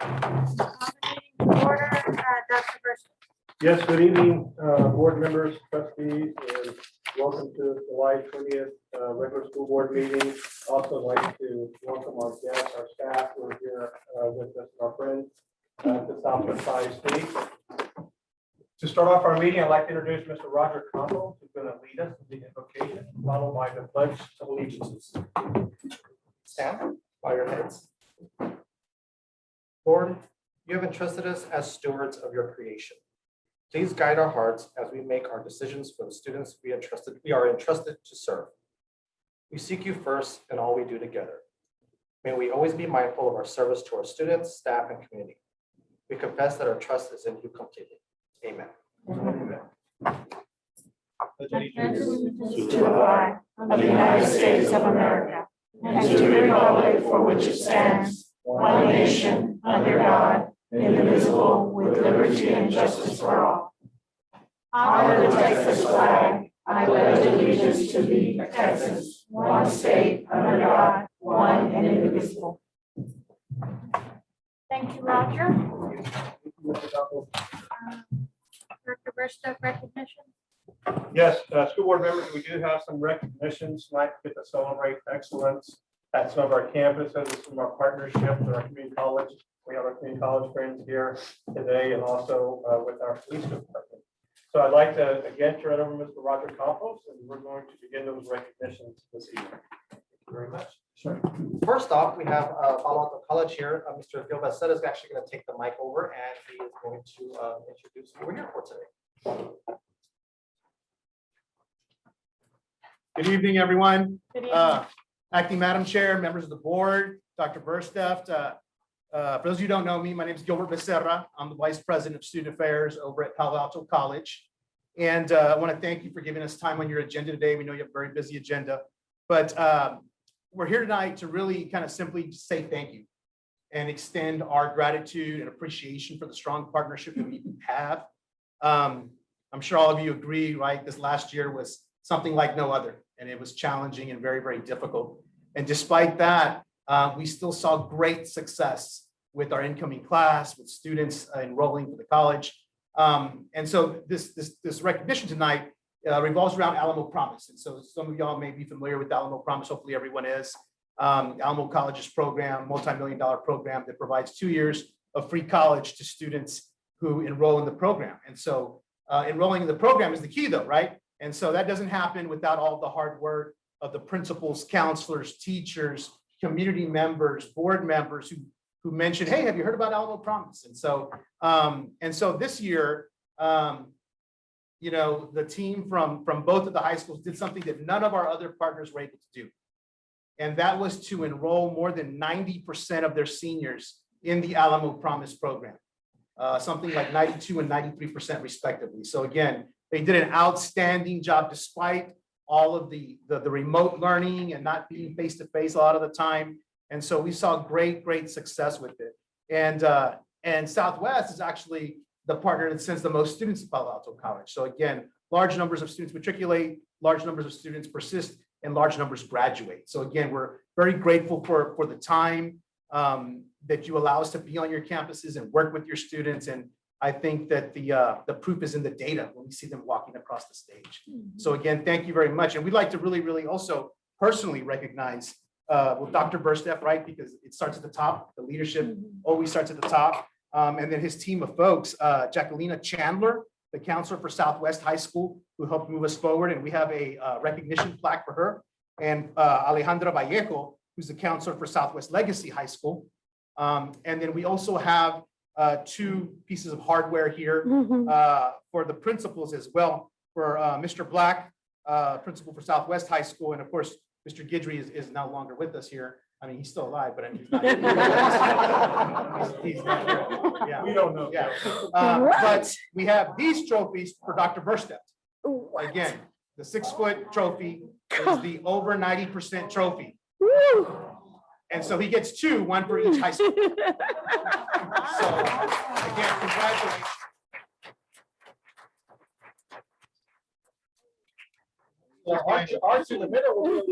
Order, Dr. Burson. Yes, good evening, board members, trustees, and welcome to July 20th regular school board meeting. Also like to welcome our guests, our staff who are here with us, and our friends at the Southwest High State. To start off our meeting, I'd like to introduce Mr. Roger Campos, who's going to lead us in the invocation, followed by the pledge of allegiances. Stand by your heads. Lord, you have entrusted us as stewards of your creation. Please guide our hearts as we make our decisions for the students we are entrusted to serve. We seek you first in all we do together. May we always be mindful of our service to our students, staff, and community. We confess that our trust is in you completely. Amen. To the flag of the United States of America and to the republic for which it stands, one nation, under God, indivisible, with liberty and justice for all. Honor the Texas flag. I pledge allegiance to thee, Texas, one state, under God, one and indivisible. Thank you, Roger. Dr. Bristow, recognition. Yes, school board members, we do have some recognitions tonight to get to celebrate excellence at some of our campuses, some of our partnerships with our community college. We have our community college friends here today and also with our police department. So I'd like to again turn it over to Mr. Roger Campos, and we're going to begin those recognitions this evening. Thank you very much. Sure. First off, we have Palo Alto College here. Mr. Gil Becerra is actually going to take the mic over, and he is going to introduce who we're here for today. Good evening, everyone. Good evening. Acting Madam Chair, members of the board, Dr. Bursteft. For those of you who don't know me, my name is Gilbert Becerra. I'm the Vice President of Student Affairs over at Palo Alto College. And I want to thank you for giving us time on your agenda today. We know you have a very busy agenda, but we're here tonight to really kind of simply say thank you and extend our gratitude and appreciation for the strong partnership that we have. I'm sure all of you agree, right? This last year was something like no other, and it was challenging and very, very difficult. And despite that, we still saw great success with our incoming class, with students enrolling for the college. And so this recognition tonight revolves around Alamo Promise. And so some of y'all may be familiar with Alamo Promise. Hopefully everyone is. Alamo College's program, multi-million-dollar program that provides 2 years of free college to students who enroll in the program. And so enrolling in the program is the key though, right? And so that doesn't happen without all the hard work of the principals, counselors, teachers, community members, board members who mentioned, hey, have you heard about Alamo Promise? And so this year, you know, the team from both of the high schools did something that none of our other partners were able to do. And that was to enroll more than 90% of their seniors in the Alamo Promise program, something like 92 and 93% respectively. So again, they did an outstanding job despite all of the remote learning and not being face-to-face a lot of the time. And so we saw great success with it. And Southwest is actually the partner that sends the most students to Palo Alto College. So again, large numbers of students matriculate, large numbers of students persist, and large numbers graduate. So again, we're very grateful for the time that you allow us to be on your campuses and work with your students. And I think that the proof is in the data when we see them walking across the stage. So again, thank you very much. And we'd like to really also personally recognize Dr. Bursteft, right? Because it starts at the top. The leadership always starts at the top. And then his team of folks, Jacquelina Chandler, the counselor for Southwest High School, who helped move us forward. And we have a recognition plaque for her. And Alejandra Vallejo, who's the counselor for Southwest Legacy High School. And then we also have 2 pieces of hardware here for the principals as well. For Mr. Black, principal for Southwest High School. And of course, Mr. Guidry is no longer with us here. I mean, he's still alive, but I mean, he's not here. He's not here. Yeah. We don't know. Yeah. But we have these trophies for Dr. Bursteft. Again, the 6-foot trophy is the over 90% trophy. And so he gets 2, 1 for each high school. So again, congratulations. Arch in the middle.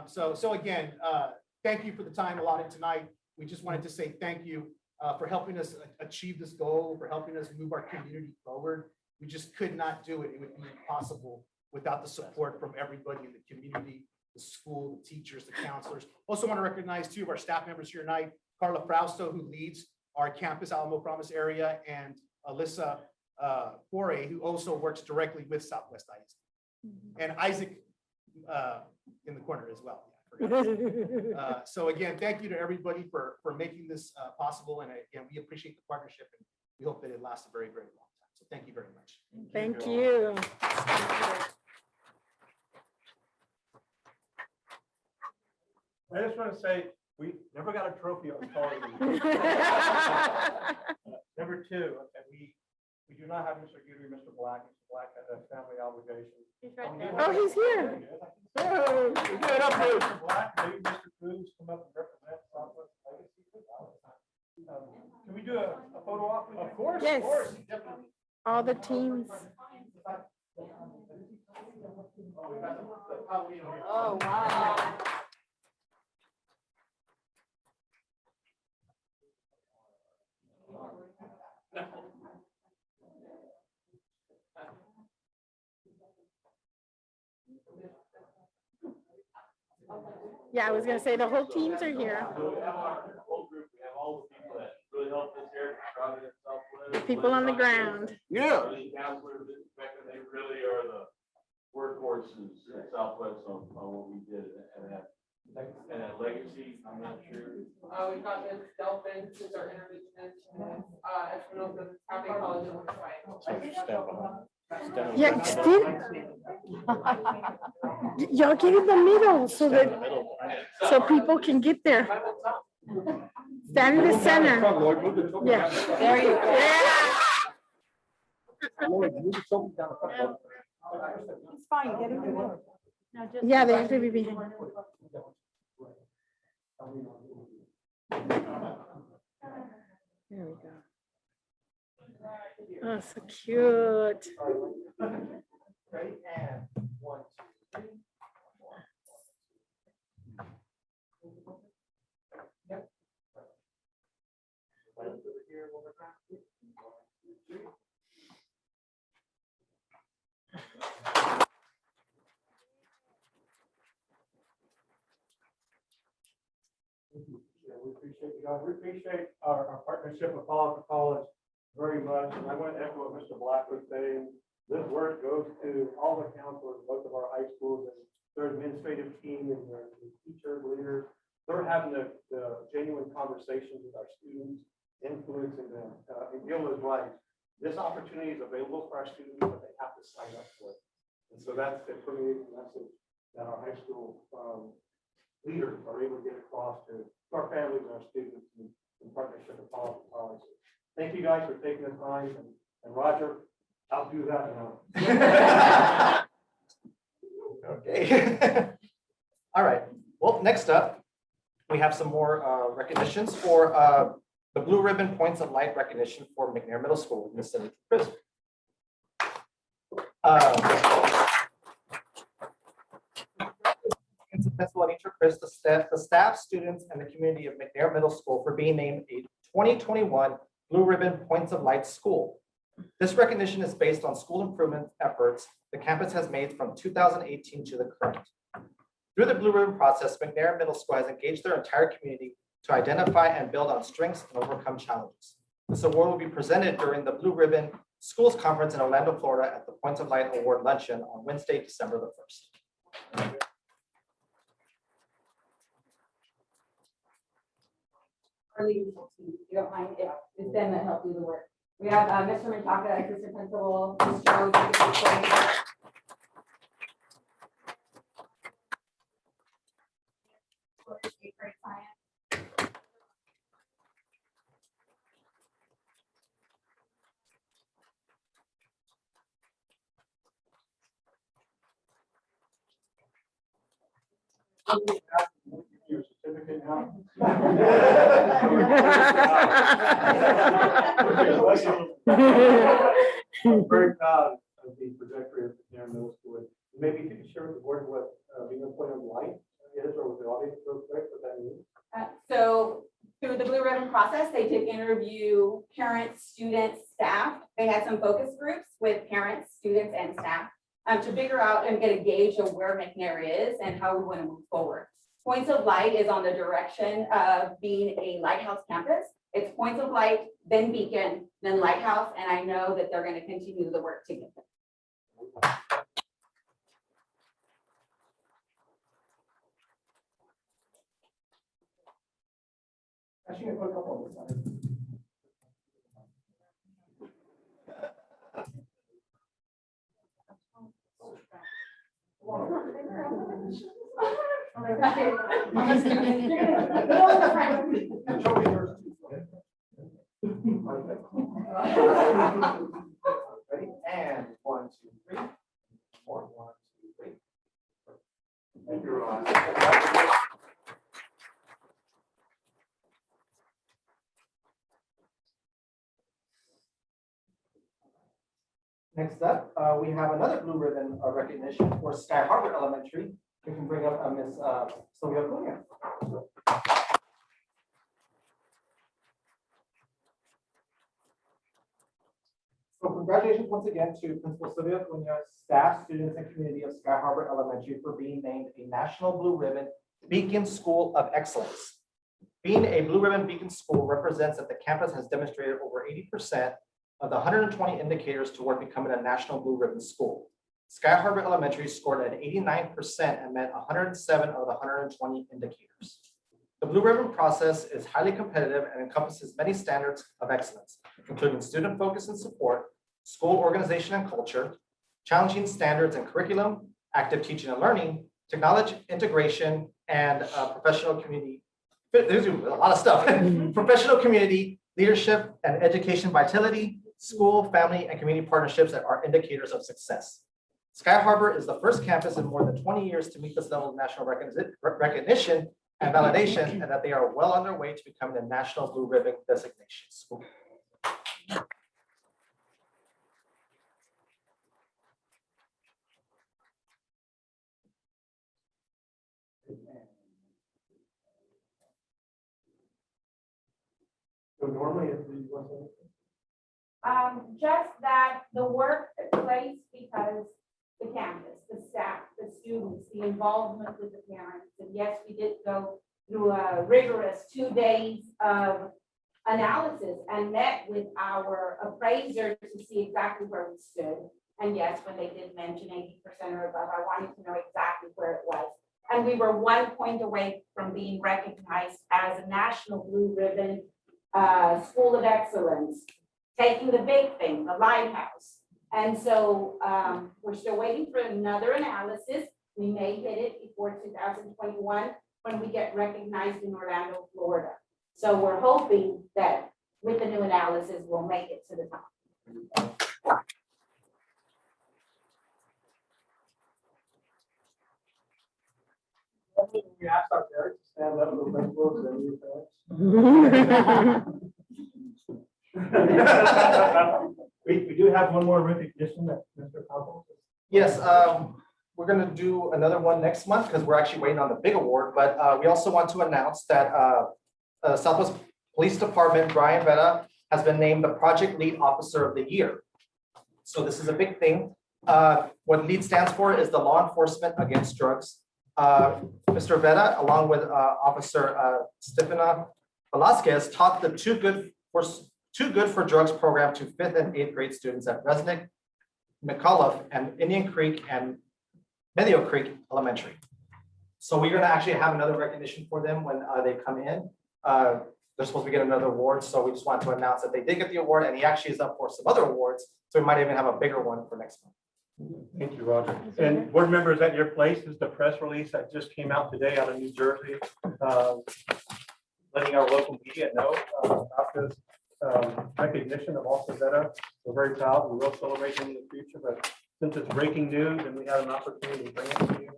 So again, thank you for the time allotted tonight. We just wanted to say thank you for helping us achieve this goal, for helping us move our community forward. We just could not do it. It would be impossible without the support from everybody in the community, the school, the teachers, the counselors. Also want to recognize two of our staff members here tonight, Carla Frausto, who leads our campus Alamo Promise area, and Alyssa Foray, who also works directly with Southwest ISD. And Isaac in the corner as well. So again, thank you to everybody for making this possible. And again, we appreciate the partnership and we hope that it lasts a very, very long time. So thank you very much. Thank you. I just want to say, we never got a trophy on television. Number two, we do not have Mr. Guidry, Mr. Black. Mr. Black had a family obligation. Oh, he's here. Oh, give it up for Mr. Black. Maybe Mr. Cruz come up and represent Southwest Legacy. Can we do a photo op? Of course. Yes. Of course. Definitely. All the teams. Oh, wow. Yeah, I was gonna say the whole teams are here. So we have our whole group, we have all the people that really helped us here, Providence, Southwest. People on the ground. Yeah. The counselors, they really are the workhorses at Southwest on what we did and at Legacy, I'm not sure. We've got Ms. Delphin, who's our interventionist, and Espinosa, Catholic College of Fight. Yeah, y'all get in the middle so people can get there. Stand in the center. Yeah. There you go. It's fine, get in the middle. Yeah, they have to be behind. There we go. Oh, so cute. Ready? And 1, 2, 3. Yep. Right over here, one more time. 1, 2, 3. Yeah, we appreciate you guys. We appreciate our partnership with Policy College very much. And I want to echo what Mr. Black was saying. This work goes to all the counselors, both of our high schools and their administrative team and their teacher leaders. They're having the genuine conversations with our students, influencing them. And Gil is right. This opportunity is available for our students, but they have to sign up for it. And so that's the permeating message that our high school leaders are able to get across to our families and our students in partnership with Policy College. Thank you guys for taking the time, and Roger, I'll do that now. Okay. All right. Well, next up, we have some more recognitions for the Blue Ribbon Points of Light recognition for McNair Middle School, Ms. Cindy Chris. Principal Anitra Chris, the staff, students, and the community of McNair Middle School for being named a 2021 Blue Ribbon Points of Light School. This recognition is based on school improvement efforts the campus has made from 2018 to the current. Through the Blue Ribbon process, McNair Middle School has engaged their entire community to identify and build on strengths and overcome challenges. This award will be presented during the Blue Ribbon Schools Conference in Orlando, Florida at the Points of Light Award Luncheon on Wednesday, December the 1st. Our leadership team, if you don't mind, it's them that help do the work. We have Mr. Mintaka, assistant principal, Ms. Jones, grade science. Your certificate now. I'm very proud of the trajectory of McNair Middle School. Maybe you can share with the board what being a point of light is, or with the audience real quick, what that means. process. They did interview parents, students, staff. They had some focus groups with parents, students, and staff to figure out and get a gauge of where McNair is and how we want to move forward. Points of Light is on the direction of being a lighthouse campus. It's Points of Light, then Beacon, then Lighthouse, and I know that they're going to continue the work together. Actually, I'll put a couple on this side. Ready? And 1, 2, 3. More. 1, 2, 3. Thank you, Ron. Next up, we have another blue ribbon recognition for Sky Harbor Elementary. We can bring up Miss Sylvia Cunha. So congratulations once again to Principal Sylvia Cunha, staff, students, and community of Sky Harbor Elementary for being named a National Blue Ribbon Beacon School of Excellence. Being a Blue Ribbon Beacon School represents that the campus has demonstrated over 80% of the 120 indicators toward becoming a National Blue Ribbon School. Sky Harbor Elementary scored at 89% and met 107 of the 120 indicators. The Blue Ribbon process is highly competitive and encompasses many standards of excellence, including student focus and support, school organization and culture, challenging standards and curriculum, active teaching and learning, technology integration, and professional community. There's a lot of stuff. Professional community, leadership and education vitality, school, family, and community partnerships that are indicators of success. Sky Harbor is the first campus in more than 20 years to meet this level of national recognition and validation, and that they are well on their way to becoming a National Blue Ribbon designation school. So normally, if we want to. Just that the work took place because the campus, the staff, the students, the involvement with the parents. And yes, we did go through a rigorous 2 days of analysis and met with our appraiser to see exactly where we stood. And yes, when they did mention 80% or above, I wanted to know exactly where it was. And we were 1 point away from being recognized as a National Blue Ribbon School of Excellence, taking the big thing, the lighthouse. And so we're still waiting for another analysis. We may hit it before 2021 when we get recognized in Orlando, Florida. So we're hoping that with the new analysis, we'll make it to the top. We asked our parents to stand up with the principals and new parents. We do have one more recognition that Mr. Campos. Yes, we're going to do another one next month because we're actually waiting on the big award. But we also want to announce that Southwest Police Department, Brian Vetta, has been named the Project Lead Officer of the Year. So this is a big thing. What LEAD stands for is the Law Enforcement Against Drugs. Mr. Vetta, along with Officer Stefana Velasquez, taught the Too Good for Drugs program to 5th and 8th grade students at Resnick, McAuliffe, and Indian Creek and Medio Creek Elementary. So we're going to actually have another recognition for them when they come in. They're supposed to get another award, so we just want to announce that they did get the award, and he actually is up for some other awards, so we might even have a bigger one for next month. Thank you, Roger. And board members, at your place is the press release that just came out today out of New Jersey, letting our local media know about this recognition of Officer Vetta. We're very proud. We will celebrate him in the future, but since it's breaking news and we had an opportunity to bring it to you,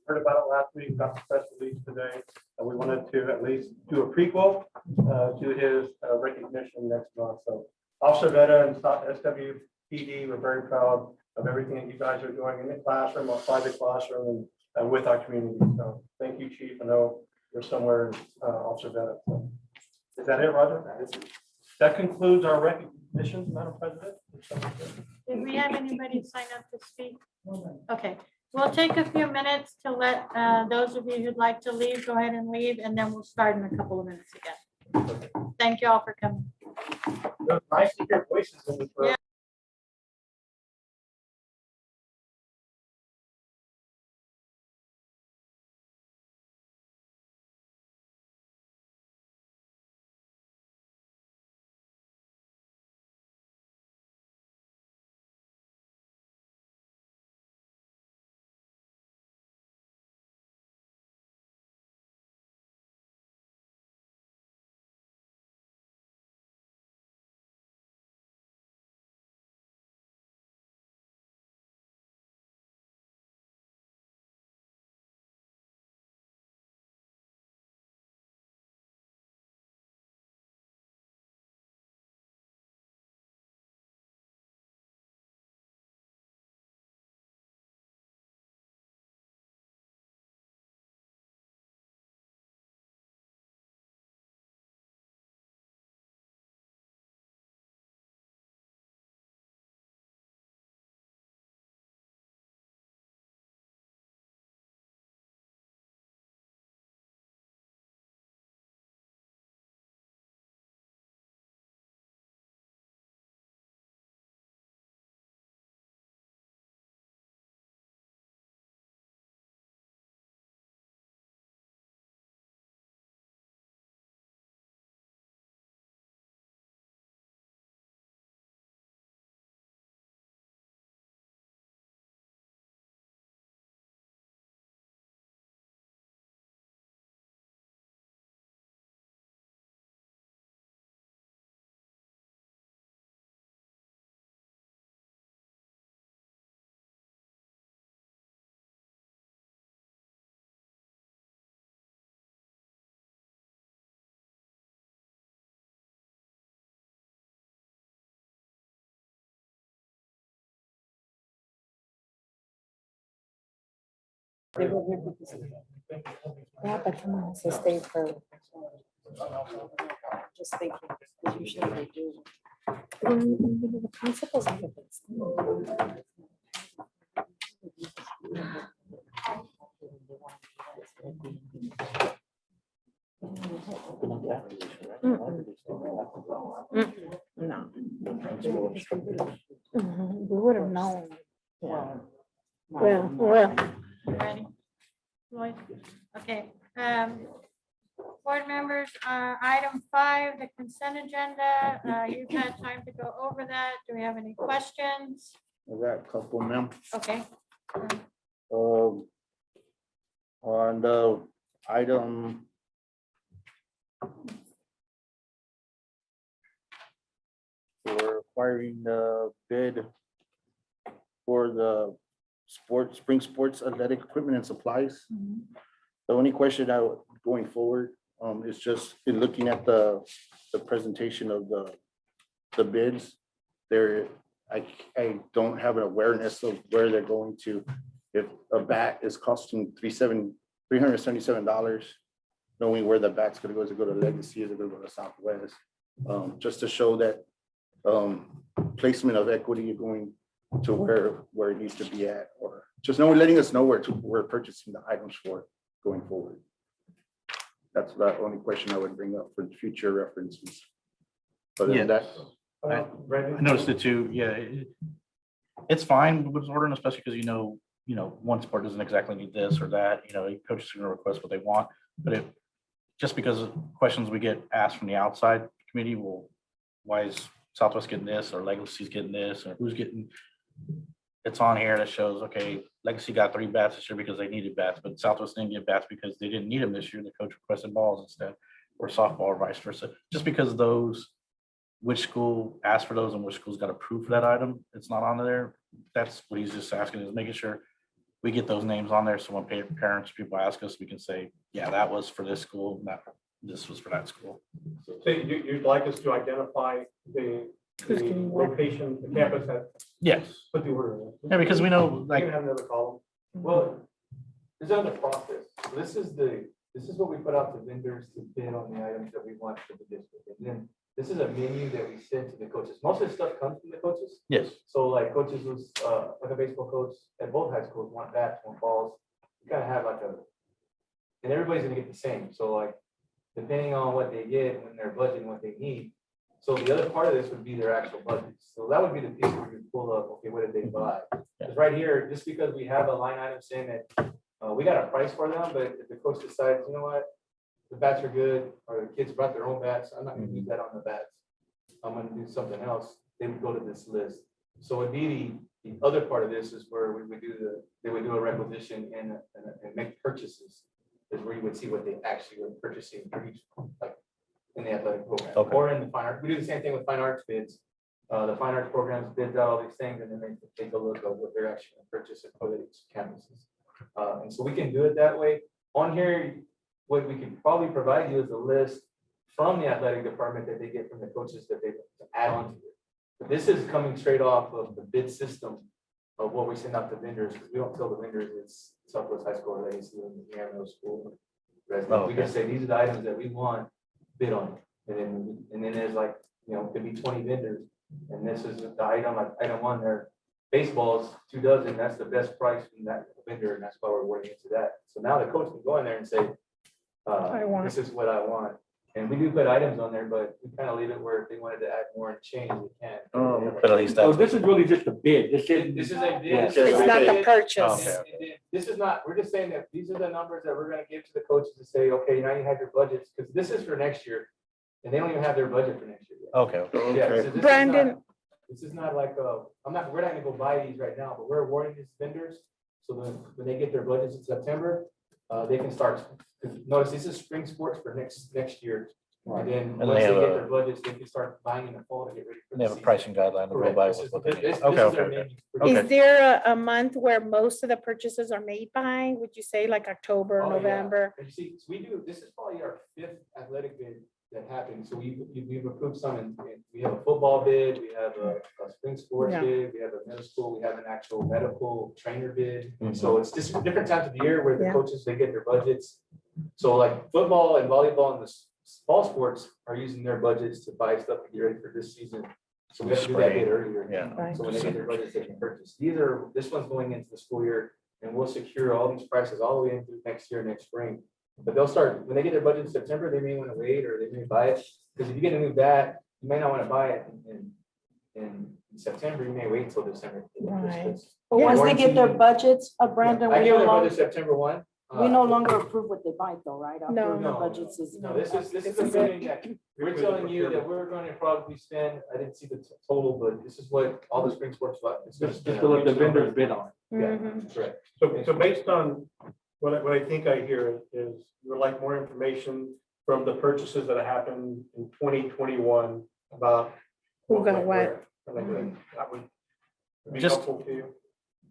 heard about it last week, got the press release today, and we wanted to at least do a prequel to his recognition next month. So Officer Vetta and SWPD, we're very proud of everything that you guys are doing in the classroom, outside the classroom, and with our community. So thank you, Chief. I know you're somewhere, Officer Vetta. So. Is that it, Roger? That concludes our recognitions, Madam President. Did we have anybody sign up to speak? Okay, we'll take a few minutes to let those of you who'd like to leave, go ahead and leave, and then we'll start in a couple of minutes again. Thank you all for coming. Nice to hear voices in this room. Yeah. Yeah, but come on, so stay for. Just thinking, because usually they do. The principals are the best. No. We would have known. Yeah. Well. Ready? Lloyd? Okay. Board members, item 5, the consent agenda. You've had time to go over that. Do we have any questions? I got a couple, ma'am. Okay. On the item. For acquiring the bid for the spring sports athletic equipment and supplies. The only question I would, going forward, is just in looking at the presentation of the bids. There, I don't have an awareness of where they're going to. If a bat is costing $377, knowing where the bat's gonna go, is it go to Legacy, is it gonna go to Southwest? Just to show that placement of equity going to where it needs to be at, or just letting us know where we're purchasing the items for going forward. That's the only question I would bring up for future references. Other than that, I noticed it too. Yeah, it's fine with ordering, especially because one sport doesn't exactly need this or that. Coaches are going to request what they want, but just because of questions we get asked from the outside committee, well, why is Southwest getting this, or Legacy's getting this, or who's getting? It's on here that shows, okay, Legacy got 3 bats this year because they needed bats, but Southwest didn't get bats because they didn't need them this year. The coach requested balls instead, or softball, or vice versa. Just because which school asked for those and which school's got approved for that item, it's not on there. That's what he's just asking, is making sure we get those names on there. So when parents, people ask us, we can say, yeah, that was for this school, this was for that school. So you'd like us to identify the location, the campus that Yes. put the order in? Yeah, because we know, You can have another column. Well, it's on the process. This is the this is what we put out to vendors to bid on the items that we want for the district. And then this is a menu that we send to the coaches. Most of the stuff comes from the coaches. Yes. So like coaches was, like a baseball coach at both high schools, want bats, want balls. You kind of have like a, and everybody's gonna get the same. So like, depending on what they get, when they're budgeting what they need. So the other part of this would be their actual budgets. So that would be the piece where you pull up, okay, what did they buy? Because right here, just because we have a line item saying that we got a price for them, but if the coach decides, you know what, the bats are good, or the kids brought their own bats, I'm not gonna use that on the bats. I'm gonna do something else, they would go to this list. So it'd be the other part of this is where we would do they would do a requisition and make purchases. Is where you would see what they actually were purchasing for each, like, in the athletic program, Okay. or in the fine arts. We do the same thing with fine arts bids. The fine arts programs bids out all these things, and then they take a look at what they're actually gonna purchase and put it each campuses. And so we can do it that way. On here, what we can probably provide you is a list from the athletic department that they get from the coaches that they add on to it. But this is coming straight off of the bid system of what we send out to vendors, because we don't tell the vendors it's Southwest High School or Legacy or Indiana Middle School. We just say, these are the items that we want, bid on. And then there's like, you know, could be 20 vendors. And this is the item, like item one there, baseballs, 2 dozen, that's the best price from that vendor, and that's why we're awarding it to that. So now the coach can go in there and say, this is what I want. And we do put items on there, but we kind of leave it where if they wanted to add more and change, we can. But at least So that's. this is really just a bid. This is. This is a bid. Yeah. This is It's a not the bid. purchase. Okay. And then this is not, we're just saying that these are the numbers that we're gonna give to the coaches to say, okay, now you have your budgets, because this is for next year. And they don't even have their budget for next year yet. Okay. Yeah, so this is Brandon. not- This is not like, we're not gonna go buy these right now, but we're awarding these vendors. So when they get their budgets in September, they can start, 'cause notice this is spring sports for next year. And then And once they they have get a- their budgets, they can start buying in the fall to get ready for They the have a season. pricing guideline to go Correct. by This with is- what they this- need. this is Okay, their okay, okay. menu for Okay. Is there a month where most of the purchases are made by? Would you say like October, Oh, yeah. November? And you see, we do, this is probably our 5th athletic bid that happened. So we've approved some, and we have a football bid, we have a spring sports Yeah. bid, we have a middle school, we have an actual medical trainer bid. And so it's just different times of the year where the Yeah. coaches, they get their budgets. So like football and volleyball and the fall sports are using their budgets to buy stuff to get ready for this season. So we have to do that bid earlier. Yeah. Right. So when they get their budgets, they can purchase. This one's going into the school year, and we'll secure all these prices all the way into next year, next spring. But they'll start, when they get their budget in September, they may want to wait, or they may buy it, because if you get a new bat, you may not want to buy it in September, you may wait until December. Right. But once they get their budgets, Brandon, I we give no them longer, budget September 1. we no longer approve what they buy though, right? After No. the budgets is. No, this is This is assuming that we're telling you that we're going to probably spend, I didn't see the total, but this is what all the spring sports. Just to let the vendors bid on. Yeah, Mhm. correct. So based on what I think I hear is you'd like more information from the purchases that happened in 2021 about. Who got what? where. I think that would be Just- helpful to you.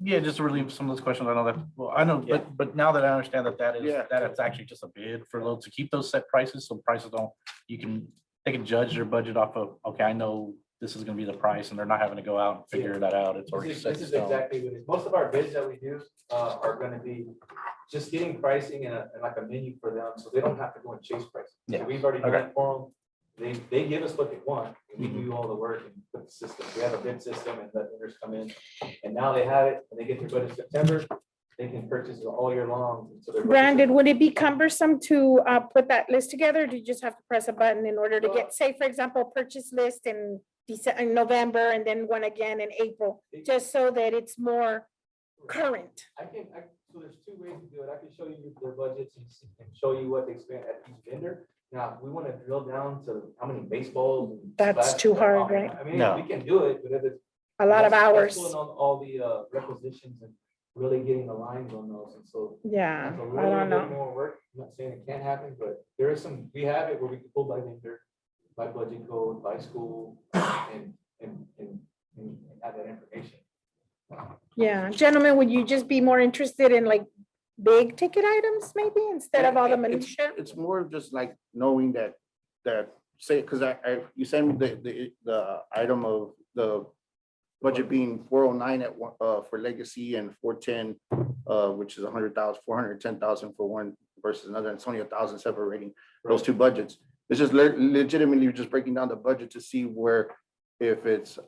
Yeah, just to relieve some of those questions. I know that, well, I know, but now that I understand that Yeah. it's actually just a bid for those to keep those set prices, so prices don't, they can judge their budget off of, okay, I know this is gonna be the price, and they're not having to go out and figure that out. It's already set in This is stone. exactly what it is. Most of our bids that we do are gonna be just getting pricing and like a menu for them, so they don't have to go and chase prices. So Yeah. we've already done Okay. it for them. They give us what they want, and we do all the work and put the system. We have a bid system and let vendors come in. And now they have it, and they get their budget in September, they can purchase it all year long. And so their budgets are- Brandon, would it be cumbersome to put that list together? Do you just have to press a button in order to get, say, for example, purchase list in November and then one again in April, just so that it's more current? So there's 2 ways to do it. I can show you their budgets and show you what they spent at each vendor. Now, if we want to drill down to how many baseballs. and That's splash- too hard, right? I mean, No. we can do it, but if it's. A lot of that's hours. Pulling on all the requisitions and really getting the lines on those, and so. Yeah, that's a I little don't bit know. more work. I'm not saying it can't happen, but there is we have it where we can pull by vendor, by budget code, by school, and have that information. Yeah, gentlemen, would you just be more interested in like big ticket items maybe instead of all the minutia? It's more of just like knowing that, say, because you sent me the item of the budget being 409 for Legacy and 410, which is 100,000, 410,000 for versus another, it's only 1,000 separating those two budgets. It's just legitimately just breaking down the budget to see where, if it's,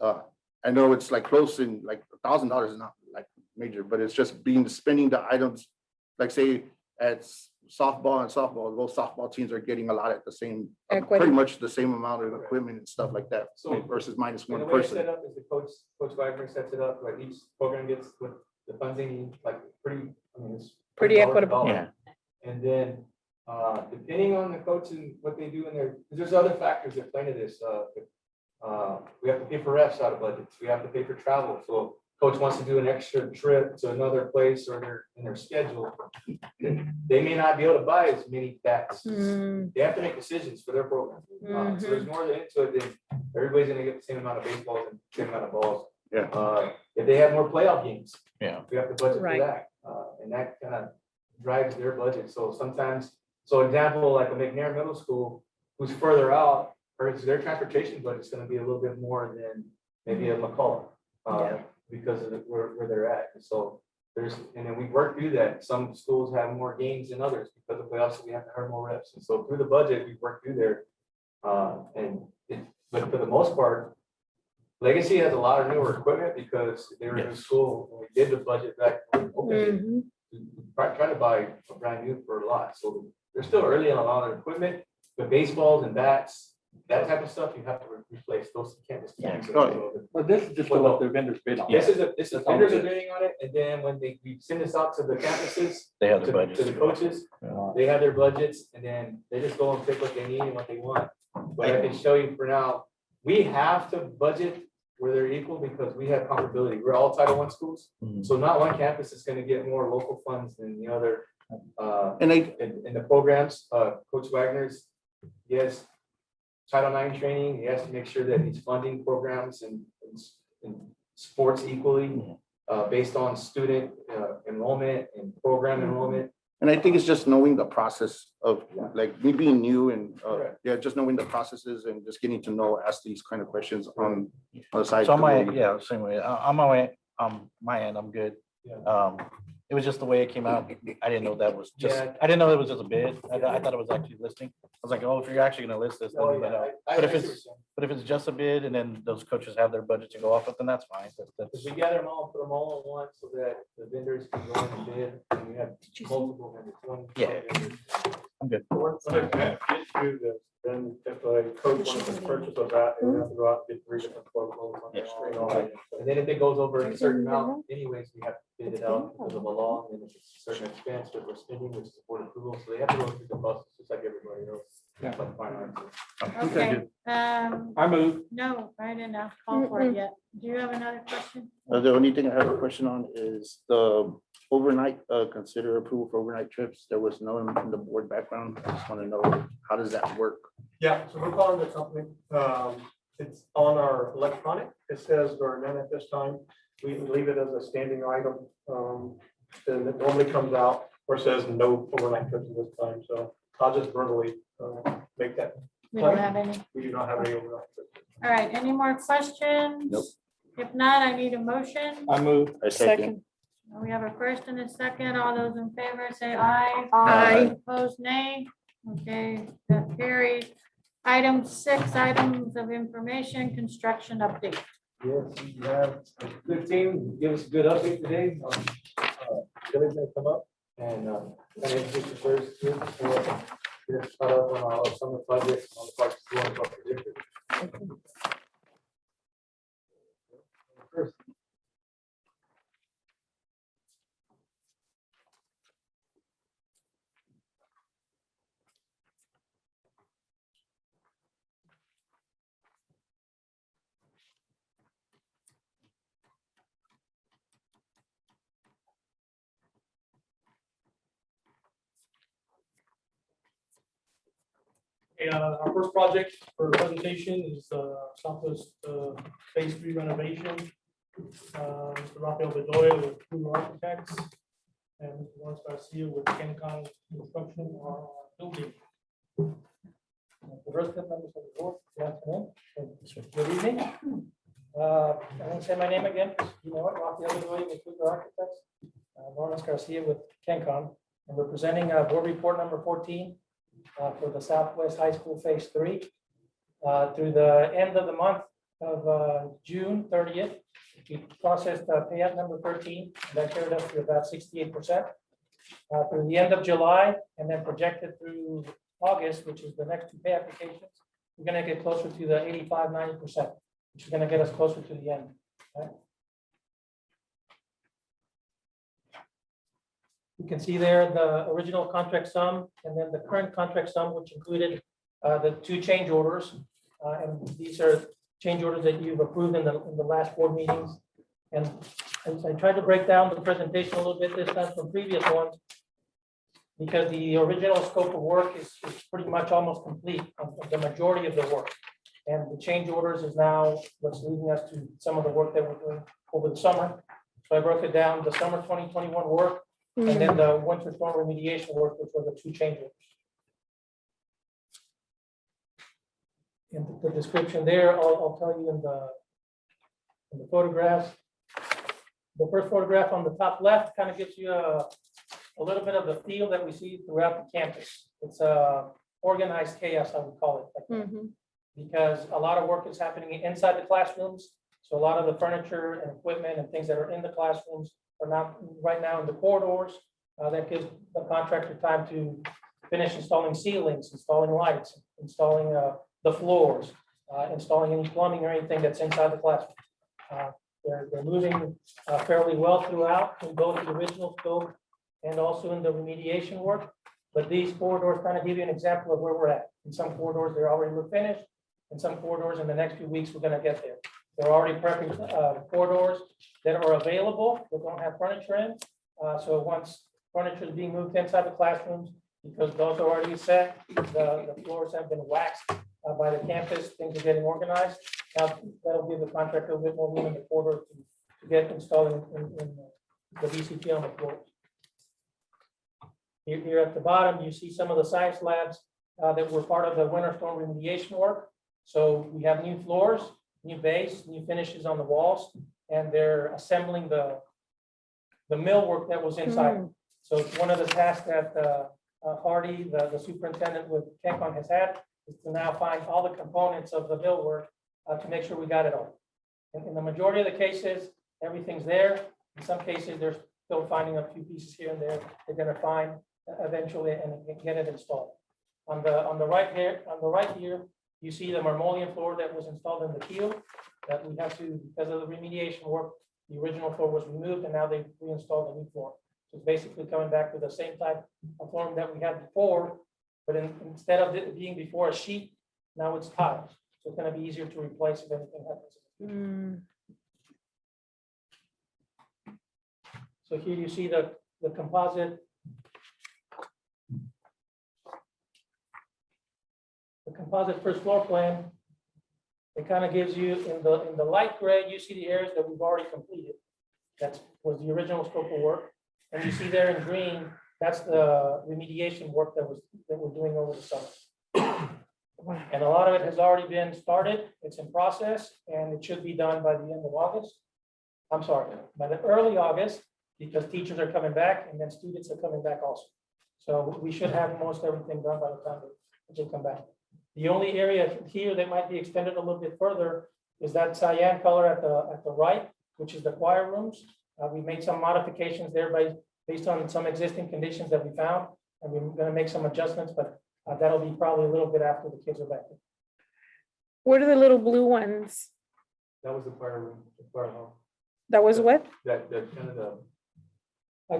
I know it's like close in, like $1,000 is not like major, but it's just spending the items, like say at softball and softball, both softball teams are getting a lot at the same, Equity. pretty much the same amount of equipment and stuff like that, So- versus minus And one the way it's person. set up is the Coach Wagner sets it up, like each program gets with the funding, like pretty, I mean, it's. Pretty dollar to equitable. dollar. And then, depending on the coach and what they do in there, 'cause there's other factors that play into this. We have to pay for refs out of budgets, we have to pay for travel, so coach wants to do an extra trip to another place or they're in their schedule. They may not be able to buy as many bats. Mm, They have to make decisions for their program. So there's more into it than everybody's gonna get the same amount of baseballs and same amount of balls. Yeah. If they have more playoff games. Yeah. We have to budget for Right. that, and that kind of drives their budget. So sometimes, so example, like a McNair Middle School, who's further out, or their transportation budget's gonna be a little bit more than maybe a McCullough. Yeah. Because of where they're at. And so there's, and then we work through that. Some schools have more games than others because of playoffs, so we have to hire more reps. And so through the budget, we work through there. But for the most part, Legacy has a lot of newer equipment because they were in school when we did the budget back. when we opened it, mhm. we tried to buy a brand new for a lot. So they're still early on a lot of equipment, but baseballs and bats, that type of stuff, you have to replace. Those can't just. But this is just what the vendors bid on. This is That's all vendors it are is. bidding on it, and then when we send this out to the campuses, They have to the coaches, they have their budgets, and then they just go and pick what they need and what they want. But I can show you for now, we have to budget where they're equal because we have comparability. We're all Title I schools, so not one campus is gonna get more local funds than the other. And In the programs, Coach Wagner's, yes, Title IX training, he has to make sure that he's funding programs and sports equally, based on student enrollment and program enrollment. And I think it's just knowing the process of, like, me being new and, Correct. yeah, just knowing the processes and just getting to know, ask these kind of questions on the side. So on my, yeah, same way, on my way, my end, I'm good. Yeah. It was just the way it came out. I didn't know that was just, Yeah. I didn't know it was just a bid. I thought it was actually listing. I was like, oh, if you're actually gonna list this, then Oh, you know. yeah, But if I see what you're it's, saying. but if it's just a bid and then those coaches have their budget to go off with, then that's fine. That's, Because we gather them all, put them all in one so that the vendors can go in and bid, and we have multiple vendors. one Yeah. vendor. I'm good. Once I get through this, then if a coach wants to purchase a bat, they have to go out and get 3 different quotes on their own and all that. And then if it goes over a certain amount, anyways, we have to bid it out because of a law, and if it's a certain expense that we're spending, which is board approval, so they have to go through the process, just like everybody else. Yeah. Like fine arts. Okay, I move. no, I didn't call for it yet. Do you have another question? The only thing I have a question on is the overnight, consider approval for overnight trips. There was no in the board background. I just want to know, how does that work? Yeah, so we're calling the company. It's on our electronic. It says there are none at this time. We leave it as a standing item. Then it normally comes out or says no overnight trips at this time. So I'll just verbally make that. We don't have any. We do not have any overnight trips. All right, any more questions? Nope. If not, I need a motion. I move. I second. We have a first and a second. All those in favor say aye. Aye. Opposed, nay. Okay, that carries. Item 6, items of information, construction update. Yes, we have a good team, give us a good update today. Billy's gonna come up and, kind of introduce the first group before we get caught up on our summer project, on the parks, we want to talk to district. First. Our first project for presentation is Southwest Phase 3 renovation. Mr. Rafael Bedoya with Blue Architects and Mr. Lawrence Garcia with Cancon Construction are building. The rest of members of the board, good afternoon. Good evening. I won't say my name again, because you know it, Rafael Bedoya with Blue Architects. Lawrence Garcia with Cancon. And we're presenting board report number 14 for the Southwest High School Phase 3. Through the end of the month of June 30th, we processed payout number 13, and that carried us to about 68%. Through the end of July, and then projected through August, which is the next two pay applications, we're gonna get closer to the 85, 90%, which is gonna get us closer to the end. Okay? You can see there the original contract sum and then the current contract sum, which included the two change orders. And these are change orders that you've approved in the last board meetings. And I tried to break down the presentation a little bit this time from previous ones, because the original scope of work is pretty much almost complete of the majority of the work. And the change orders is now what's leading us to some of the work that we're doing over the summer. So I broke it down, the summer 2021 work, and then the winter storm remediation work, which were the two change orders. In the description there, I'll tell you in the photographs. The first photograph on the top left kind of gives you a little bit of the feel that we see throughout the campus. It's organized chaos, I would call it, because a lot of work is happening inside the classrooms. So a lot of the furniture and equipment and things that are in the classrooms are not right now in the corridors. That gives the contractor time to finish installing ceilings, installing lights, installing the floors, installing any plumbing or anything that's inside the classroom. They're moving fairly well throughout in both the original scope and also in the remediation work. But these corridors kind of give you an example of where we're at. In some corridors, they're already finished. In some corridors, in the next few weeks, we're going to get there. They're already prepping corridors that are available, that don't have furniture in. So once furniture is being moved inside the classrooms, because those are already set, the floors have been waxed by the campus, things are getting organized. Now, that'll give the contractor a bit more room in the corridor to get installed in the VCT on the floors. Here at the bottom, you see some of the science labs that were part of the winter storm remediation work. So we have new floors, new base, new finishes on the walls, and they're assembling the millwork that was inside. So it's one of the tasks that Hardy, the superintendent with KenCon, has had, is to now find all the components of the millwork to make sure we got it all. In the majority of the cases, everything's there. In some cases, they're still finding a few pieces here and there. They're going to find eventually and get it installed. On the right here, you see the marmoleum floor that was installed in the keel that we have to, because of the remediation work, the original floor was removed and now they've reinstalled a new floor. So it's basically coming back to the same type of form that we had before, but instead of it being before a sheet, now it's tiles. So it's going to be easier to replace if anything happens. So here you see the composite. The composite first floor plan. It kind of gives you in the light gray, you see the areas that we've already completed. That was the original scope of work. And you see there in green, that's the remediation work that we're doing over the summer. And a lot of it has already been started. It's in process and it should be done by the end of August. I'm sorry, by the early August, because teachers are coming back and then students are coming back also. So we should have most everything done by the time they come back. The only area here that might be extended a little bit further is that cyan color at the right, which is the choir rooms. We made some modifications there based on some existing conditions that we found, and we're going to make some adjustments, but that'll be probably a little bit after the kids are back. What are the little blue ones? That was the choir room, the choir hall. That was what? That kind of the.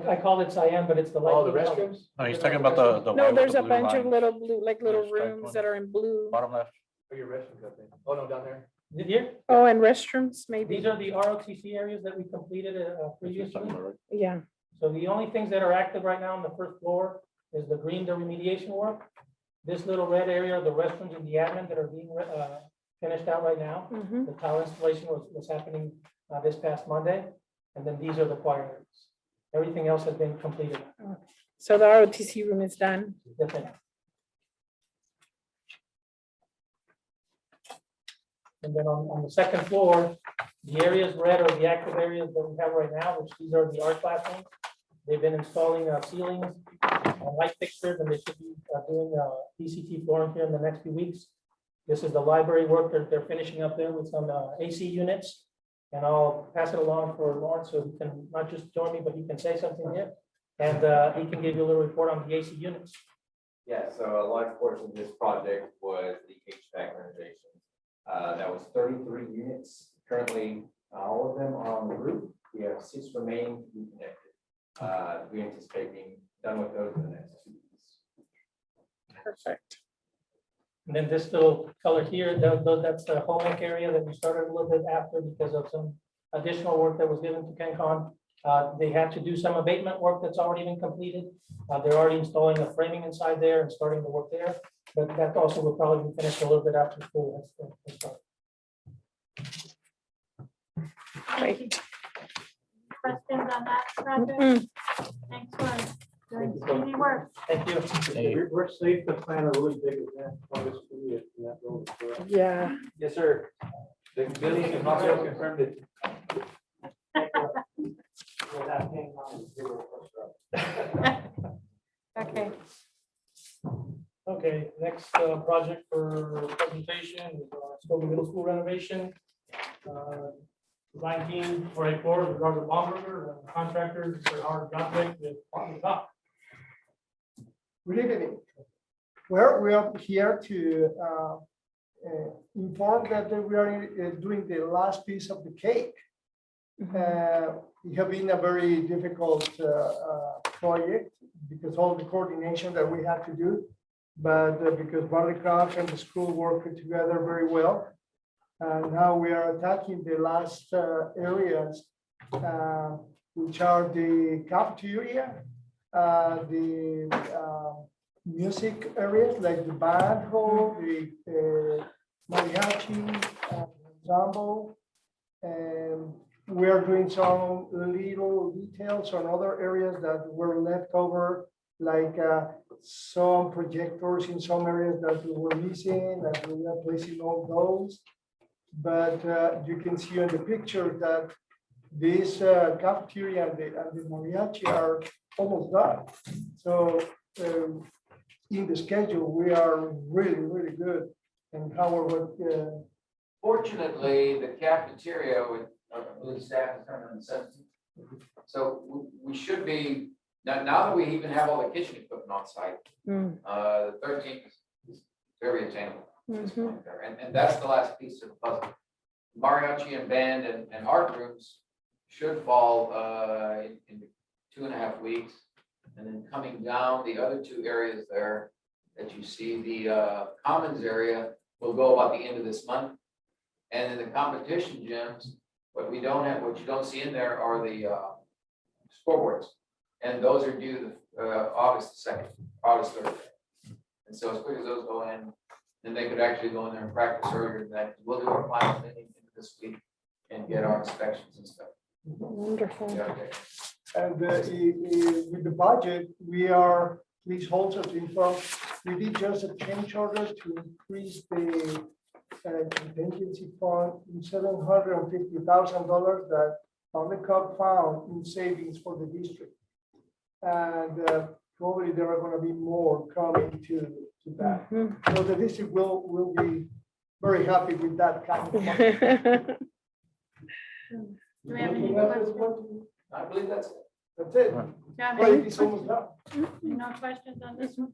I call it cyan, but it's the light. Oh, the restrooms? No, he's talking about the. one No, with there's the a blue bunch of line. little blue, like little striped rooms one. that are in blue. Bottom left. Oh, your restrooms, I think. Oh, no, down there. Here, Oh, and restrooms, maybe. these are the ROTC areas that we completed previously. Yeah. So the only things that are active right now on the first floor is the green, the remediation work. This little red area, the restrooms and the admin that are being finished out right now. Mhm. The tile installation was happening this past Monday. And then these are the choir areas. Everything else has been completed. So the ROTC room is done. Definitely. And then on the second floor, the areas red are the active areas that we have right now, which these are the art classrooms. They've been installing ceilings, light fixtures, and they should be doing DCT flooring here in the next few weeks. This is the library work that they're finishing up there with some AC units. And I'll pass it along for Lawrence, so he can not just join me, but he can say something here. And he can give you a little report on the AC units. Yeah, so a large portion of this project was the HVAC renovation. That was 33 units. Currently, all of them are on the roof. We have 6 remaining to be connected. We anticipate being done with those in the next 2 weeks. Perfect. And then this little color here, that's the homework area that we started a little bit after because of some additional work that was given to CanCon. They had to do some abatement work that's already been completed. They're already installing the framing inside there and starting the work there. But that also will probably be finished a little bit after school. Great. Questions on that project? Mm-mm. Thanks for doing easy work. Thank you. We're safe to plan a really big event on this in that building, correct? Yeah. Yes, sir. The building and hospital confirmed it. Okay. Okay, next project for presentation is Scobie Middle School renovation. Design team for a floor with regard to Baumberger, and contractors for our project with Bartley Dock. Good evening. Well, we are here to inform that we are doing the last piece of the cake. It has been a very difficult project because all the coordination that we have to do, but because Barley Craft and the school work together very well. And now we are attacking the last areas, which are the cafeteria, the music areas like the band hall, the mariachi, ensemble, and we are doing some little details on other areas that were left over, like some projectors in some areas that we were missing, and we are placing all those. But you can see on the picture that this cafeteria and the mariachi are almost done. So in the schedule, we are really, really good. And however, fortunately, the cafeteria with staff is coming on the 17th. So we should be, now that we even have all the kitchen equipment on site, the 13th is very attainable. And that's the last piece of the puzzle. Mariachi and band and art rooms should fall in 2.5 weeks. And then coming down, the other 2 areas there that you see, the commons area will go about the end of this month. And in the competition gyms, what you don't see in there are the scoreboards. And those are due August 2nd, August 3rd. And so as quick as those go in, then they could actually go in there and practice earlier than that. We'll do our final meeting this week and get our inspections and stuff. Wonderful. Yeah, okay. and with the budget, we are, please hold us informed. We did just a change order to increase the contingency fund in $750,000 that Omnicog found in savings for the district. And probably there are going to be more coming to that. So the district will be very happy with that kind of money. Do we have any questions? I believe that's it. That's it. John, Well, any it's almost done. No questions on this one?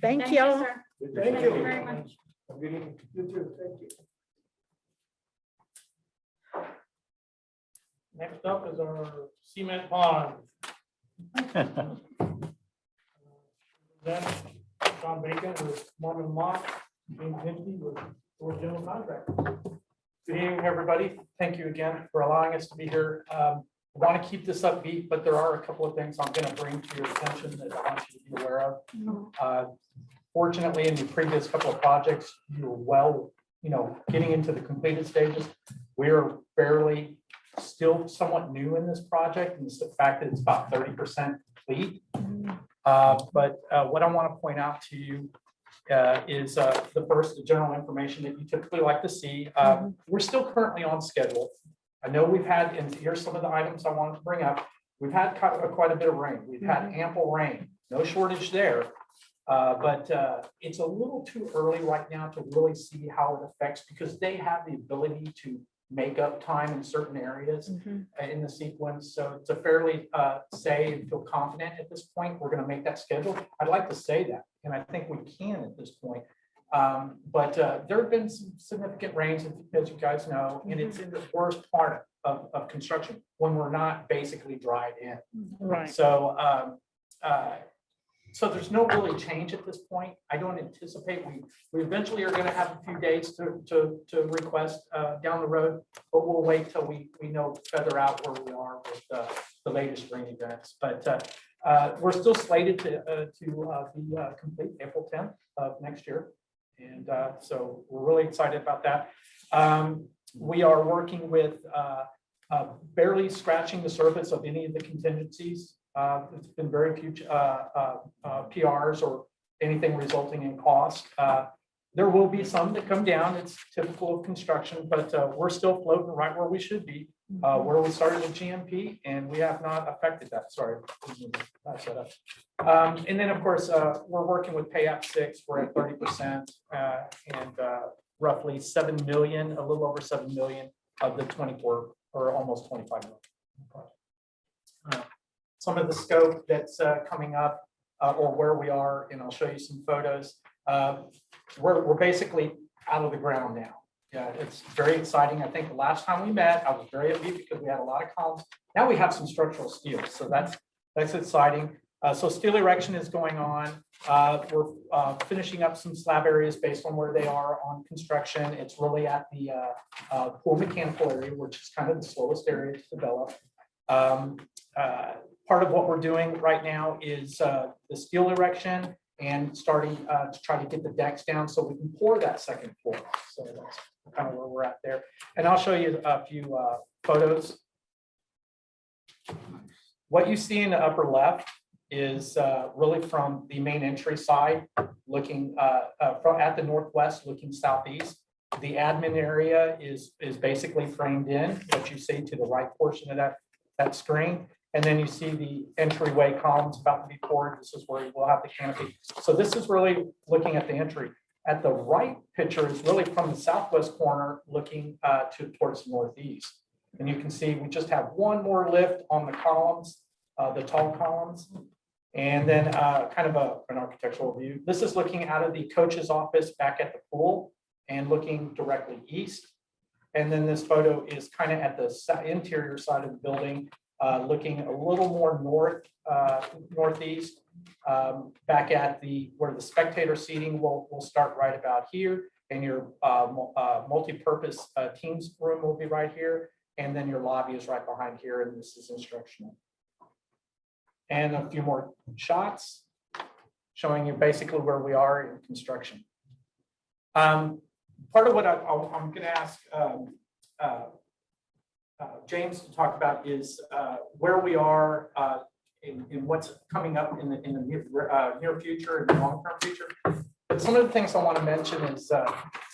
Thank you. Sir. Thank Thank you. you very much. You too. Thank you. Next up is our cement pond. Then John Bacon with Mormon Mock, James Hinchey with Ford General Contractors. Good evening, everybody. Thank you again for allowing us to be here. I want to keep this upbeat, but there are a couple of things I'm going to bring to your attention that I want you to be aware of. Fortunately, in the previous couple of projects, you were well, getting into the completed stages. We are fairly still somewhat new in this project, and it's the fact that it's about 30% complete. But what I want to point out to you is the general information that you typically like to see. We're still currently on schedule. I know we've had, and here's some of the items I wanted to bring up. we've had quite a bit of rain. We've had ample rain, no shortage there. But it's a little too early right now to really see how it affects, because they have the ability to make up time in certain areas in the sequence. So to fairly say and feel confident at this point, we're going to make that schedule. I'd like to say that, and I think we can at this point. But there have been some significant rains, as you guys know, and it's in the worst part of construction when we're not basically dried in. Right. So, so there's no really change at this point. I don't anticipate we eventually are going to have a few days to request down the road, but we'll wait till we know further out where we are with the latest rain events. But we're still slated to be complete April 10th of next year. And so we're really excited about that. We are working with barely scratching the surface of any of the contingencies. It's been very few PRs or anything resulting in cost. There will be some that come down. It's typical of construction, but we're still floating right where we should be, where we started with GMP, and we have not affected that. Sorry. And then, of course, we're working with PayApp 6. We're at 30% and roughly 7 million, a little over 7 million of the 24 or almost 25 million. Some of the scope that's coming up or where we are, and I'll show you some photos. We're basically out of the ground now. Yeah, it's very exciting. I think the last time we met, I was very upbeat because we had a lot of columns. Now we have some structural steel, so that's exciting. So steel erection is going on. We're finishing up some slab areas based on where they are on construction. It's really at the pool mechanical area, which is kind of the slowest area to develop. Part of what we're doing right now is the steel erection and starting to try to get the decks down so we can pour that second floor. So that's kind of where we're at there. And I'll show you a few photos. What you see in the upper left is really from the main entry side, looking from at the northwest, looking southeast. The admin area is basically framed in, what you see to the right portion of that screen. And then you see the entryway columns about to be poured. This is where we'll have the canopy. So this is really looking at the entry. At the right picture is really from the southwest corner looking towards the northeast. And you can see we just have one more lift on the columns, the tall columns. And then kind of an architectural view. This is looking out of the coach's office back at the pool and looking directly east. And then this photo is kind of at the interior side of the building, looking a little more northeast, back at where the spectator seating will start right about here, and your multi-purpose teams room will be right here, and then your lobby is right behind here, and this is instructional. And a few more shots showing you basically where we are in construction. Part of what I'm going to ask James to talk about is where we are in what's coming up in the near future and long-term future. But some of the things I want to mention is,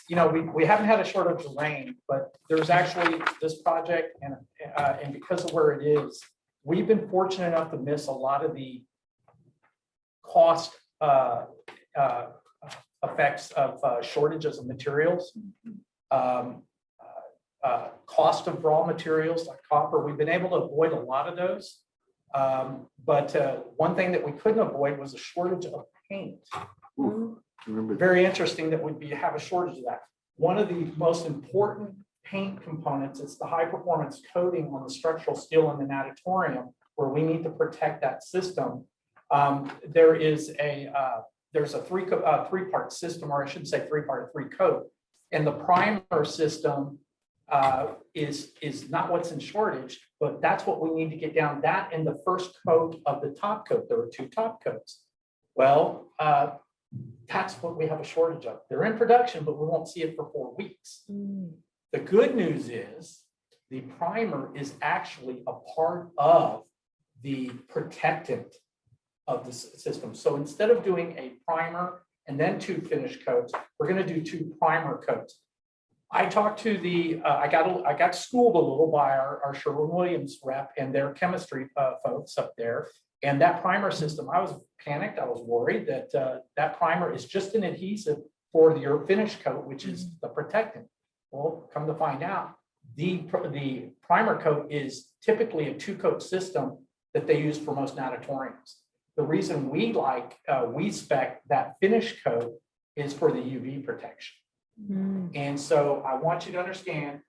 you know, we haven't had a shortage of rain, but there's actually this project, and because of where it is, we've been fortunate enough to miss a lot of the cost effects of shortages of materials. Cost of raw materials like copper, we've been able to avoid a lot of those. But one thing that we couldn't avoid was a shortage of paint. Very interesting that we'd have a shortage of that. One of the most important paint components is the high performance coating on the structural steel in the natatorium, where we need to protect that system. There's a three-part system, or I shouldn't say three-coat. And the primer system is not what's in shortage, but that's what we need to get down. That and the first coat of the top coat. There were two top coats. Well, that's what we have a shortage of. They're in production, but we won't see it for 4 weeks. The good news is the primer is actually a part of the protectant of the system. So instead of doing a primer and then 2 finish coats, we're going to do 2 primer coats. I talked to I got schooled a little by our Sherwin-Williams rep and their chemistry folks up there. And that primer system, I was panicked. I was worried that that primer is just an adhesive for your finish coat, which is the protectant. Well, come to find out, the primer coat is typically a 2-coat system that they use for most natatoriums. The reason we spec that finish coat is for the UV protection. And so I want you to understand,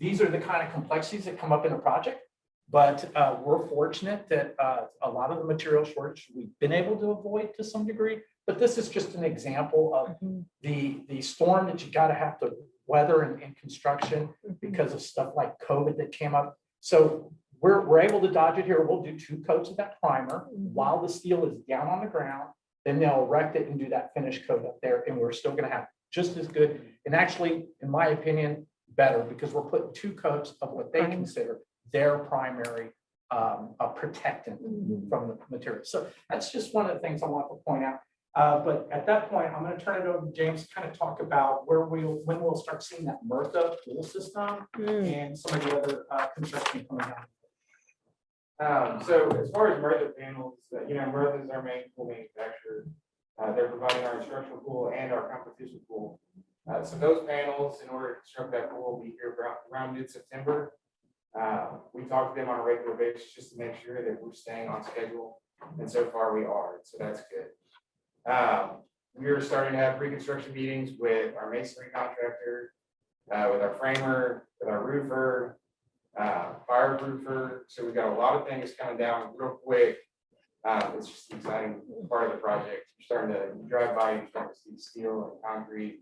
these are the kind of complexities that come up in a project, but we're fortunate that a lot of the material shortage we've been able to avoid to some degree, but this is just an example of the storm that you got to have to weather in construction because of stuff like COVID that came up. So we're able to dodge it here. We'll do 2 coats of that primer while the steel is down on the ground, then they'll erect it and do that finish coat up there, and we're still going to have just as good, and actually, in my opinion, better, because we're putting 2 coats of what they consider their primary protectant from the material. So that's just one of the things I want to point out. But at that point, I'm going to turn it over to James to kind of talk about when we'll start seeing that MRTHA pool system and some of the other construction coming down. So as far as MRTHA panels, MRTHA is our main pool manufacturer. They're providing our instructional pool and our competition pool. So those panels, in order to construct that pool, will be here around mid-September. We talk to them on a regular basis just to make sure that we're staying on schedule. And so far we are, so that's good. We are starting to have pre-construction meetings with our masonry contractor, with our framer, with our roofer, fireproofer. So we've got a lot of things coming down real quick. It's just an exciting part of the project. You're starting to drive by, you're starting to see steel and concrete.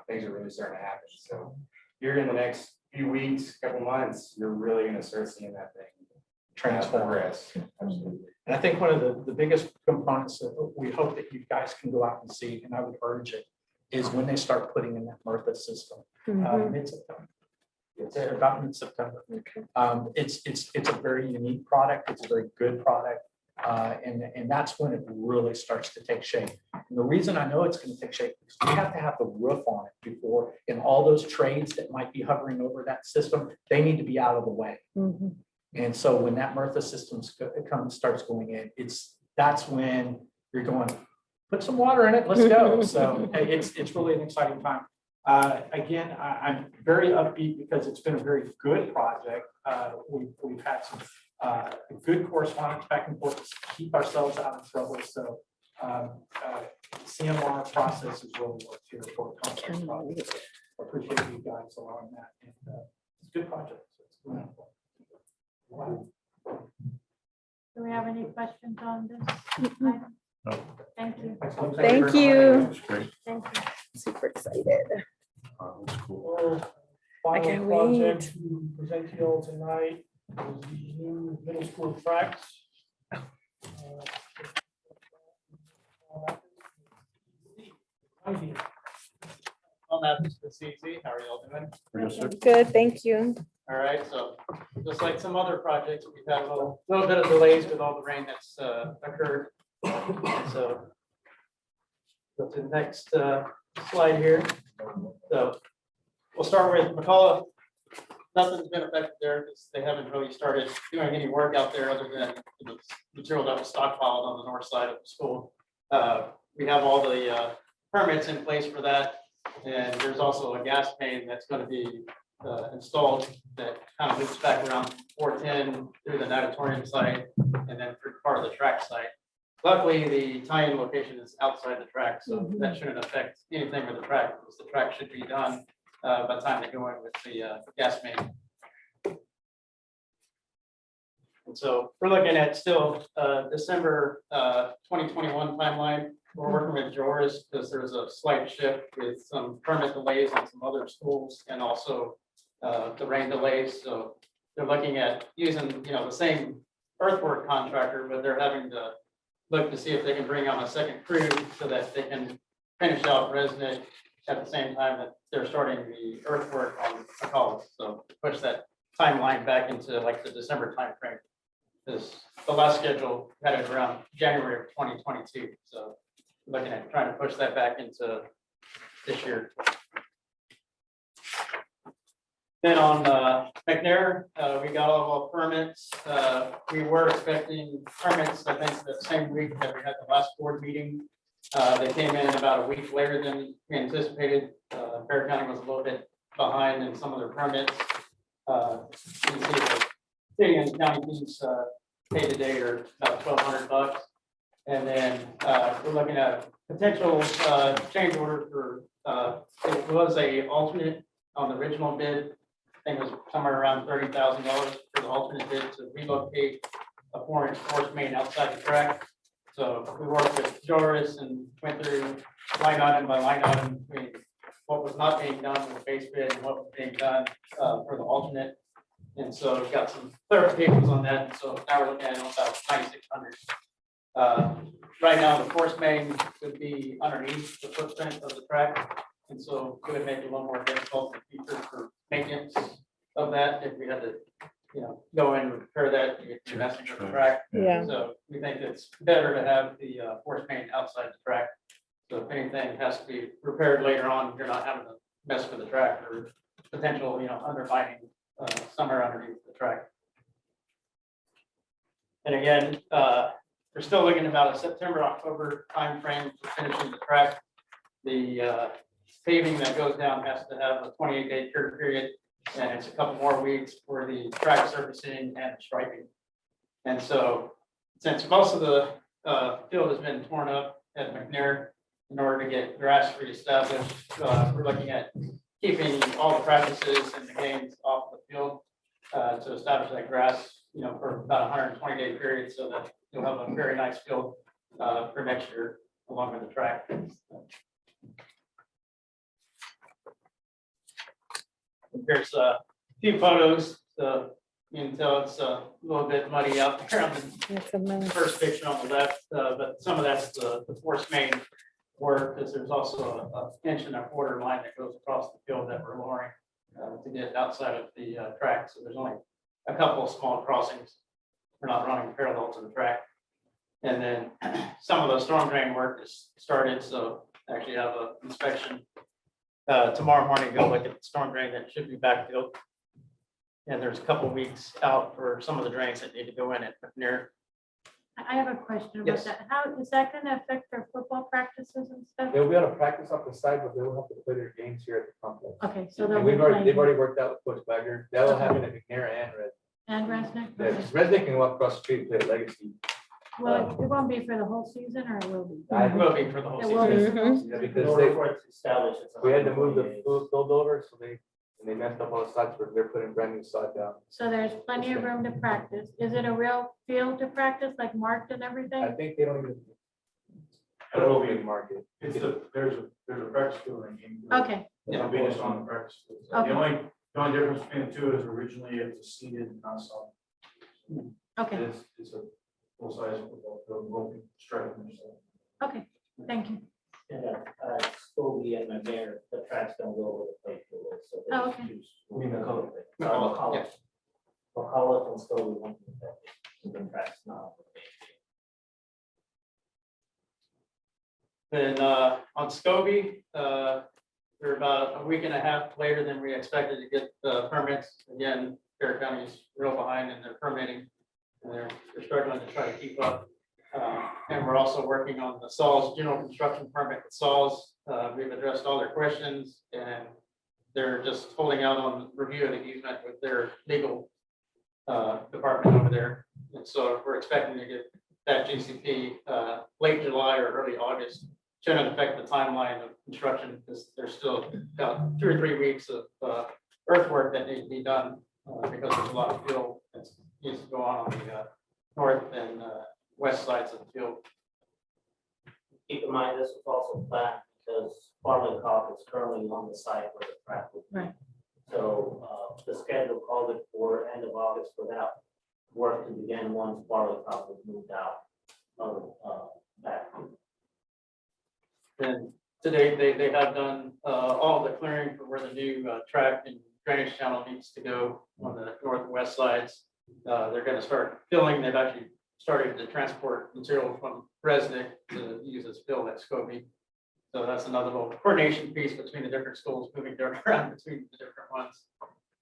Things are really starting to happen. So here in the next few weeks, couple months, you're really going to start seeing that thing progress. Absolutely. And I think one of the biggest components that we hope that you guys can go out and see, and I would urge it, is when they start putting in that MRTHA system, mid-September. It's about mid-September. It's a very unique product. It's a very good product. And that's when it really starts to take shape. And the reason I know it's going to take shape is we have to have the roof on it before, and all those trades that might be hovering over that system, they need to be out of the way. And so when that MRTHA system starts going in, that's when you're going, put some water in it, let's go. So it's really an exciting time. Again, I'm very upbeat because it's been a very good project. We've had some good correspondence back and forth to keep ourselves out of trouble. So CMR process is really worked here for a complex project. I appreciate you guys allowing that. And, it's a good project. So it's wonderful. Wow. Do we have any questions on this item? No. Thank you. Thank you. That's great. Thank you. Super excited. That's cool. Final can't project to present to you all tonight is the new middle school tracks. On that, this is easy. How are y'all doing? Yes, sir. Good, thank you. All right, so just like some other projects, we've had a little bit of delays with all the rain that's occurred. So go to the next slide here. So we'll start with McCullough. Nothing's been affected there because they haven't really started doing any work out there other than the material that was stockpiled on the north side of the school. We have all the permits in place for that. And there's also a gas main that's going to be installed that kind of loops back around 410 through the natatorium site and then through part of the track site. Luckily, the tie-in location is outside the track, so that shouldn't affect anything with the track because the track should be done by the time they go in with the gas main. And so we're looking at still December 2021 timeline. We're working with Joris because there's a slight shift with some permit delays on some other schools and also the rain delays. So they're looking at using, the same earthwork contractor, but they're having to look to see if they can bring on a second crew so that they can finish out Resnick at the same time that they're starting the earthwork on McCullough. So push that timeline back into like the December timeframe. Because the last schedule had it around January of 2022. So looking at trying to push that back into this year. Then on McNair, we got all of our permits. We were expecting permits, I think, the same week that we had the last board meeting. They came in about a week later than we anticipated. Bear County was a little bit behind in some of their permits. You can see the city and county fees paid today are about $1,200. And then we're looking at potential change order for, it was a alternate on the original bid. I think it was somewhere around $30,000 for the alternate bid to relocate a 4-inch force main outside the track. So we worked with Doris and went through line item by line item between what was not being done with the base bid and what was being done for the alternate. And so we've got some clarifications on that. And so now we're looking at about 9,600. Right now, the force main would be underneath the footprint of the track. And so it would make it a little more difficult in the future for maintenance of that if we had to, go in and repair that, you're messing with the track. Yeah. So we think it's better to have the force main outside the track. So if anything has to be repaired later on, you're not having to mess with the track or potential, undermining somewhere underneath the track. And again, we're still looking about a September, October timeframe for finishing the track. The paving that goes down has to have a 28-day cure period, and it's a couple more weeks for the track surfacing and striping. And so, since most of the field has been torn up at McNair, in order to get grass reestablished, we're looking at keeping all the practices and the games off the field to establish that grass, for about 120-day period, so that you'll have a very nice field for next year along with the track. There's a few photos, so you can tell it's a little bit muddy out there on the first picture on the left, but some of that's the force main work, because there's also a 1.25-inch line that goes across the field that we're lowering to get outside of the track. So there's only a couple of small crossings. We're not running parallel to the track. And then some of the storm drain work is started, so actually have an inspection tomorrow morning, go look at the storm drain that should be backfilled. And there's a couple of weeks out for some of the drains that need to go in at McNair. I have a question about Yes. that. How is that going to affect their football practices and stuff? They'll be able to practice off the side, but they will have to play their games here at the complex. Okay, so And they'll they've be already playing worked out with Coach Wagner. That will happen at McNair and Red. and Resnick? Yeah, Okay. 'cause Resnick can walk across the street and play at Legacy. Well, it won't be for the whole season, or it will be? It will be for the whole It will be season. for the whole Yeah, season. because we had to move the field over, so they messed up all the sides, but they're putting brand new sod down. So there's plenty of room to practice. Is it a real field to practice, like marked and I everything? think they don't even. It will be market. There's a practice field and game. Okay, It'll be just on the practice field. So Okay. The only difference between the two is originally it was seated, not soft. okay, It's a full-size football field, broken striping. okay, thank you. And Scobie and McNair, the tracks don't go over the play field. So they Oh, okay. choose- I mean, the color. McCullough. Yes. McCullough and Scobie won't be affected. The tracks not. over the play field. Then on Scobie, we're about a week and a half later than we expected to get the permits. Again, Bear County's real behind in their permitting, and they're struggling to try to keep up. And we're also working on the Saul's general construction permit with Saul's. We've addressed all their questions, and they're just holding out on review of the easement with their legal department over there. And so we're expecting to get that GCP late July or early August. Shouldn't affect the timeline of construction, because there's still about 2 or 3 weeks of earthwork that needs to be done, because there's a lot of field that needs to go on the north and west sides of the field. Keep in mind, this was also planned because Farland Cobb is currently on the site where the track will be. Right. So the schedule called it for end of August for that work to begin once Farland Cobb was moved out of back. And to date, they have done all the clearing for where the new track and drainage channel needs to go on the north and west sides. They're gonna start filling. They've actually started to transport material from Resnick to use as fill at Scobie. So that's another little coordination piece between the different schools, moving dirt around between the different ones.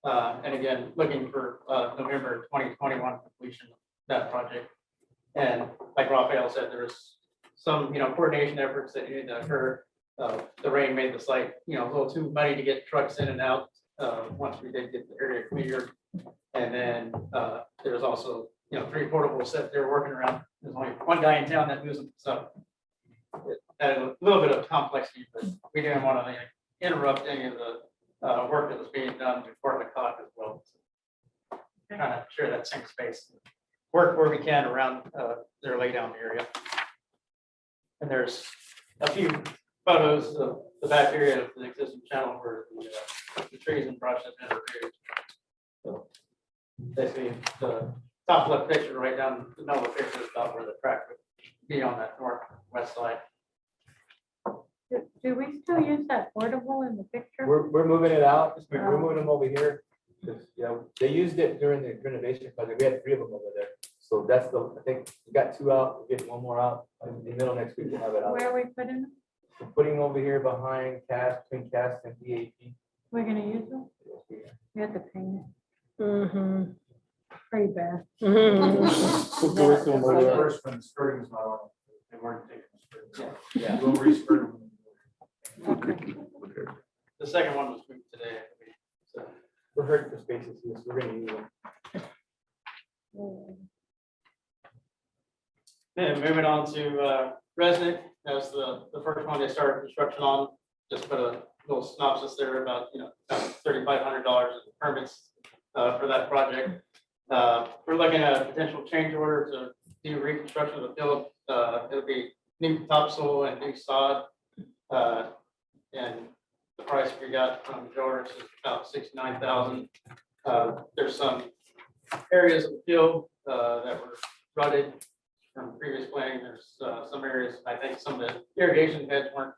And again, looking for November 2021 completion of that project. And like Rafael said, there's some, coordination efforts that needed to occur. The rain made the site, a little too muddy to get trucks in and out once we did get the area cleared. And then there's also, 3 portables that they're working around. There's only one guy in town that moves them, so it added a little bit of complexity, but we didn't want to interrupt any of the work that was being done before the clock as well. Kind of share that same space, work where we can around their laydown area. And there's a few photos of the back area of the existing channel where the trees and brush have been removed. So basically, the top left picture right down the middle of the picture is about where the track would be on that northwest side. Do we still use that portable in the picture? We're moving it out. We're moving them over here. 'Cause, they used it during the renovation project. We had 3 of them over there. So that's I think we got 2 out. We'll get 1 more out. In the middle next week, we'll have it out. Where are we putting them? We're putting them over here behind between CAST and DAP. We're gonna use them? We have to paint it. Mm-hmm. Pretty bad. First when the skirting is not on, they weren't taking the skirting. Yeah. We'll re-skirt them. The second one was moved today. So We're hurting for spaces here, so we're gonna use them. then moving on to Resnick, that's the first one they started construction on. Just put a little synopsis there about, about $3,500 in permits for that project. We're looking at a potential change order to do reconstruction of the field. It'll be new topsoil and new sod. And the price we got from George is about $69,000. There's some areas of the field that were rutted from previous planning. There's some areas, I think some of the irrigation heads weren't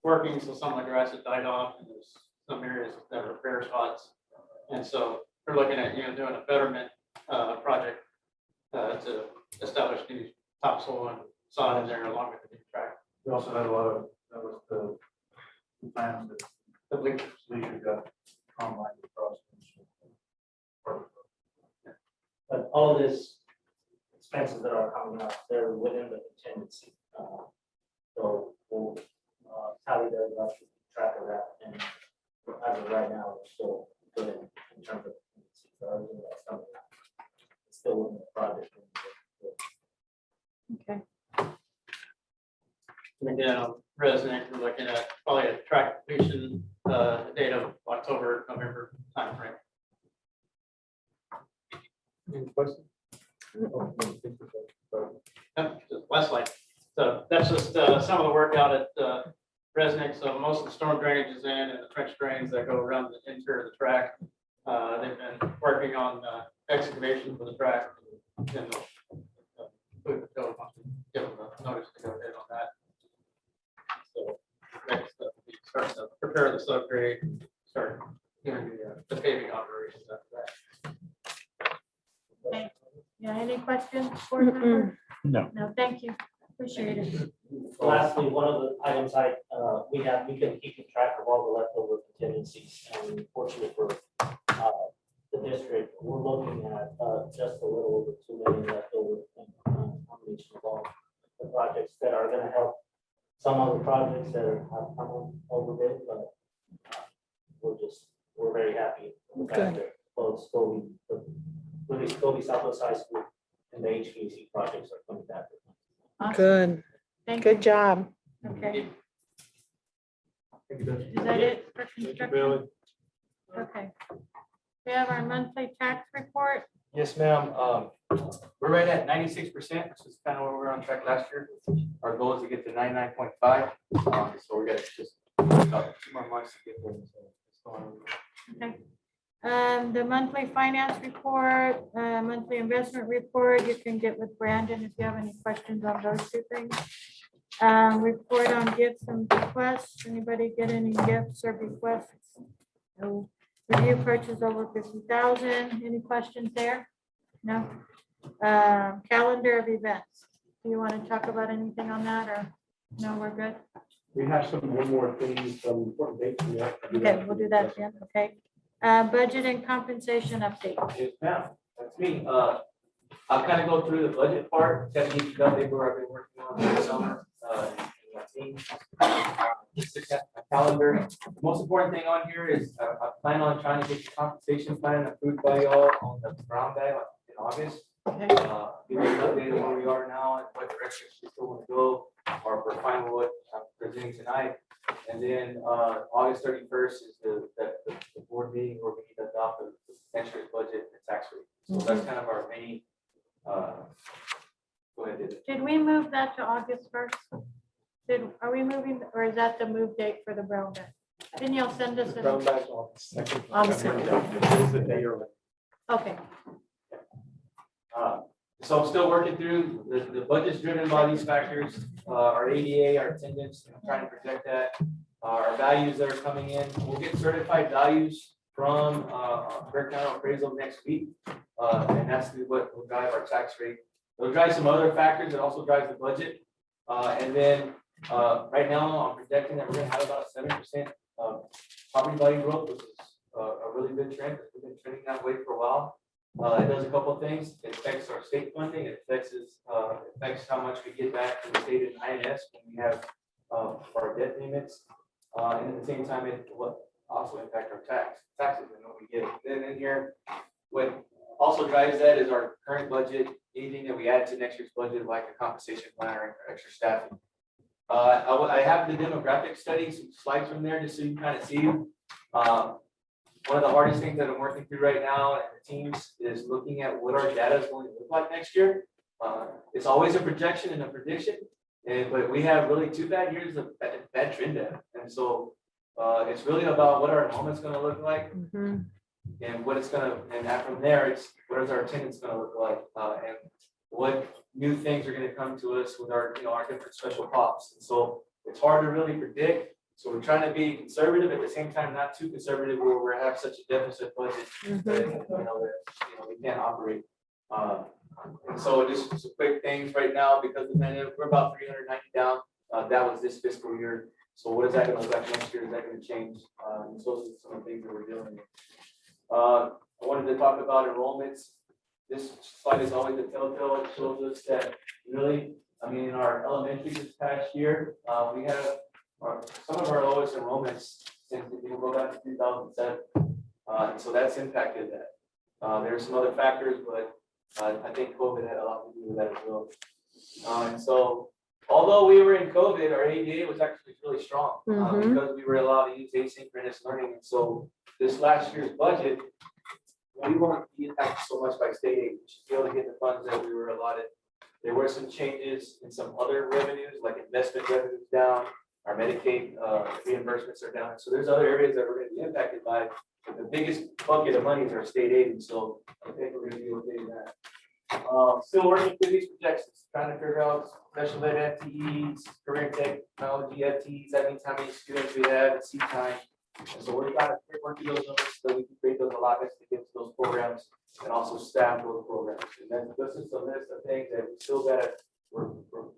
working, so some of the grass had died off, and there's some areas that were bare spots. And so we're looking at, doing a betterment project to establish new topsoil and sod in there along with the new track. We also had a lot of, that was the plans that The bleachers. Leisure got online across. But all this expenses that are coming up, they're within the contingency. So we'll tally those up, keep track of that, and as of right now, we're still good in terms of contingency. So everything that's coming up, it's still in the project. Okay. And again, on Resnick, we're looking at probably a track completion date of October, November timeframe. Any questions? Yep, just Westlake. So that's just some of the work out at Resnick. So most of the storm drainage is in and the trench drains that go around the interior of the track. They've been working on excavation for the track. And they'll give them a notice to go ahead on that. So next step will be start to prepare the subgrade, start doing the paving operations after that. Yeah, any questions? Board member? No. No, thank you. Appreciate it. Lastly, one of the items we've been keeping track of all the leftover contingencies, and fortunately for the district, we're looking at just a little over 2 million leftover in combination of all the projects that are gonna help some of the projects that have come over bid, but we're very happy with the fact that both Scobie Southwest High School and the HVAC projects are coming back. Good. Thank Good job. Okay. Thank you, Judge. Is that it for construction? Okay. We have our monthly tax report. Yes, ma'am. We're right at 96%, which is kind of where we were on track last year. Our goal is to get to 99.5. So we got just about 2 more months to get there. So it's going on. Okay. The monthly finance report, monthly investment report, you can get with Brandon if you have any questions on those 2 things. Report on gifts and bequests. Anybody get any gifts or bequests? No. Review purchase over 50,000. Any questions there? No. Calendar of events. Do you want to talk about anything on that, or no, we're good? We have one more thing, some important dates. We have to do Okay, that. we'll do that then. Okay. Budget and compensation update. Yes, ma'am, that's me. I'll kind of go through the budget part, kind of give you the update where I've been working on this summer. In my team. Just look at my calendar. The most important thing on here is I plan on trying to get the compensation plan approved by y'all on the brown bag in August. Give you an update on where we are now and what direction we still want to go, or we're fine with what I'm presenting tonight. And then August 31st is the board meeting where we need to adopt the next year's budget and tax rate. So that's kind of our main. Go ahead, David. Did we move that to August 1st? Are we moving, or is that the move date for the brown bag? Didn't y'all send us? Brown bags on the second. On the second. It was the day early. Okay. So I'm still working through, the budget's driven by these factors, our ADA, our attendance, I'm trying to project that. Our values that are coming in, we'll get certified values from Burke County Appraisal next week. And that's what will drive our tax rate. It'll drive some other factors, it also drives the budget. And then right now, I'm projecting that we're gonna have about a 7% property value growth, which is a really good trend. We've been trending that way for a while. It does a couple of things. It affects our state funding. It affects how much we get back from the state and INS when we have our debt payments. And at the same time, it will also impact our taxes and what we get. Then in here, what also drives that is our current budget, anything that we add to next year's budget, like a compensation plan or extra staffing. I have the demographic study, some slides from there, just so you can kind of see. One of the hardest things that I'm working through right now and the teams is looking at what our data is going to look like next year. It's always a projection and a prediction, but we have really 2 bad years of bad trend data. And so it's really about what our enrollment's going to look like and what it's going to, and from there, it's what is our attendance going to look like and what new things are going to come to us with our, our different special pops. And so it's hard to really predict. So we're trying to be conservative at the same time, not too conservative where we have such a deficit budget that, we can't operate. And so just some quick things right now, because the pandemic, we're about 390 down. That was this fiscal year. So what is that going to look like next year? Is that going to change? And so those are some of the things that we're dealing with. I wanted to talk about enrollments. This slide is always a telltale. It shows us that really, in our elementary this past year, we have some of our lowest enrollments since if you go back to 2007. And so that's impacted that. There's some other factors, but I think COVID had a lot to do with that as well. And so although we were in COVID, our ADA was actually really strong because we were allowed to use asynchronous learning. And so this last year's budget, we won't be impacted so much by state aid. We should be able to get the funds that we were allotted. There were some changes in some other revenues, like investment revenues down. Our Medicaid reimbursements are down. So there's other areas that we're going to be impacted by. But the biggest bucket of money is our state aid. And so I think we're going to be okay with that. Still working through these projections, trying to figure out special ed FTEs, career technology FTEs. That means how many students we have at seat time. And so we're trying to work through those numbers so we can create those allotments to get to those programs and also staff those programs. And then this is a list of things that we still got to.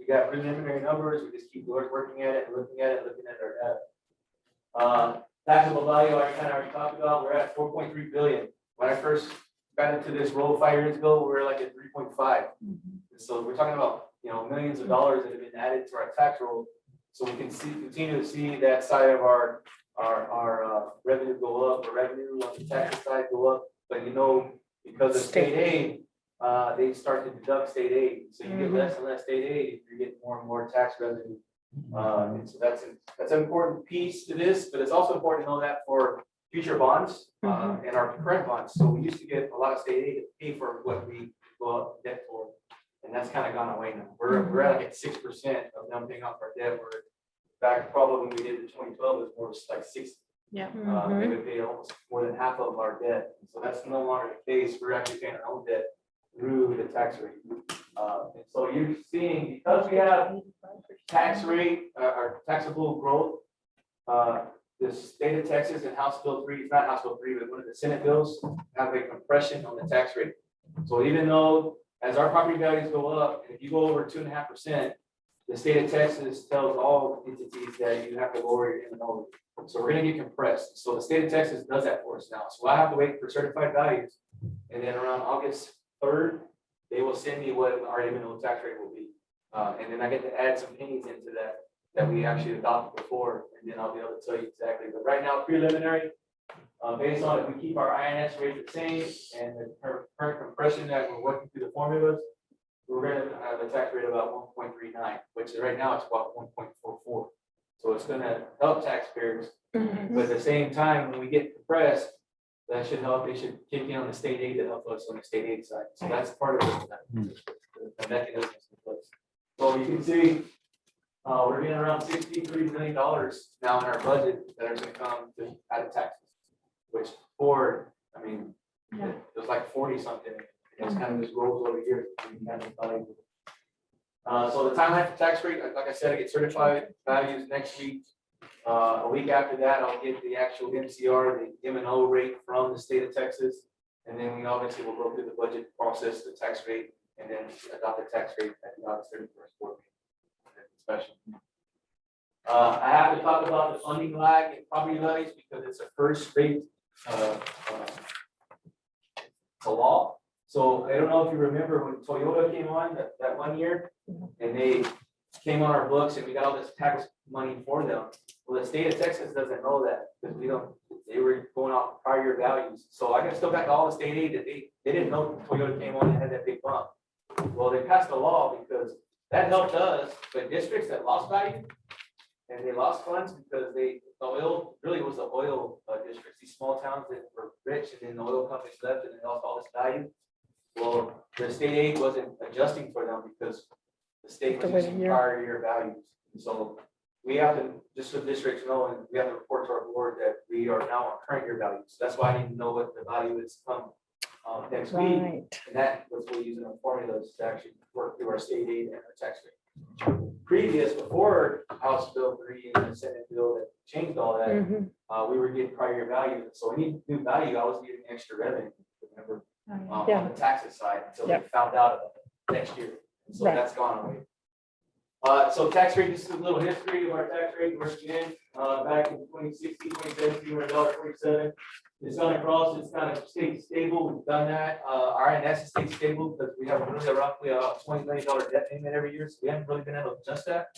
We got preliminary numbers. We just keep working at it, and looking at our data. Taxable value, I kind of already talked about. We're at 4.3 billion. When I first got into this role 5 years ago, we were like at 3.5. So we're talking about millions of dollars that have been added to our tax roll. So we can continue to see that side of our revenue go up, or revenue on the tax side go up. But because of state aid. They start to deduct state aid. So you get less and less state aid, you get more and more tax revenue. And so that's an important piece to this, but it's also important to know that for future bonds and our current bonds. So we used to get a lot of state aid to pay for what we go out debt for. And that's kind of gone away now. We're at like 6% of them paying off our debt. We're back probably when we did the 2012, it was more like 6. Yeah. They would pay almost more than half of our debt. So that's no longer the case. We're actually paying our own debt through the tax rate. And so you're seeing, because we have tax rate, our taxable growth, the state of Texas and House Bill 3, it's not House Bill 3, but one of the Senate bills have a compression on the tax rate. So even though as our property values go up, and if you go over 2.5%, the state of Texas tells all entities that you have to lower your M&O. So we're gonna get compressed. So the state of Texas does that for us now. So I have to wait for certified values. And then around August 3rd, they will send me what our M&O tax rate will be. And then I get to add some pennies into that we actually adopted before, and then I'll be able to tell you exactly. But right now, preliminary, based on if we keep our INS rate the same and the current compression that we're working through the formulas, we're gonna have a tax rate of about 1.39, which right now it's about 1.44. So it's gonna help taxpayers, but at the same time, when we get compressed, that should help, they should kick in on the state aid to help us on the state aid side. So that's part of the mechanism in place. So you can see, we're getting around $63 million now in our budget that are gonna come out of taxes, which for, I mean, it was like 40 something. It's kind of just rolls over here. So the timeline for tax rate, like I said, I get certified values next week. A week after that, I'll get the actual MCR, the M&O rate from the state of Texas. And then we obviously will go through the budget process, the tax rate, and then adopt the tax rate at the August 31st board meeting. Special. I have to talk about the funding lag and property levies because it's a first rate law. So I don't know if you remember when Toyota came on that 1 year and they came on our books and we got all this tax money for them. Well, the state of Texas doesn't know that because they were going off prior year values. So I got still back all the state aid that they didn't know Toyota came on and had that big bump. Well, they passed a law because that helped us, but districts that lost value and they lost funds because the oil really was the oil districts, these small towns that were rich and then the oil companies left and they lost all this value. Well, the state aid wasn't adjusting for them because the state was using prior year values. And so we have to, just so districts know, and we have to report to our board that we are now on current year values. That's why I need to know what the value is come next week. And that was what we're using our formulas to actually work through our state aid and our tax rate. Previous, before House Bill 3 and the Senate bill that changed all that, we were getting prior year value. So any new value, I was getting extra revenue, remember, on the taxes side until they found out about it next year. And so that's gone away. So tax rate, this is a little history of our tax rate. We're in back in 2016, 2017, we're $1.47. It's gone across, it's kind of stayed stable. We've done that. Our INS has stayed stable because we have really roughly a $20 million debt payment every year. So we haven't really been able to adjust that.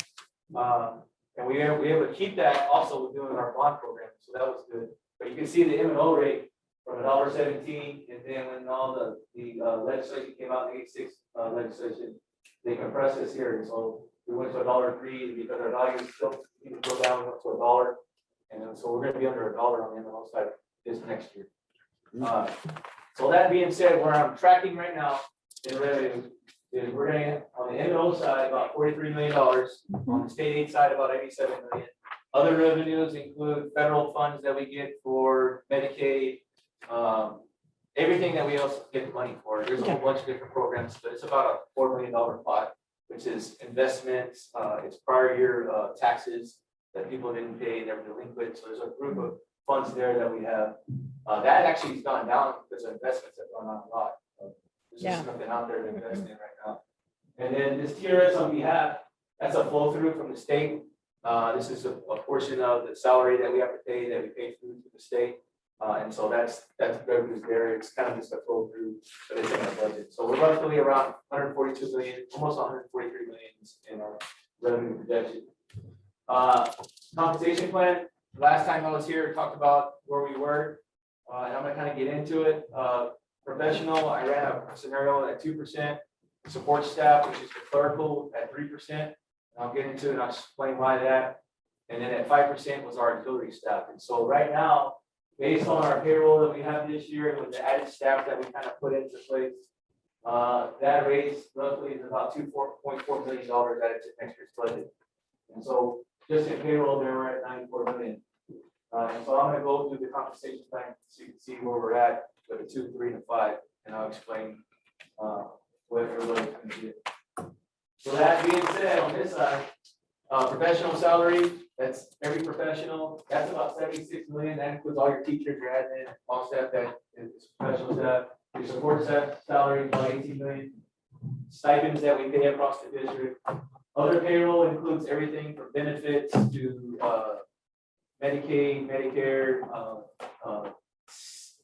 And we were able to keep that also with doing our bond program. So that was good. But you can see the M&O rate from $1.17. And then when all the legislation came out, the 86 legislation, they compressed this here. So we went to $1.03 because our value is still even go down up to $1. And so we're going to be under $1 on the M&O side this next year. So that being said, where I'm tracking right now in revenue is we're going to, on the M&O side, about $43 million. On the state aid side, about $87 million. Other revenues include federal funds that we get for Medicaid, everything that we also get the money for. There's a whole bunch of different programs, but it's about a $4 million pot, which is investments, it's prior year taxes that people didn't pay, they're delinquent. So there's a group of funds there that we have. That actually has gone down because of investments have gone on a lot. There's just nothing out there to invest in right now. And then this TRS on behalf, that's a flow through from the state. This is a portion of the salary that we have to pay that we pay through to the state. And so that's revenues there. It's kind of just a flow through, but it's in our budget. So we're roughly around 142 million, almost 143 million in our revenue projection. Compensation plan. Last time I was here, we talked about where we were, and I'm gonna kind of get into it. Professional, I ran a scenario at 2%. Support staff, which is the clerical, at 3%. I'll get into it and I'll explain why that. And then at 5% was our auxiliary staff. And so right now, based on our payroll that we have this year with the added staff that we kind of put into place, that raise roughly is about $2.4 million added to next year's budget. And so just in payroll, there we're at $94 million. And so I'm going to go through the compensation plan so you can see where we're at with the 2, 3, and 5, and I'll explain what everybody's going to get. So that being said, on this side, professional salary, that's every professional, that's about 76 million. That includes all your teachers, your admin, all staff that is professional staff. Your support staff salary is about 18 million. Stipends that we pay across the district. Other payroll includes everything from benefits to Medicaid, Medicare,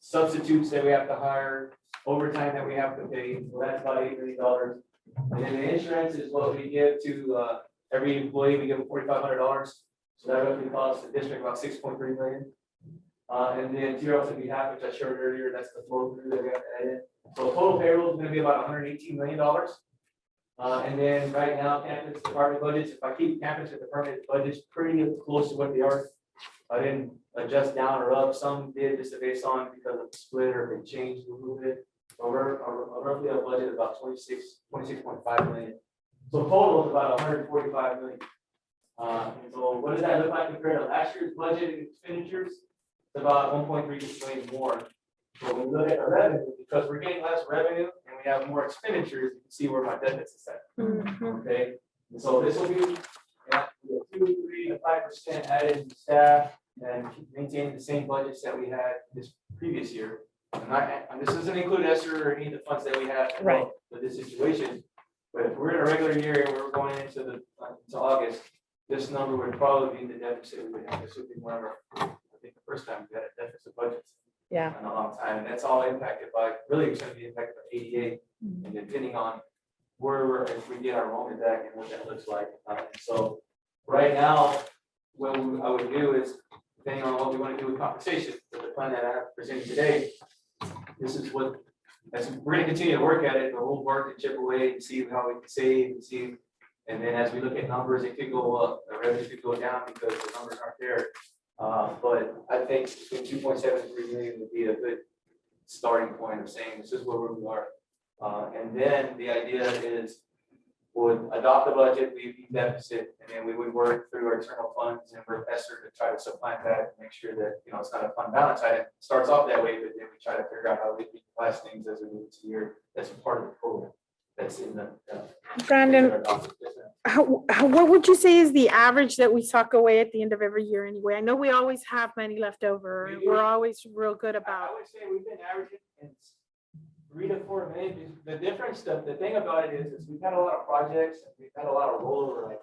substitutes that we have to hire, overtime that we have to pay, so that's about $8 million. And then the insurance is what we give to every employee, we give them $4,500. So that roughly costs the district about $6.3 million. And then zeros that we have, which I showed earlier, that's the flow through that we have to add in. So total payroll is gonna be about $118 million. And then right now, campus department budgets, if I keep campus with the permanent budgets pretty close to what they are. I didn't adjust down or up, some did just based on because of the split or if they changed, we moved it. But we're roughly a budget about 26.5 million. So total is about 145 million. And so what does that look like compared to last year's budget and expenditures? It's about 1.3 million more. So when we look at the revenue, because we're getting less revenue and we have more expenditures, you can see where my deficit is at. Okay, and so this will be 2, 3 to 5% added in staff and keep maintaining the same budgets that we had this previous year. And this doesn't include ESSER or any of the funds that we have Right. for this situation. But if we're in a regular year and we're going into August, this number would probably be the deficit we would have. This would be one of our, I think the first time we had a deficit budget Yeah. in a long time. And that's all impacted by, really it's going to be impacted by ADA and depending on where we're, if we get our enrollment back and what that looks like. So right now, what I would do is, depending on what we want to do with compensation, with the plan that I have presented today, this is what, we're going to continue to work at it, but we'll work and chip away and see how we can save and see. And then as we look at numbers, it could go up, the revenue could go down because the numbers aren't there. But I think between 2.7 and 3 million would be a good starting point of saying this is where we are. And then the idea is would adopt the budget, we deficit, and then we would work through our internal funds and work ESSER to try to supplant that and make sure that, you know, it's not a fund balance item. It starts off that way, but then we try to figure out how we can class things as we move to year. That's part of the program. That's in the. Brandon, what would you say is the average that we sock away at the end of every year anyway? I know we always have money left over. And we're always real good about. I would say we've been averaging in 3 to 4 million. The difference, the thing about it is we've had a lot of projects and we've had a lot of rollover. Like,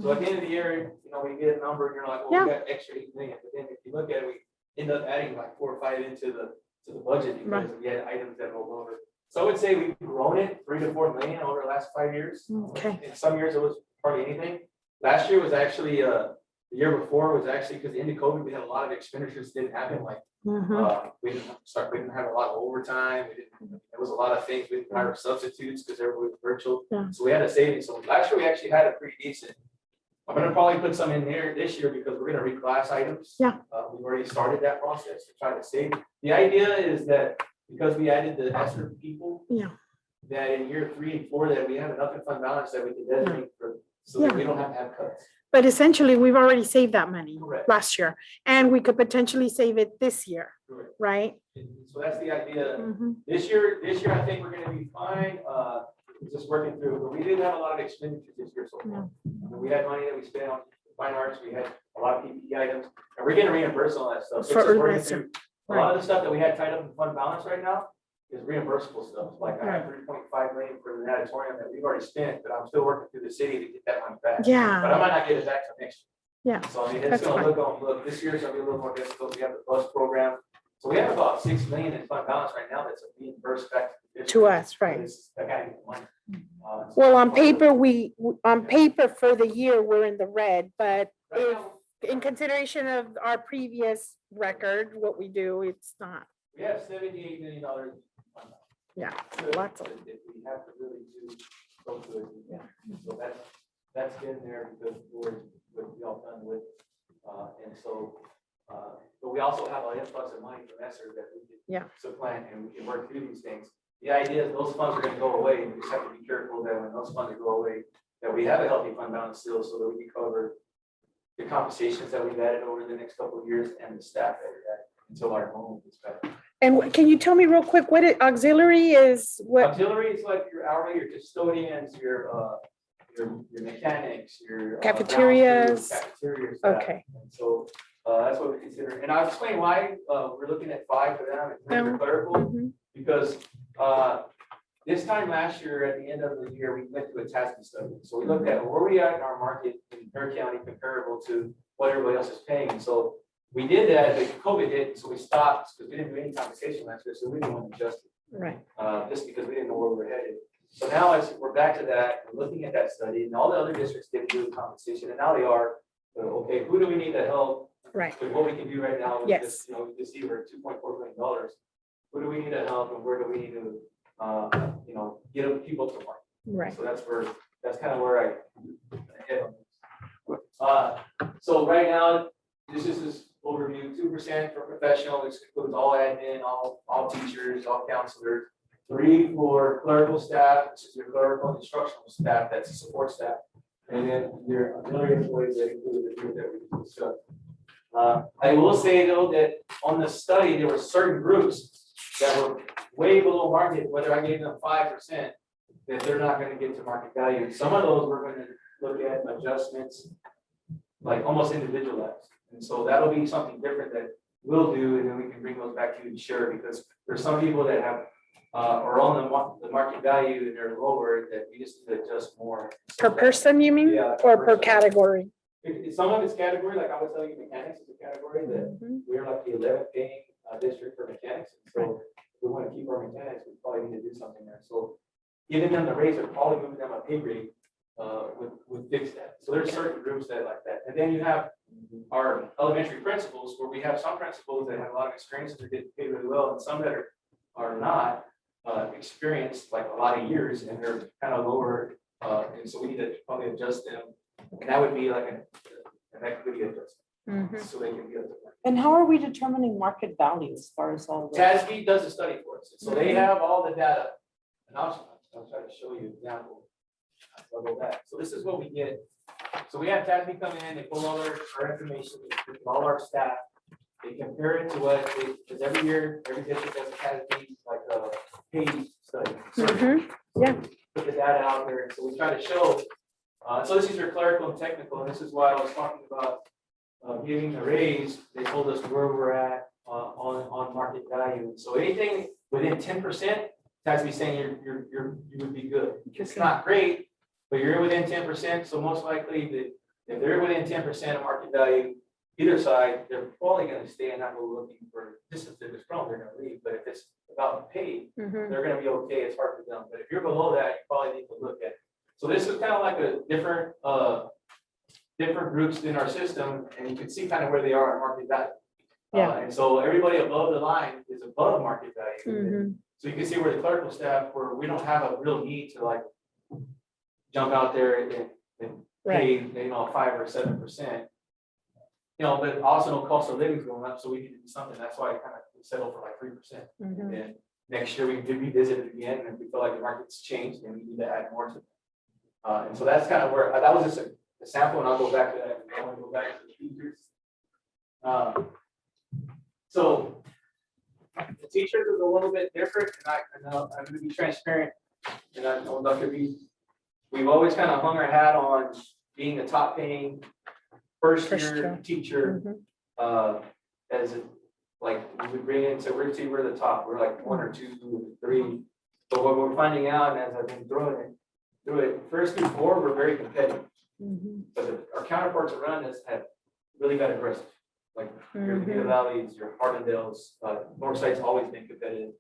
so at the end of the year, you know, we get a number and you're like, well, we got extra 8 million. But then if you look at it, we end up adding like 4 or 5 into the budget because we had items that rolled over. So I would say we've grown it 3 to 4 million over the last 5 years. Okay. In some years it was hardly anything. Last year was actually the year before was actually because the end of COVID, we had a lot of expenditures didn't happen. Like we didn't have a lot of overtime. There was a lot of things. We didn't hire substitutes because everybody was virtual. So we had a savings. So last year we actually had a pretty decent. I'm gonna probably put some in there this year because we're gonna reclass items. Yeah. We've already started that process to try to save. The idea is that because we added the extra people. Yeah. That in year 3 and 4 that we have enough in fund balance that we can designate for, so that we don't have to have cuts. But essentially, we've already saved that money Correct. last year, and we could potentially save it this year, Correct. right? So that's the idea. This year I think we're gonna be fine, just working through, but we did have a lot of expenditures this year so far. I mean, we had money that we spent on fine arts, we had a lot of PPE items, and we're getting reimbursed on that stuff. So it's just working through. A lot of the stuff that we had tied up in fund balance right now is reimbursable stuff. Like I have 3.5 million for the auditorium that we've already spent, but I'm still working through the city to get that money back. Yeah. But I might not get it back till next year. Yeah. So I mean, it's That's gonna fine. look, this year's gonna be a little more difficult. We have the bus program. So we have about 6 million in fund balance right now that's reimbursed back to the district. To us, right. It's- I gotta get the money. Well, on paper, on paper for the year, we're in the red, but Right if, now, in consideration of our previous record, what we do, it's not. we have $78 million. Yeah, If lots of. we have to really do, go to it, yeah. So that's been there because we're, what we all done with, and so, but we also have an influx of money from ESSER that we can supplant and we can work through these things. The idea is those funds are gonna go away, and we just have to be careful that when those funds go away, that we have a healthy fund balance still, so that we can cover the compensations that we've added over the next couple of years and the staff that we had until our home gets better. And can you tell me real quick, what auxiliary is, what? Auxiliary is like your hourly, your custodians, your mechanics, your. Cafeterias. Cafeterias. staff. Okay. And so, that's what we consider, and I'll explain why, we're looking at 5 for them and 3 for clerical, because, this time last year, at the end of the year, we went through a TASB study. So we looked at where we at in our market in Perry County comparable to what everybody else is paying. And so we did that, but COVID hit, so we stopped because we didn't do any compensation last year, so we didn't want to adjust it. Right. Just because we didn't know where we were headed. So now as we're back to that, we're looking at that study, and all the other districts didn't do the compensation, and now they are. So, okay, who do we need to help? Right. With what we can do right now with Yes. this, you know, we just see we're at $2.4 million. Who do we need to help, and where do we need to, you know, get people to market? Right. So that's kind of where I hit on this. So right now, this is this overview, 2% for professional, which includes all admin, all teachers, all counselors. 3 for clerical staff, which is your clerical and instructional staff, that's the support staff. And then your auxiliary employees that include the group that we discussed. I will say though that on the study, there were certain groups that were way below market, whether I gave them 5%, that they're not going to get to market value. Some of those we're going to look at adjustments, like almost individualized. And so that'll be something different that we'll do, and then we can bring those back to you and share, because there's some people that have are on the market value and they're lower that we just need to adjust more. Per person, you mean, Yeah, or per per category? Some of it's category, like I was telling you, mechanics is a category that Mhm. we're like the 11th paying district for mechanics. And so if we want to keep our mechanics, we probably need to do something there. So giving them the raise or probably moving them a pay grade would fix that. So there's certain groups that like that. And then you have our elementary principals, where we have some principals that have a lot of experience and they're getting paid really well, and some that are not experienced like a lot of years and they're kind of lower. And so we need to probably adjust them. And that would be like an equity adjustment. So they can get. And how are we determining market value as far as all the? TASB does a study for us. So they have all the data. And I'll try to show you an example. I'll go back. So this is what we get. So we have TASB come in, they pull all our information, they pull all our staff. They compare it to what, because every year, every district has a TASB, like a paid study. Yeah. Put the data out there, and so we try to show, so this is your clerical and technical, and this is why I was talking about giving the raise. They told us where we're at on market value. So anything within 10%, TASB saying you would be good. It's not great, but you're within 10%, so most likely that if they're within 10% of market value, either side, they're probably going to stay and not go looking for, this is they're strong, they're going to leave. But if it's about pay, they're going to be okay. It's hard for them. But if you're below that, you probably need to look at it. So this is kind of like a different groups in our system, and you can see kind of where they are on market value. Yeah. And so everybody above the line is above market value. So you can see where the clerical staff, where we don't have a real need to like jump out there and pay, 5 or 7%. But also no cost of living is going up, so we need to do something. That's why I kind of settle for like 3%. And next year we can revisit it again, and if we feel like the market's changed, then we need to add more to it. And so that's kind of where, that was just a sample, and I'll go back to that. I want to go back to the features. So the teachers is a little bit different, and I'm going to be transparent. And I know Dr. B, we've always kind of hung our hat on being the top paying first year teacher, as we bring in, so we're the top, we're like 1 or 2, 3. But what we're finding out, and as I've been through it, first through 4, we're very competitive. But our counterparts around us have really got aggressive. Like your Vita Valleys, your Hardendales, Northside's always been competitive.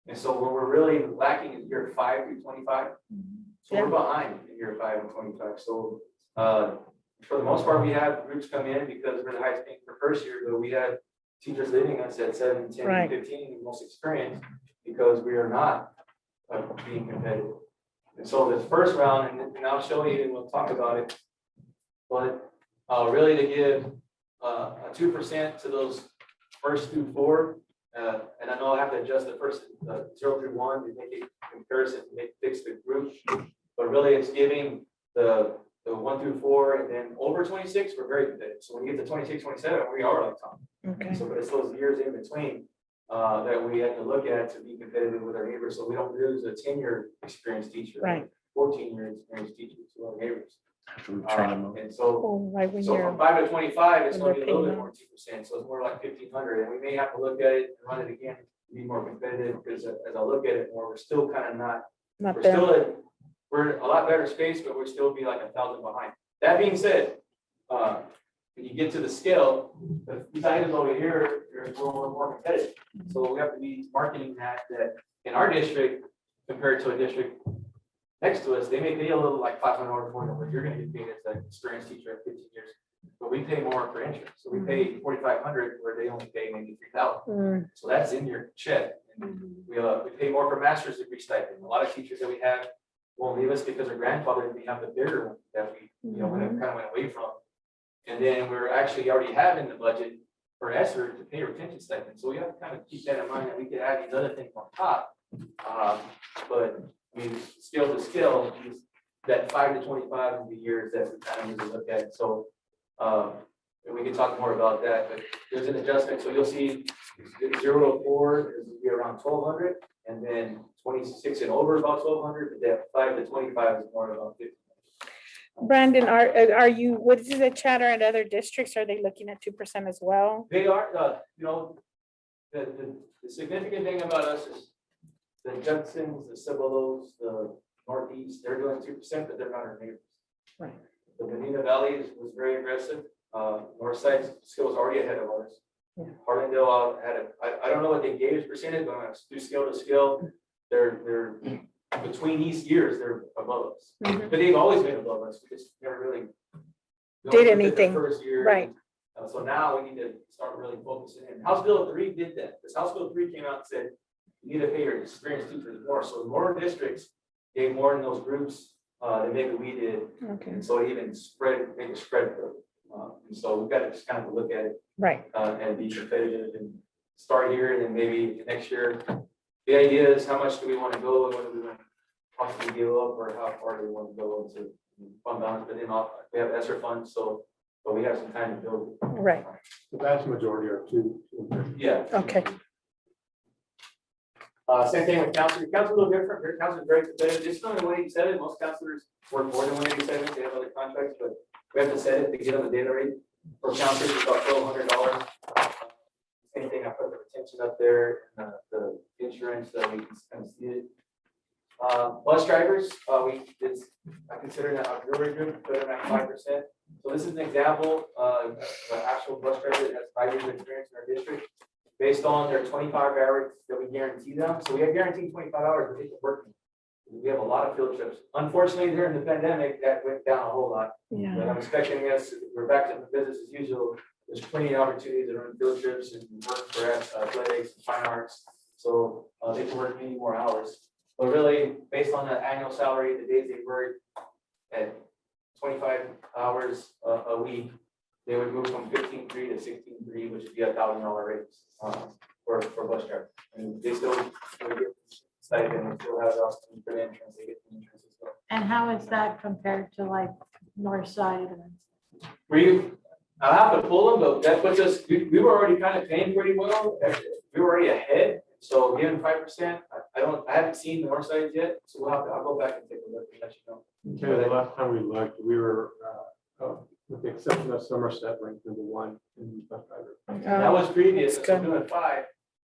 And so where we're really lacking is year 5 through 25. So we're behind in year 5 and 25. So for the most part, we have groups come in because we're the highest paying for first year, but we have teachers leaving us at 7, 10, 15, most experienced, because we are not being competitive. And so this first round, and I'll show you and we'll talk about it, but really to give a 2% to those first through 4, and I know I have to adjust the first 0 through 1 to make it comparison, to fix the group, but really it's giving the 1 through 4, and then over 26, we're very competitive. So when you get to 26, 27, we are like top. So but it's those years in between that we have to look at to be competitive with our neighbors. So we don't lose a 10-year experienced teacher, 14-year experienced teachers to our neighbors. And so, from 5 to 25, it's going to be a little bit more 2%. So it's more like 1,500, and we may have to look at it and run it again to be more competitive, because as I look at it more, we're still kind of not Not We're there. still, we're a lot better space, but we're still be like 1,000 behind. That being said, when you get to the scale, these items over here, are more competitive. So we have to be marketing that in our district, compared to a district next to us, they may pay a little like $500 more than what you're gonna get paid as an experienced teacher at 15 years. But we pay more for insurance. So we pay $4,500 where they only pay maybe $3,000. So that's in your check. And we pay more for master's degree stipend. A lot of teachers that we have won't leave us because their grandfather, we have the bigger one that we, kind of went away from. And then we're actually already having the budget for ESSER to pay retention stipend. So we have to kind of keep that in mind that we could add these other things on top. But I mean, scale to scale, that 5 to 25 of the years that we kind of need to look at. So and we can talk more about that, but there's an adjustment. So you'll see 0 to 4 is be around 1,200, and then 26 and over about 1,200, but that 5 to 25 is more about 50. Brandon, are you, what is the chatter at other districts? Are they looking at 2% as well? They are, the significant thing about us is the Judsons, the Cibolos, the Northeast, they're doing 2%, but they're not our neighbors. Right. The Benita Valley was very aggressive. Northside still is already ahead of ours. Yeah. Harlandale I don't know what they gave as percentage, but when I do scale to scale, they're between these years, they're above us. But they've always been above us. We just never really Did anything. First year. Right. So now we need to start really focusing in. House Bill 3 did that. This House Bill 3 came out and said, you need to pay your experienced teachers more. So more districts gave more in those groups than maybe we did. Okay. And so it even make it spread. And so we've got to just kind of look at it. Right. And be competitive and start here and then maybe next year. The idea is how much do we want to go and what do we want to possibly give up or how far do we want to go into fund balance, but then we have ESSER funds, so but we have some time to build. Right. The vast majority are two. Yeah. Okay. Same thing with counselors. Counselors a little different. Your counselors very competitive. It's not the 187. Most counselors work more than 187. They have other contracts, but we have to set it to get on the data rate. For counselors, it's about $1,200. Same thing. I put the retention up there, and the insurance that we can kind of see it. Bus drivers, I consider that auxiliary group, put them at 5%. So this is an example of an actual bus driver that has 5 years of experience in our district, based on their 25 hours that we guarantee them. So we have guaranteed 25 hours, but they can work. We have a lot of field trips. Unfortunately, during the pandemic, that went down a whole lot. Yeah. But I'm expecting us, we're back to business as usual. There's plenty of opportunities to run field trips and work for athletics and fine arts. So they can work many more hours. But really, based on the annual salary, the days they work at 25 hours a week, they would move from 15.3 to 16.3, which would be $1,000 raise for bus driver. And they still get stipend, they still have the option for the insurance, they get the insurance as well. And how is that compared to like North Side? I'll have to pull them, but that puts us, we were already kind of paying pretty well. We were already ahead. So given 5%, I haven't seen the North Side yet, so I'll go back and take a look and let you know. Okay, the last time we looked, we were, with the exception of Somerset, ranked #1 in bus driver. That was previous, so we're doing 5,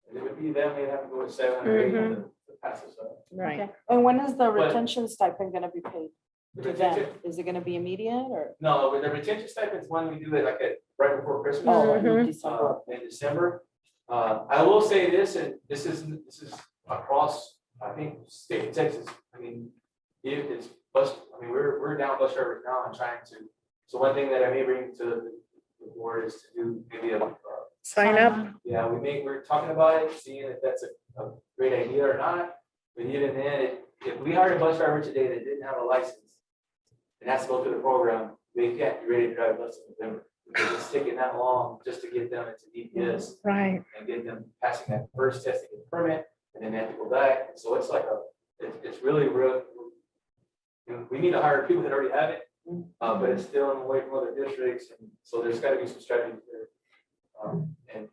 and it would be them, they'd have to go to 7 or 8 to pass us up. Right. Okay. And when is the But- retention stipend gonna be paid The to them? retention- Is it gonna be immediate or? No, with the retention stipends, when we do it like right before Christmas. Oh, Mhm. December. In December. I will say this, and this is across, I think, state of Texas. I mean, if it's we're down bus drivers now and trying to, so one thing that I may bring to the board is to do maybe Sign up. yeah, we're talking about it, seeing if that's a great idea or not. But even then, if we hired a bus driver today that didn't have a license and has to go through the program, they can't be ready to drive a bus in November. Because it's taking that long just to get them into DPS Right. and get them passing that first test to get a permit, and then they have to go back. And so it's like it's really real. We need to hire people that already have it, but it's still in the way from other districts. And so there's got to be some strategies there. And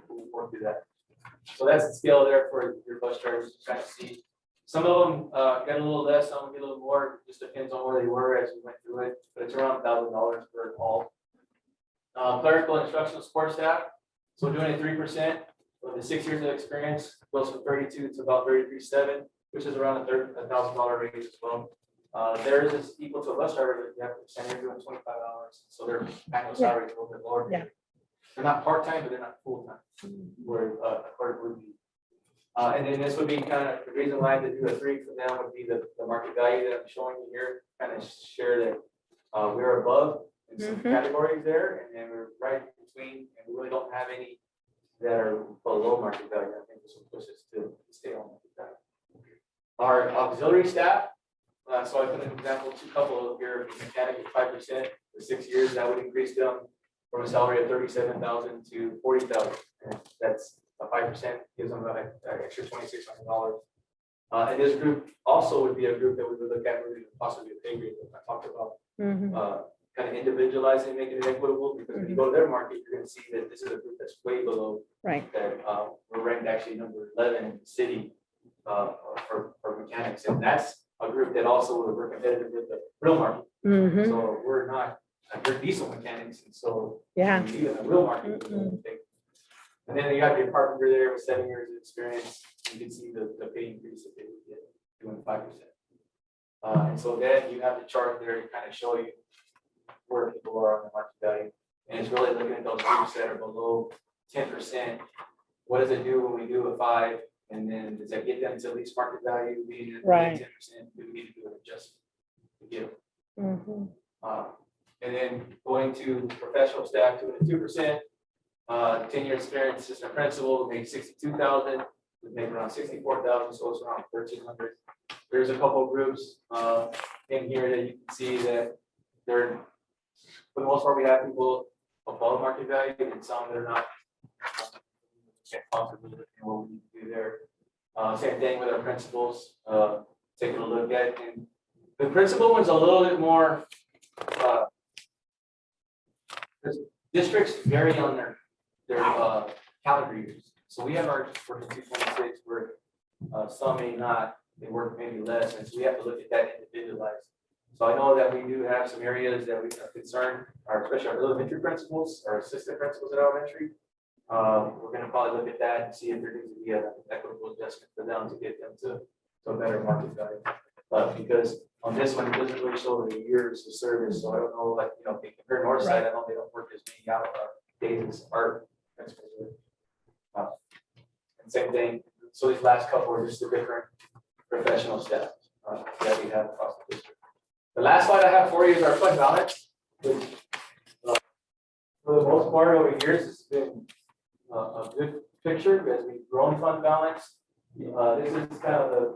we'll work through that. So that's the scale there for your bus drivers to kind of see. Some of them got a little less, some get a little more, just depends on where they were as we went through it, but it's around $1,000 per all. Clerical and instructional support staff, so we're doing it 3%, with the 6 years of experience, goes from 32 to about 33.7. which is around $1,000 raise as well. Theirs is equal to a bus driver, but you have to send, you're doing 25 hours, so their annual salary is a little bit lower. Yeah. They're not part-time, but they're not full-time, where a clerk would be. And then this would be kind of, the reason why I had to do a 3 for them would be the market value that I'm showing you here, kind of share that we're above in some categories there, and then we're right in between, and we really don't have any that are below market value. I think this will push us to stay on market value. Our auxiliary staff, so I put an example, two couple here, mechanic at 5% for 6 years, that would increase them from a salary of 37,000 to 40,000. That's a 5%, gives them an extra $2,600. And this group also would be a group that we would look at moving possibly a pay grade that I talked about. Kind of individualizing, making it equitable, because when you go to their market, you're gonna see that this is a group that's way below. Right. That we're ranked actually number 11 in the city for mechanics, and that's a group that also we're competitive with the real market. So we're not, they're diesel mechanics, and so Yeah. even the real market. And then you have your partner there with 7 years of experience. You can see the pay increase that they would get doing 5%. And so then you have the chart there to kind of show you where people are on the market value. And it's really looking at those groups that are below 10%. What does it do when we do a 5? And then does that get them to at least market value? Being at Right. 10%, do we need to do an adjustment to get them? And then going to professional staff doing a 2%. 10-year experience, assistant principal would make 62,000, would make around 64,000, so it's around 1,300. There's a couple of groups in here that you can see that they're, for the most part, we have people above market value and some that are not. Can't possibly look at what we need to do there. Same thing with our principals, taking a look at, and the principal one's a little bit more. Districts vary on their calendar years. So we have our working 226 where some may not, they work maybe less, and so we have to look at that individualized. So I know that we do have some areas that we are concerned, especially our elementary principals, our assistant principals at elementary. We're gonna probably look at that and see if there needs to be an equitable adjustment for them to get them to a better market value. Because on this one, it doesn't really show the years of service, so I don't know, like, if you compare Northside, I know they don't work as many hours days as our principals do. And same thing, so these last couple are just the different professional staff that we have across the district. The last slide I have for you is our fund balance, which for the most part over years, it's been a good picture as we've grown fund balance. This is kind of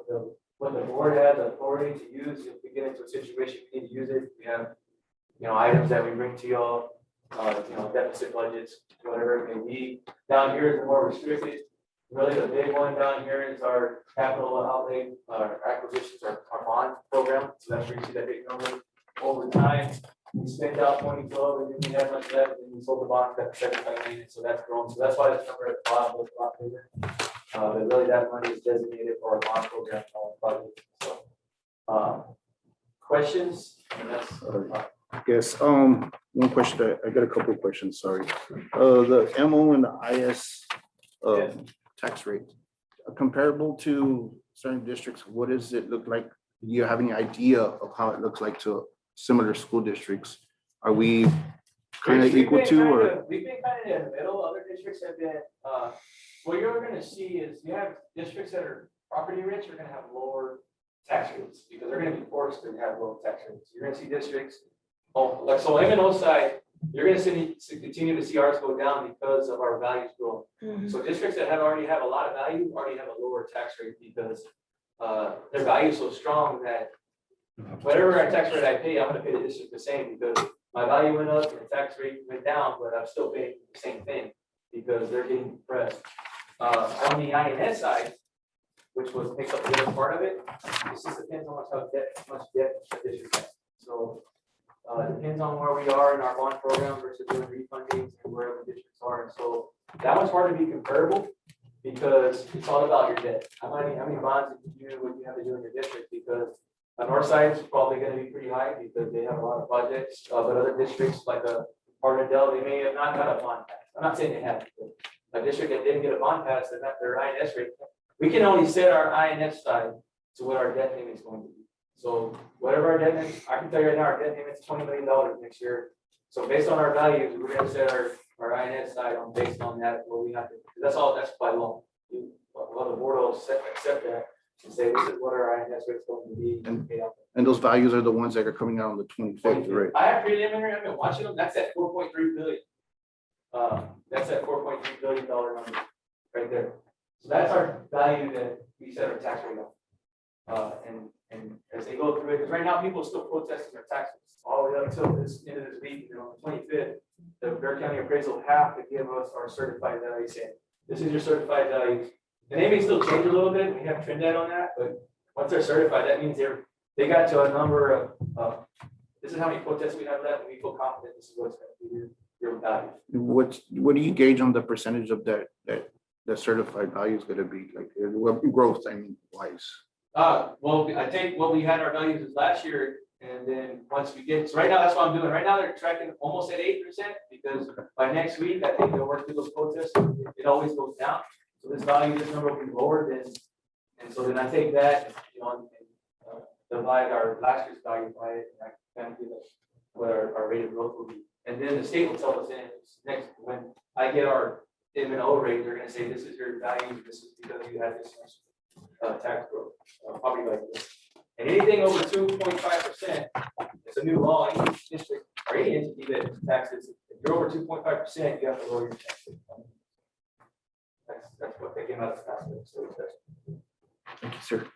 what the board has authority to use. If we get into a situation, we need to use it. We have, items that we bring to y'all, deficit budgets, whatever it may be. Down here is the more restricted. Really, the big one down here is our capital outlay, our acquisitions, our bond program. So that's where you see that big number. Over time, we spent out 2012 and then we had much left, and we sold the bond at 75 million. So that's grown. So that's why this number at the bottom looks a lot bigger. But really, that money is designated for our bond program project. So, questions? And that's, Yes, one question, I got a couple of questions, sorry. The MO and the IS tax rate, comparable to certain districts, what does it look like? Do you have any idea of how it looks like to similar school districts? Are we kind of equal to, or? We've been kind of in the middle. Other districts have been, what you're going to see is you have districts that are property rich are going to have lower tax rates because they're going to be forced to have low tax rates. You're going to see districts, like so M&O side, you're going to continue to see ours go down because of our values growing. So districts that already have a lot of value already have a lower tax rate because their value is so strong that whatever our tax rate I pay, I'm going to pay the district the same because my value went up and the tax rate went down, but I'm still paying the same thing because they're getting compressed. On the INS side, which makes up the other part of it, it just depends on how much debt the district has. So it depends on where we are in our bond program versus doing refundings and where the districts are. And so that one's hard to be comparable because it's all about your debt. How many bonds did you do what you have to do in your district? Because on our side, it's probably going to be pretty high because they have a lot of projects. But other districts like Argondale, they may have not got a bond pass. I'm not saying they have, but a district that didn't get a bond pass, they're not their INS rate. We can only set our INS side to what our debt payment is going to be. So whatever our debt payment, I can tell you right now, our debt payment is $20 million next year. So based on our values, we're gonna set our INS side on based on that, what we have to, that's by law. Well, the board will accept that and say, this is what our INS rate is going to be. And- paid out. And those values are the ones that are coming out on the 25th, right? I have preliminary, I've been watching them, that's at 4.3 billion. That's at $4.3 billion number right there. So that's our value that we set our tax rate on. And as they go through it, because right now people are still protesting their taxes all the way up until this end of this week, on the 25th. The Bear County appraisal will have to give us our certified value, saying, this is your certified value. And they may still change a little bit, we haven't trimmed that on that, but once they're certified, that means they got to a number of, this is how many protests we have left, and we feel confident this is what's gonna be your value. What do you gauge on the percentage of that the certified value is gonna be, like, what growth, I mean, wise? Well, I take what we had our values as last year, and then once we get, so right now, that's what I'm doing. Right now, they're tracking almost at 8%, because by next week, I think they'll work through those protests. It always goes down. So this value, this number will be lower than, and so then I take that, and divide our last year's value by it, and I kind of give us what our rate of growth will be. And then the state will tell us next, when I get our M&O rate, they're gonna say, this is your value, this is because you had this much tax growth, probably like this. And anything over 2.5%, it's a new law, any district or any entity that taxes, if you're over 2.5%, you have to lower your tax rate. That's what they came out of the so Thank you, sir.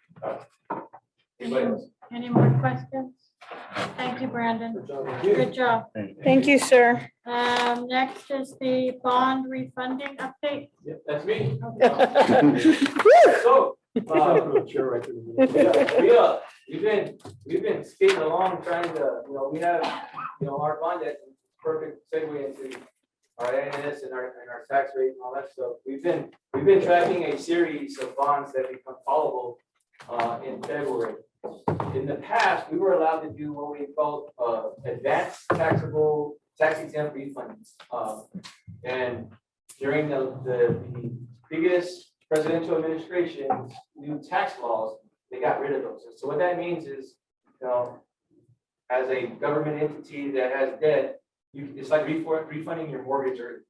anybody else? Any more questions? Thank you, Brandon. Good job. Thank you, sir. Next is the bond refunding update. Yep, that's me. Woo! So, Sure. we've been skating along trying to, we have, our bond debt, perfect segue into our ANS and our tax rate and all that stuff. We've been tracking a series of bonds that become callable in February. In the past, we were allowed to do what we called advanced taxable, tax exempt refunds. And during the previous presidential administration's new tax laws, they got rid of those. So what that means is, as a government entity that has debt, it's like refunding your mortgage. Or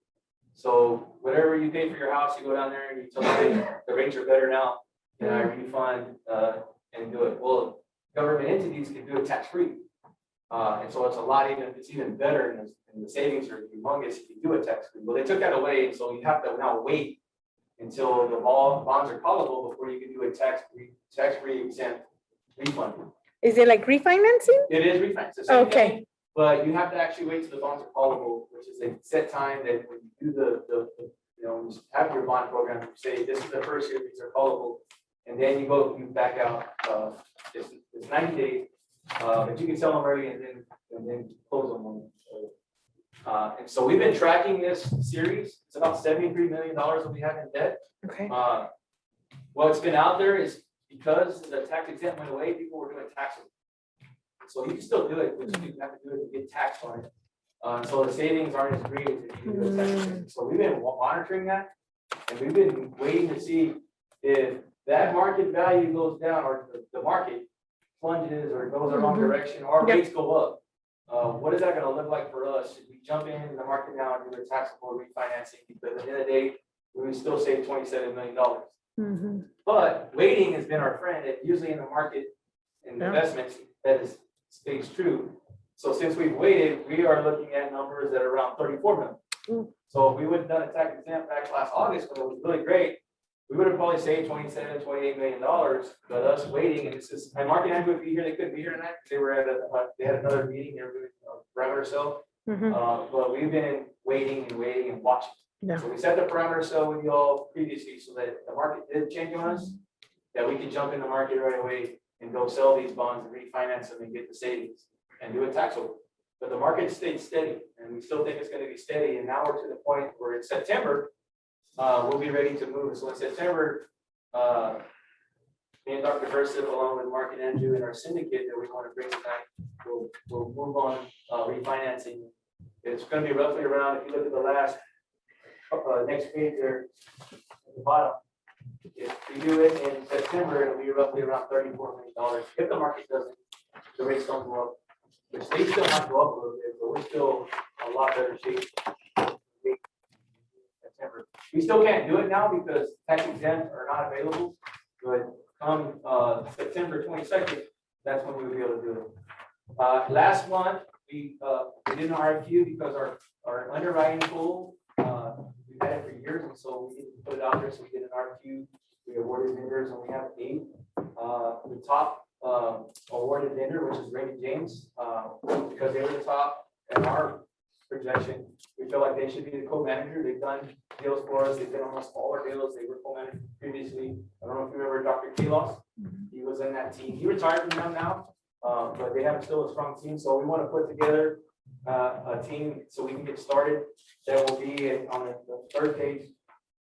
so whatever you pay for your house, you go down there and you tell them the rates are better now, and I refund and do it. Well, government entities can do it tax-free. And so it's even better, and the savings are humongous if you do it tax-free. Well, they took that away, and so you have to now wait until the bonds are callable before you can do a tax-free exempt refund. Is it like refinancing? It is refinancing. It's the same Okay. thing, but you have to actually wait till the bonds are callable, which is a set time that when you do when you have your bond program, you say, this is the first year, these are callable. And then you back out, it's 90 days, but you can sell them early and then close them. And so we've been tracking this series. It's about $73 million that we have in debt. Okay. What's been out there is because the tax exempt went away, people were doing taxable. So you can still do it, but you have to do it to get taxed on it. So the savings aren't as great as if you do the tax exempt. So we've been monitoring that, and we've been waiting to see if that market value goes down, or the market plunges or goes the wrong direction, or rates go up. What is that going to look like for us? Should we jump in the market now and do a taxable refinancing? Because at the end of the day, we would still save $27 million. But waiting has been our friend. And usually in the market and investments, that stays true. So since we've waited, we are looking at numbers that are around 34 million. So if we would have done a tax exempt back last August, when it was really great, we would have probably saved $27, $28 million. But us waiting, and it's just, my market had to be here, they couldn't be here tonight. They were at they had another meeting, they were doing a parameter sale. But we've been waiting and watching. So we set the parameter sale with y'all previously so that the market did change on us, that we could jump in the market right away and go sell these bonds and refinance them and get the savings and do a tax over. But the market stayed steady, and we still think it's going to be steady. And now we're to the point where in September, we'll be ready to move. So in September, me and Dr. Versip, along with Mark and Andrew and our syndicate that we want to bring tonight, we'll move on refinancing. It's going to be roughly around, if you look at the last next page there at the bottom, If we do it in September, it'll be roughly around $34 million. If the market doesn't, the rates don't go up, which they still might go up a little bit, but we're still a lot better shape. September. We still can't do it now because tax exempt are not available, but come September 22nd, that's when we'll be able to do it. Last month, we did an RFQ because our underwriting pool, we've had it for years, and so we didn't put it out there, so we did an RFQ. We awarded vendors, and we have 8. The top awarded vendor, which is Raymond James, because they were the top in our projection. We feel like they should be the co-manager. They've done deals for us. They've been almost all our deals. They were co-managers previously. I don't know if you remember Dr. Kalos. He was in that team. He retired from them now, but they have still a strong team. So we want to put together a team so we can get started. That will be on the third page.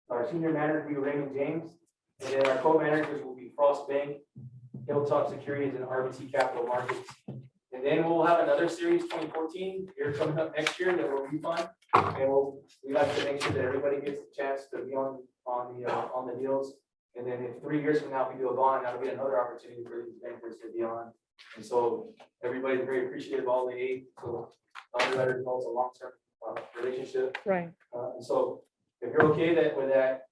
Our senior manager will be Raymond James, and then our co-managers will be Frost Bank, Hilltop Securities, and RBC Capital Markets. And then we'll have another series, 2014, here coming up next year that will refund. And we like to make sure that everybody gets a chance to be on the deals. And then if 3 years from now we do a bond, that'll be another opportunity for these bankers to be on. And so everybody's very appreciative of all the aid. So underwriters know it's a long-term relationship. Right. And so if you're okay with that,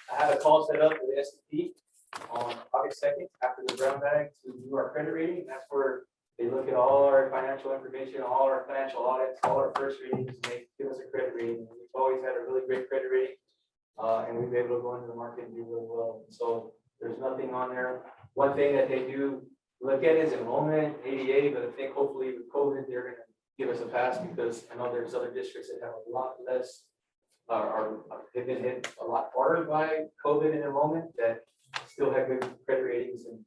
I had a call set up with S&P on August 2nd after the brown bag to do our credit rating. That's where they look at all our financial information, all our financial audits, all our first ratings, and they give us a credit rating. We've always had a really great credit rating, and we've been able to go into the market and do really well. And so there's nothing on there. One thing that they do look at is enrollment, ADA, but I think hopefully with COVID, they're going to give us a pass because I know there's other districts that have a lot less, have been hit a lot harder by COVID and enrollment that still have good credit ratings and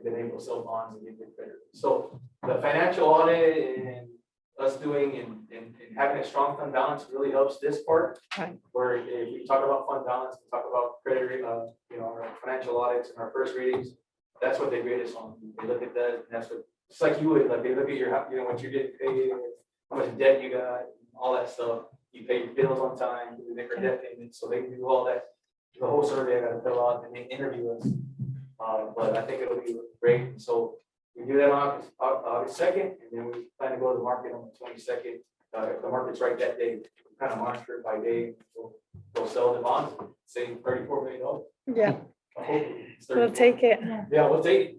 been able to sell bonds and get good credit. So the financial audit and us doing and having a strong fund balance really helps this part. Right. Where if we talk about fund balance, we talk about credit, our financial audits and our first ratings, that's what they grade us on. They look at that, and that's what, just like you would, like they look at your, what you're getting paid, how much debt you got, all that stuff. You pay your bills on time, you make your debt payments, so they can do all that. The whole survey I gotta fill out and they interview us. But I think it'll be great. And so we do that on August 2nd, and then we plan to go to the market on the 22nd. If the market's right that day, we kind of monitor it by day. We'll sell the bonds, say $34 million. Yeah, Hopefully it's we'll 34. take it. Yeah, we'll take it.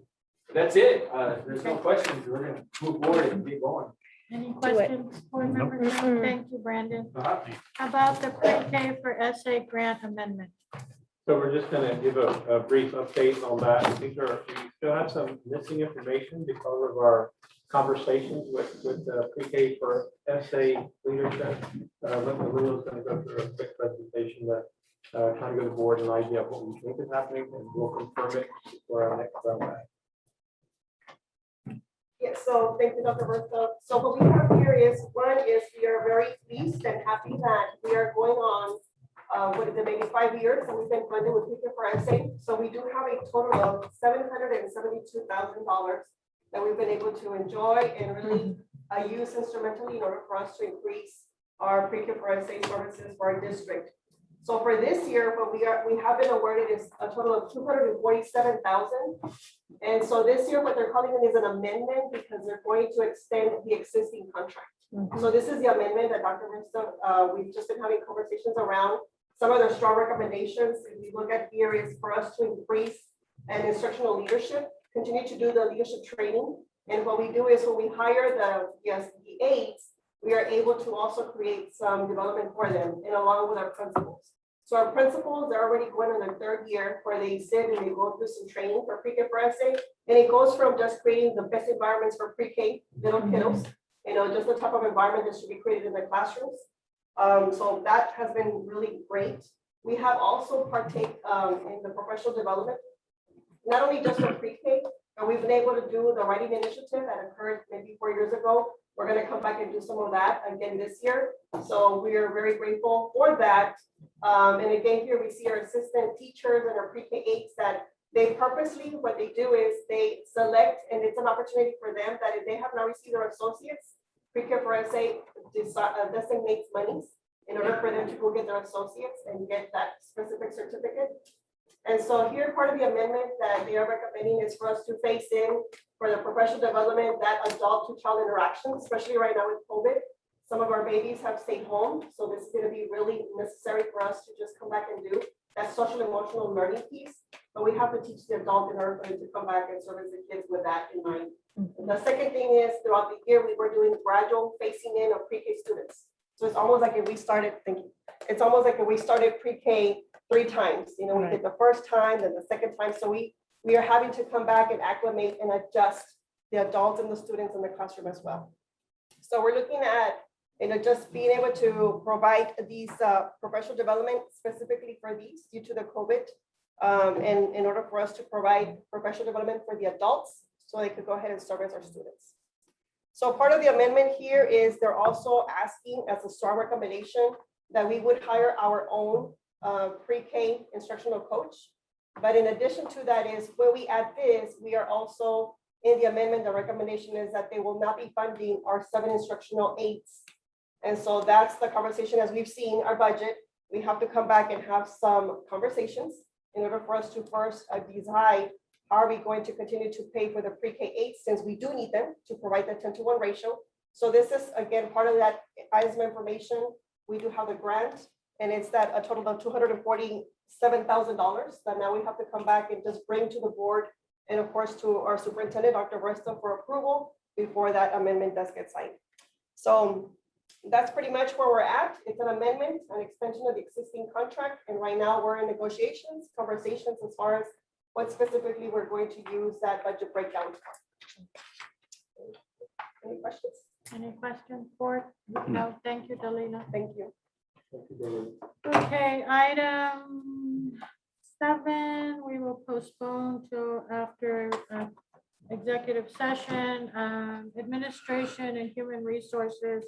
That's it. There's no questions. We're gonna move forward and get going. Any questions, board members? Mm-mm. Thank you, Brandon. Uh-huh. How about the pre-K for SA grant amendment? So we're just gonna give a brief update on that. We still have some missing information because of our conversations with the pre-K for SA leadership. Linda Lou is gonna go through a quick presentation that kind of give the board an idea of what we think is happening, and we'll confirm it for our next round. Yes, so thank you, Dr. Bertha. So what we have here is, one is we are very pleased and happy that we are going on what is it, maybe 5 years, and we've been funded with Pre-K for SA. So we do have a total of $772,000 that we've been able to enjoy and really use instrumentally in order for us to increase our Pre-K for SA services for our district. So for this year, what we have been awarded is a total of $247,000. And so this year, what they're calling it is an amendment because they're going to extend the existing contract. So this is the amendment that Dr. Rinsta, we've just been having conversations around. Some of their strong recommendations, if we look at here, is for us to increase an instructional leadership, continue to do the leadership training. And what we do is when we hire the aides, we are able to also create some development for them and along with our principals. So our principals, they're already going on their 3rd year where they sit and they go through some training for Pre-K for SA. And it goes from just creating the best environments for pre-K little kiddos, just the type of environment that should be created in the classrooms. So that has been really great. We have also partake in the professional development, not only just for pre-K, but we've been able to do the writing initiative that occurred maybe 4 years ago. We're going to come back and do some of that again this year. So we are very grateful for that. And again, here we see our assistant teachers and our pre-K aides that they purposely, what they do is they select, and it's an opportunity for them that if they have not received their associates, Pre-K for SA designates monies in order for them to go get their associates and get that specific certificate. And so here, part of the amendment that they are recommending is for us to phase in for the professional development, that adult to child interaction, especially right now with COVID. Some of our babies have stayed home, so this is gonna be really necessary for us to just come back and do that social emotional learning piece. But we have to teach the adult in order for them to come back and service the kids with that in mind. The second thing is throughout the year, we were doing gradual phasing in of pre-K students. So it's almost like if we started thinking, it's almost like if we started pre-K 3 times, you know, we did the first time, then the second time. So we are having to come back and acclimate and adjust the adults and the students in the classroom as well. So we're looking at, you know, just being able to provide these professional development specifically for these due to the COVID. And in order for us to provide professional development for the adults, so they could go ahead and service our students. So part of the amendment here is they're also asking as a strong recommendation that we would hire our own pre-K instructional coach. But in addition to that is when we add this, we are also in the amendment, the recommendation is that they will not be funding our 7 instructional aides. And so that's the conversation as we've seen our budget. We have to come back and have some conversations in order for us to first decide how are we going to continue to pay for the pre-K 8 since we do need them to provide the 10-to-1 ratio. So this is again part of that ISM information. We do have the grant and it's that a total of $247,000 that now we have to come back and just bring to the board and of course to our superintendent, Dr. Versta, for approval before that amendment does get signed. So that's pretty much where we're at. It's an amendment, an extension of the existing contract. And right now we're in negotiations, conversations as far as what specifically we're going to use that budget breakdown for. Any questions? Any questions for? No, thank you, Delina. Thank you. Okay, item 7, we will postpone till after executive session. Administration and Human Resources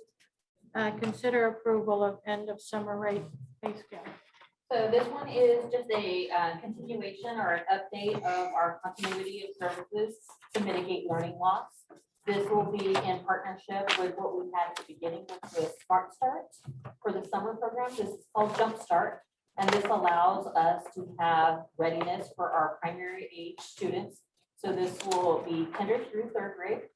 consider approval of end of summer rate pay scale. So this one is just a continuation or an update of our continuity of services to mitigate learning loss. This will be in partnership with what we had at the beginning with Smart Start for the summer program. This is called Jump Start, and this allows us to have readiness for our primary age students. So this will be kinder through 3rd grade,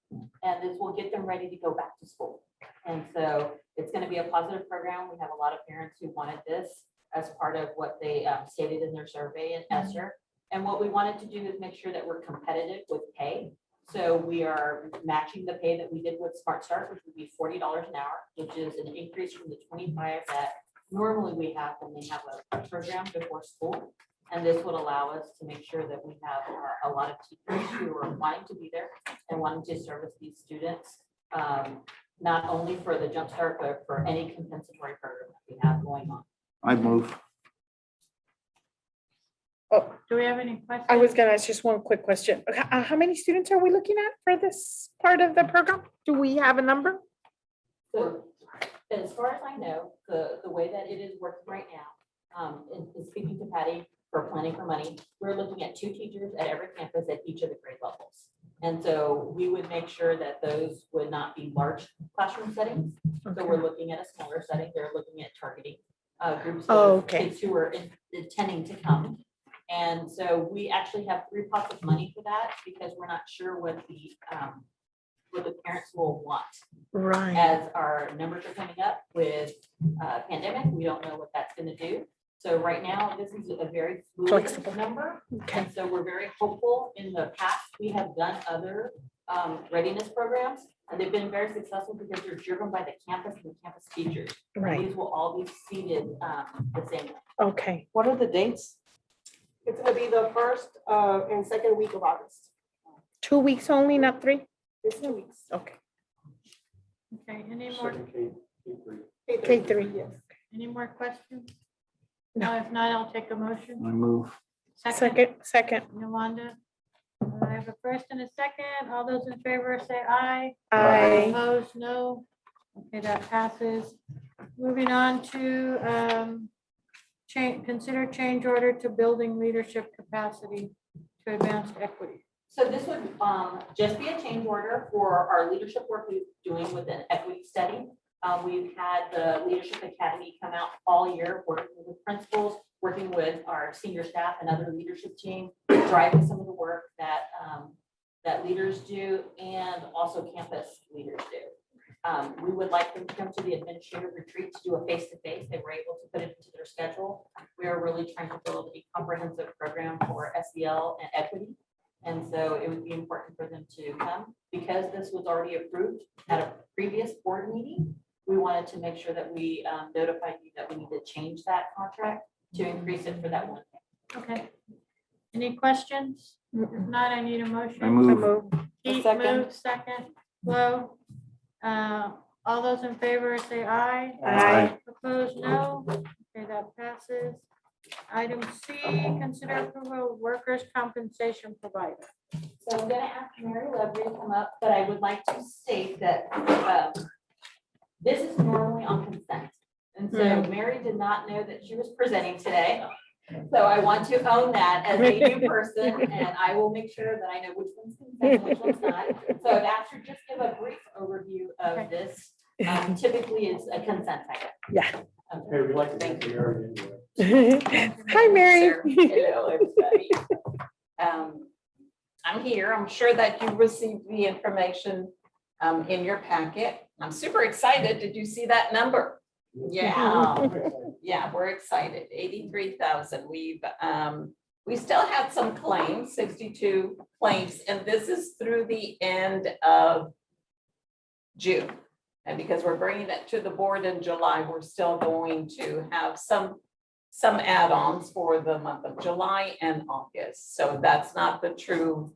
and this will get them ready to go back to school. And so it's going to be a positive program. We have a lot of parents who wanted this as part of what they stated in their survey in ESSER. And what we wanted to do is make sure that we're competitive with pay. So we are matching the pay that we did with Smart Start, which would be $40 an hour, which is an increase from the 25 that normally we have when they have a program before school. And this would allow us to make sure that we have a lot of teachers who are wanting to be there and wanting to service these students, not only for the Jump Start, but for any compensatory program that we have going on. I move. Oh, Do we have any questions? I was gonna ask just one quick question. Okay, how many students are we looking at for this part of the program? Do we have a number? So as far as I know, the way that it is working right now, in speaking to Patty for Planning for Money, we're looking at 2 teachers at every campus at each of the grade levels. And so we would make sure that those would not be large classroom settings. So we're looking at a smaller setting. They're looking at targeting groups of kids who are intending to come. And so we actually have 3 pots of money for that because we're not sure what the parents will want. Right. As our numbers are coming up with pandemic, we don't know what that's going to do. So right now, this is a very fluid Flexible number. Okay. And so we're very hopeful. In the past, we have done other readiness programs, and they've been very successful because they're driven by the campus and the campus teachers. And Right. these will all be seated the same way. Okay. What are the dates? It's gonna be the 1st and 2nd week of August. 2 weeks only, not 3? It's 2 weeks. Okay. Okay, any more, K3. Yes. any more questions? No, if not, I'll take a motion. I move. Second. Yolanda. I have a first and a second. All those in favor say aye. Aye. Opposed, no. Okay, that passes. Moving on to consider change order to building leadership capacity to advanced equity. So this would just be a change order for our leadership work we're doing with an equity study. We've had the Leadership Academy come out all year, working with principals, working with our senior staff and other leadership team, driving some of the work that, that leaders do and also campus leaders do. We would like them to come to the administrative retreat to do a face-to-face. They were able to put it into their schedule. We are really trying to build a comprehensive program for SEL and equity. And so it would be important for them to come. Because this was already approved at a previous board meeting, we wanted to make sure that we notified you that we need to change that contract to increase it for that one. Okay. Any questions? If not, I need a motion. I move. Pete moves, second. Flo. All those in favor say aye. Aye. Opposed, no. Okay, that passes. Item C, consider approval of workers' compensation provider. So I'm gonna ask Mary Lovely to come up, but I would like to state that this is normally on consent. And so Mary did not know that she was presenting today. So I want to own that as a new person, and I will make sure that I know which one's consent and which one's not. So I've asked her just give a brief overview of this. Typically, it's a consent item. Yeah. Hey, we like to thank you. Hi, Mary. Hello, everybody. I'm here. I'm sure that you received the information in your packet. I'm super excited. Did you see that number? Yeah, yeah, we're excited. 83,000. We still had some claims, 62 claims, and this is through the end of June. And because we're bringing it to the board in July, we're still going to have some add-ons for the month of July and August. So that's not the true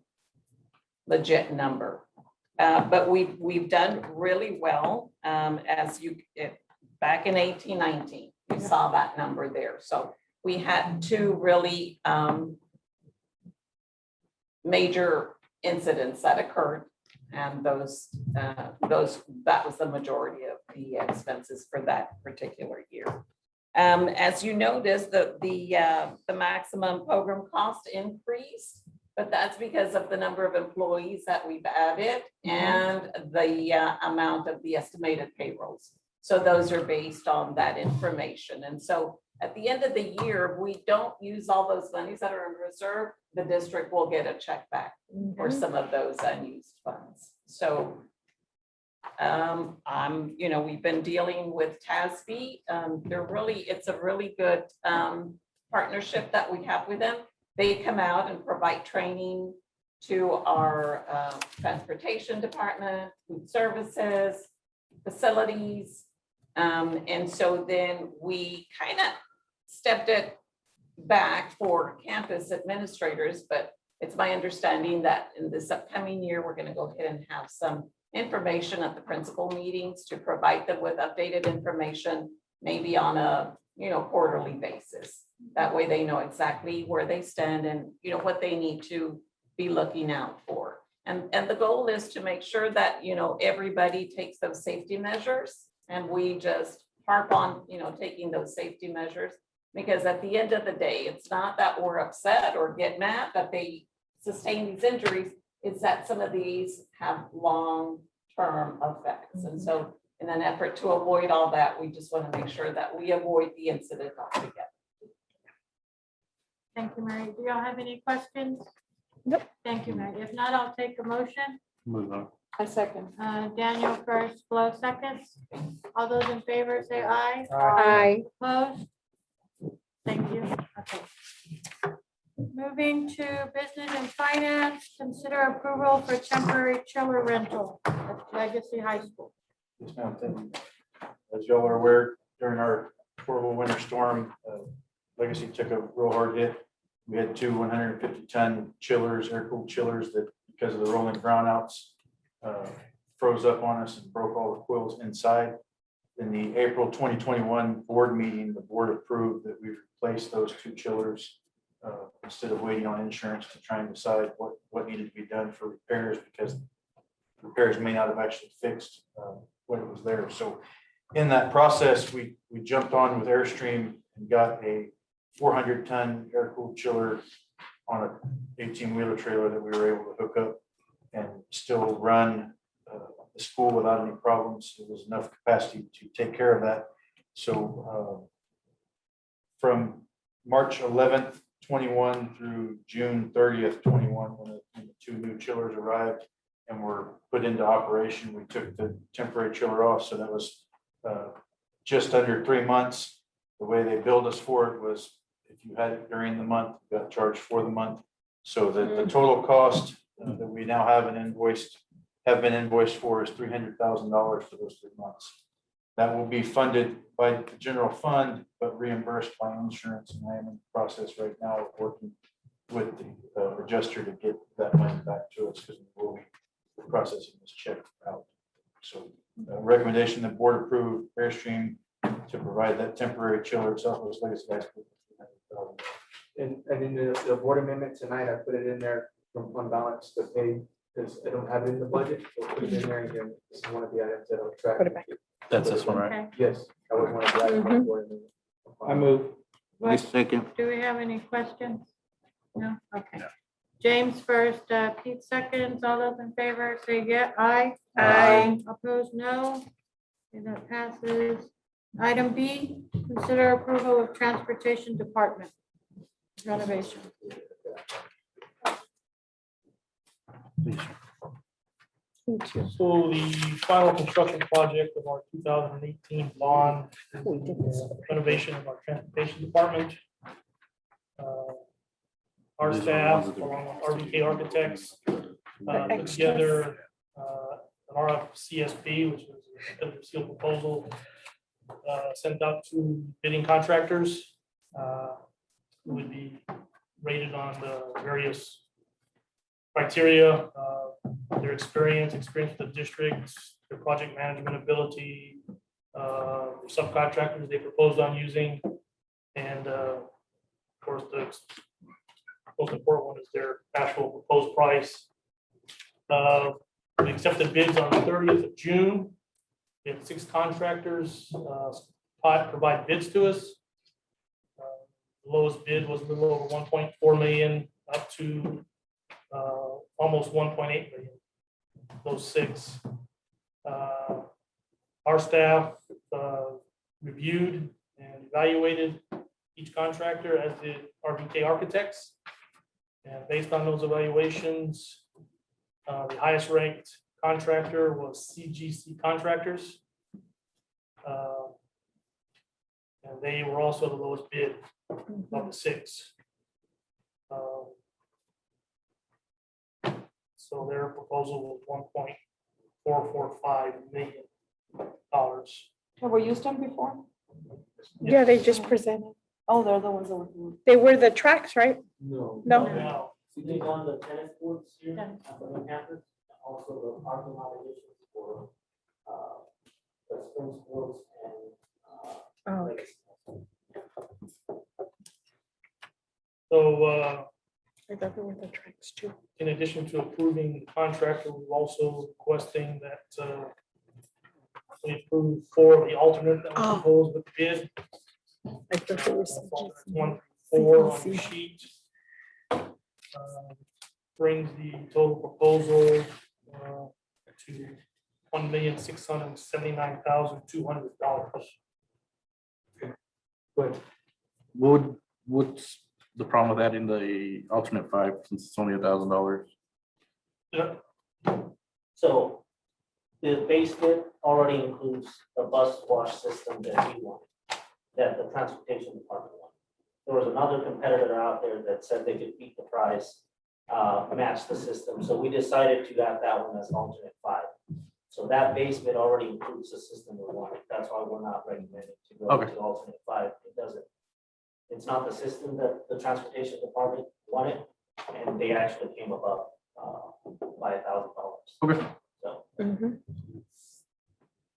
legit number. But we've done really well. Back in 1819, we saw that number there. So we had two really major incidents that occurred. And that was the majority of the expenses for that particular year. As you notice, the maximum program cost increased, but that's because of the number of employees that we've added and the amount of the estimated payrolls. So those are based on that information. And so at the end of the year, if we don't use all those monies that are in reserve, the district will get a check back for some of those unused funds. So we've been dealing with TASB. It's a really good partnership that we have with them. They come out and provide training to our transportation department, food services, facilities. And so then we kind of stepped it back for campus administrators, but it's my understanding that in this upcoming year, we're going to go ahead and have some information at the principal meetings to provide them with updated information, maybe on a quarterly basis. That way they know exactly where they stand and what they need to be looking out for. And the goal is to make sure that everybody takes those safety measures, and we just harp on taking those safety measures, because at the end of the day, it's not that we're upset or get mad that they sustain these injuries. It's that some of these have long-term effects. And so in an effort to avoid all that, we just want to make sure that we avoid the incident altogether. Thank you, Mary. Do y'all have any questions? Nope. Thank you, Mary. If not, I'll take a motion. Move on. I second. Daniel first, Flo seconds. All those in favor say aye. Aye. Opposed? Thank you. Okay. Moving to business and finance, consider approval for temporary chiller rental at Legacy High School. Yes, ma'am. Thank you. As y'all are aware, during our horrible winter storm, Legacy took a real hard hit. We had two 150-ton chillers, air-cooled chillers that, because of the rolling brownouts, froze up on us and broke all the coils inside. In the April 2021 board meeting, the board approved that we replace those two chillers instead of waiting on insurance to try and decide what needed to be done for repairs, because repairs may not have actually fixed what it was there. So in that process, we jumped on with Airstream and got a 400-ton air-cooled chiller on a 18-wheeler trailer that we were able to hook up and still run the school without any problems. There was enough capacity to take care of that. So from March 11th, 21 through June 30th, 21, when the 2 new chillers arrived and were put into operation, we took the temporary chiller off. So that was just under 3 months. The way they billed us for it was if you had it during the month, you got charged for the month. So that the total cost that we now have been invoiced for is $300,000 for those 3 months. That will be funded by the general fund, but reimbursed by insurance. And I am in the process right now of working with the adjuster to get that money back to us because we will be processing this check out. So recommendation, the board approved Airstream to provide that temporary chiller at Southwest Legacy High School. And in the board amendment tonight, I put it in there from fund balance to pay, because I don't have it in the budget, so put it in there again. This is one of the items that I'll track. Put it back. That's this one, right? Okay. Yes, that was one of the items. on the board amendment. I move. I second. Do we have any questions? No, okay. James first, Pete seconds, all those in favor, say yeah, aye. Aye. Opposed, no. Okay, that passes. Item B, consider approval of Transportation Department renovation. So the final construction project of our 2018 bond renovation of our transportation department. Our staff, along with RBK Architects, put together an RFCSP, which was a competitive seal proposal, sent out to bidding contractors. Who would be rated on the various criteria, their experience with the districts, their project management ability, subcontractors they proposed on using, and of course, the most important one is their actual proposed price. We accepted bids on the 30th of June. We had 6 contractors provide bids to us. The lowest bid was a little over 1.4 million, up to almost 1.8 million. Those 6. Our staff reviewed and evaluated each contractor, as did RBK Architects. And based on those evaluations, the highest ranked contractor was CGC Contractors. And they were also the lowest bid of the 6. So their proposal was $1.445 million. Have we used them before? Yeah, they just presented. Oh, they're the ones that were. They were the tracks, right? No. No. We did on the tennis courts here at the main campus, also the parking lot additions for the spring sports and Oh, legacy. So I thought they were the tracks too. in addition to approving the contractor, we're also requesting that we approve 4 of the alternate that was proposed with the bid. I thought they were CGC. 1 through 4 on the sheet. Brings the total proposal to $1,679,200. What's the problem with adding the alternate 5 since it's only $1,000? Yeah. So the base bid already includes the bus wash system that we want, that the transportation department wanted. There was another competitor out there that said they could beat the price, match the system. So we decided to add that one as alternate 5. So that base bid already includes the system we wanted. That's why we're not recommending to go to alternate 5. It doesn't. It's not the system that the transportation department wanted, and they actually came above by $1,000. Okay. So. Do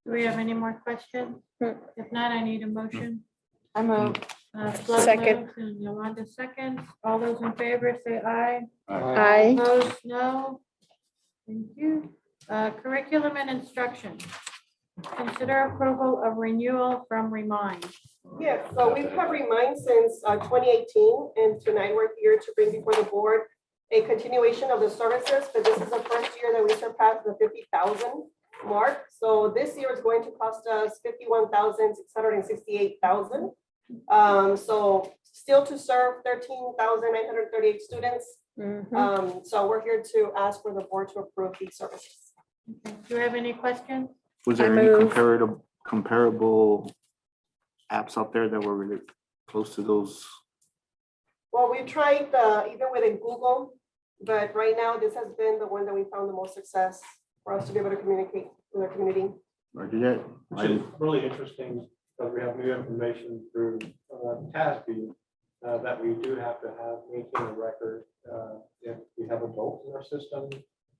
we have any more questions? If not, I need a motion. I move. Flo Second. moves and Yolanda seconds. All those in favor say aye. Aye. Opposed, no. Thank you. Curriculum and instruction. Consider approval of renewal from Remind. Yes, so we've had Remind since 2018, and tonight we're here to bring before the board a continuation of the services, but this is the first year that we surpassed the 50,000 mark. So this year is going to cost us 51,668,000. So still to serve 13,938 students. So we're here to ask for the board to approve these services. Do you have any questions? Was I there any move. comparable apps out there that were really close to those? Well, we tried even within Google, but right now this has been the one that we found the most success for us to be able to communicate with our community. Or did that? Which is really interesting, because we have new information through TASB that we do have to maintain a record. If we have adults in our system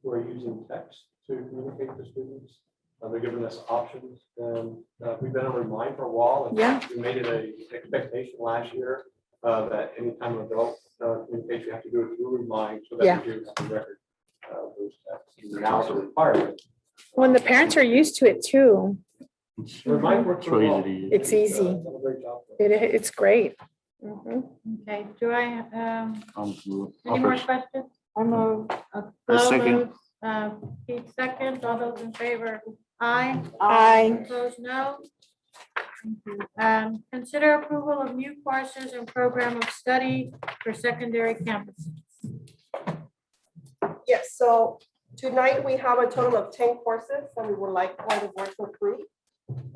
who are using text to communicate to students, they're giving us options, and we've been on Remind for a while. And Yeah. we made it an expectation last year that anytime an adult communicates, you have to do it through Remind, so that we do have a record of those texts. And now it's a requirement. When the parents are used to it too, Remind works really well. it's easy. Done a great job. It's great. Okay, do I, any more Offers. questions? I move. Flo second. moves, Pete seconds, all those in favor, aye. Aye. Opposed, no. Thank you. Consider approval of new courses and program of study for secondary campuses. Yes, so tonight we have a total of 10 courses that we would like for the board to approve.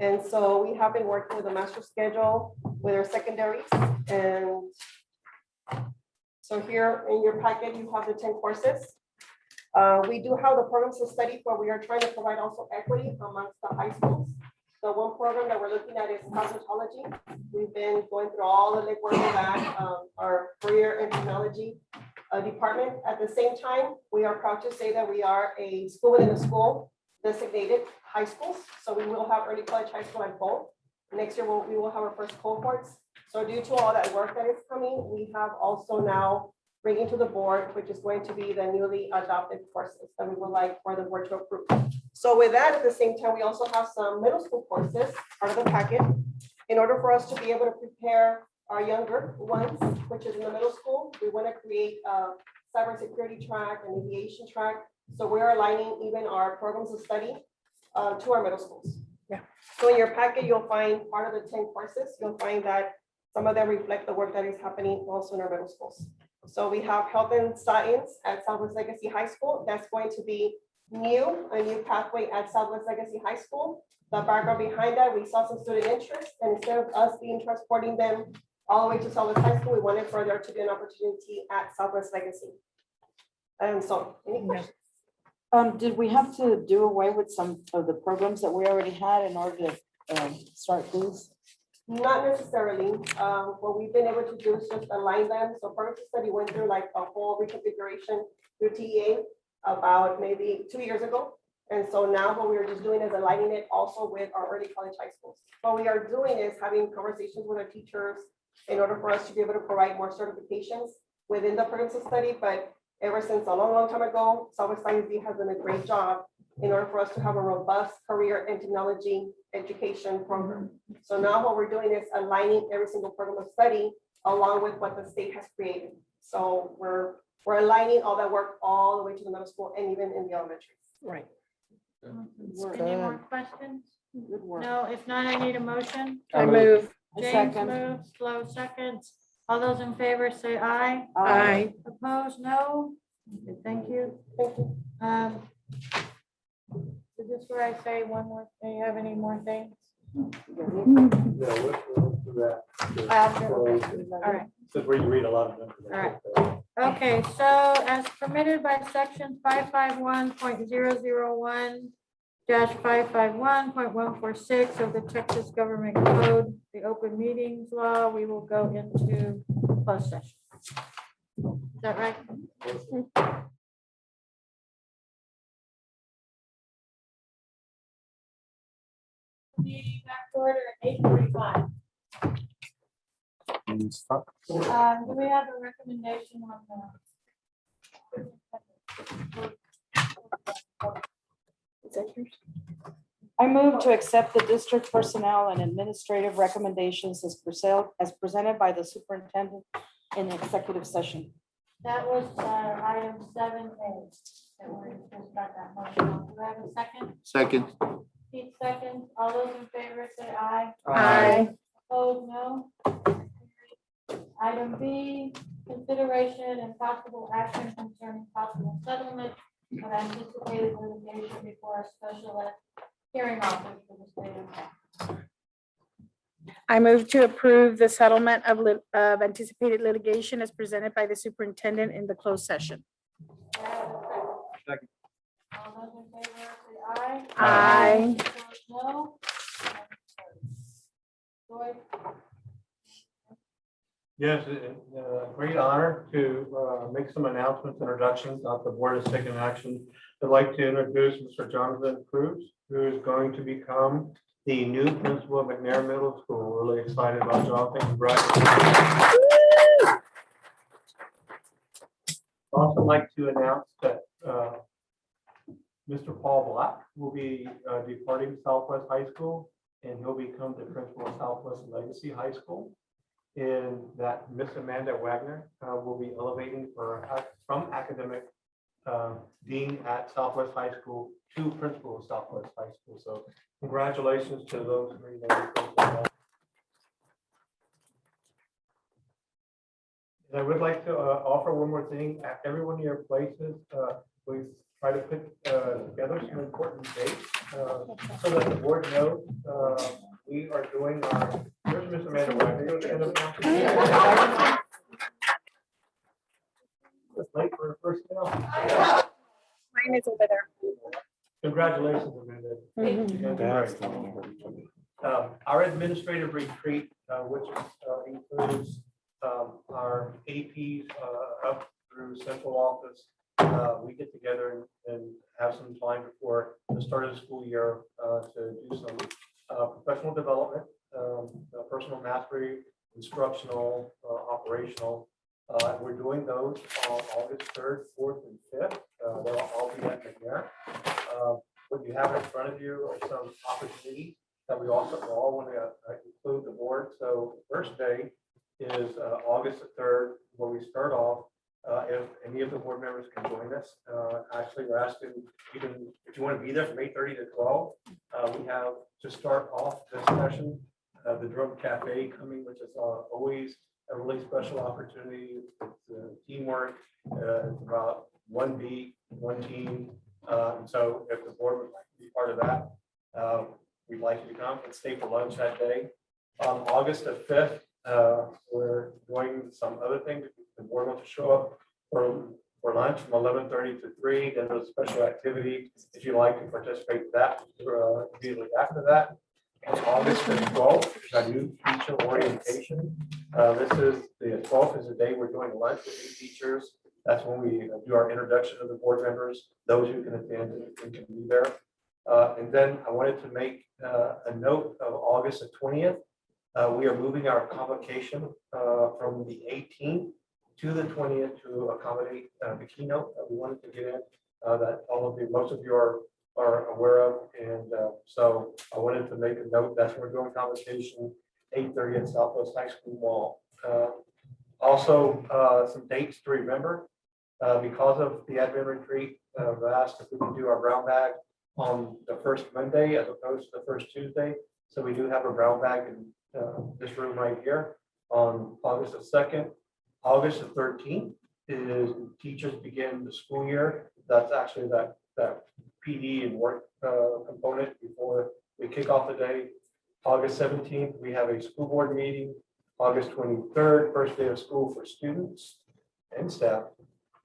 And so we have been working with the master schedule with our secondaries. And so here in your packet, you have the 10 courses. We do have the programs of study where we are trying to provide also equity amongst the high schools. So one program that we're looking at is cosmetology. We've been going through all the legwork of that, our career and technology department. At the same time, we are proud to say that we are a school within a school designated high schools. So we will have early college, high school, and both. Next year, we will have our first cohorts. So due to all that work that is coming, we have also now bringing to the board, which is going to be the newly adopted courses that we would like for the board to approve. So with that, at the same time, we also have some middle school courses, part of the packet, in order for us to be able to prepare our younger ones, which is in the middle school. We want to create a cybersecurity track and aviation track. So we're aligning even our programs of study to our middle schools. Yeah. So in your packet, you'll find part of the 10 courses. You'll find that some of them reflect the work that is happening also in our middle schools. So we have health and science at Southwest Legacy High School. That's going to be a new pathway at Southwest Legacy High School. The background behind that, we saw some student interest, and instead of us transporting them all the way to Southwest High School, we wanted for there to be an opportunity at Southwest Legacy. And so, any questions? Did we have to do away with some of the programs that we already had in order to start these? Not necessarily. What we've been able to do is just align them. So first study went through like a whole reconfiguration through TEA about maybe 2 years ago. And so now what we're just doing is aligning it also with our early college high schools. What we are doing is having conversations with our teachers in order for us to be able to provide more certifications within the programs of study. But ever since a long, long time ago, Southwest ISD has done a great job in order for us to have a robust career and technology education program. So now what we're doing is aligning every single program of study along with what the state has created. So we're aligning all that work all the way to the middle school and even in the elementary. Right. Any more questions? Good work. No, if not, I need a motion. I move. James moves, Flo seconds. All those in favor say aye. Aye. Opposed, no. Okay, thank you. Is this where I say one more, do you have any more things? Yeah, we'll do that. After. All right. Since we read a lot of them. All right. Okay, so as permitted by section 551.001 551.146 of the Texas Government Code, the open meetings law, we will go into closed session. Is that right? Meeting back to order at 8:45. Do we have a recommendation on I move to accept the district personnel and administrative recommendations as presented by the superintendent in executive session. that was item 7A. that we're gonna start that motion. Do I have a second? Second. Pete seconds. All those in favor say aye. Aye. Opposed, no. Item B, consideration and possible action concerning possible settlement of anticipated litigation before a special ed hearing office for the state of Maine. I move to approve the settlement of anticipated litigation as presented by the superintendent in the closed session. Do I have a second? All those in favor say aye. Aye. Opposed, no. Joy? Yes, great honor to make some announcements, introductions. The board has taken action. I'd like to introduce Mr. Jonathan Cruz, who is going to become the new principal of McNair Middle School. We're really excited about Jonathan. Congratulations. I'd also like to announce that Mr. Paul Black will be departing Southwest High School, and he'll become the principal of Southwest Legacy High School. In that Miss Amanda Wagner will be elevating from academic dean at Southwest High School to principal of Southwest High School. So congratulations to those three names. And I would like to offer one more thing. At every one of your places, we try to put together some important dates so that the board knows we are doing our, here's Miss Amanda Wagner. You'll stand up now. It's late for her first meal. Mine is over there. Congratulations, Amanda. You're gonna do great. Our administrative retreat, which includes our APs up through central office, we get together and have some time before the start of the school year to do some professional development, personal mastery, instructional, operational. We're doing those on August 3rd, 4th, and 5th. They'll all be at McNair. What you have in front of you are some opportunities that we also all want to include the board. So the first day is August the 3rd, where we start off. If any of the board members can join us, actually, we're asking, if you want to be there from 8:30 to 12, we have to start off this session, the Drum Cafe coming, which is always a really special opportunity. It's teamwork. It's about one beat, one team. And so if the board would like to be part of that, we'd like you to come and stay for lunch that day. On August the 5th, we're doing some other things. The board wants to show up for lunch from 11:30 to 3. Then there's a special activity if you'd like to participate in that immediately after that. On August the 12th is our new teacher orientation. This is the 12th is the day we're doing lunch with new teachers. That's when we do our introduction of the board members, those who can attend and can be there. And then I wanted to make a note of August the 20th. We are moving our convocation from the 18th to the 20th to accommodate the keynote that we wanted to get in, that most of you are aware of. And so I wanted to make a note that's when we're doing convocation, 8:30 at Southwest High School Mall. Also, some dates to remember. Because of the admin retreat, I've asked if we can do our brown bag on the first Monday as opposed to the first Tuesday. So we do have a brown bag in this room right here on August the 2nd. August the 13th is teachers begin the school year. That's actually that PD and work component before we kick off the day. August 17th, we have a school board meeting. August 23rd, first day of school for students and staff.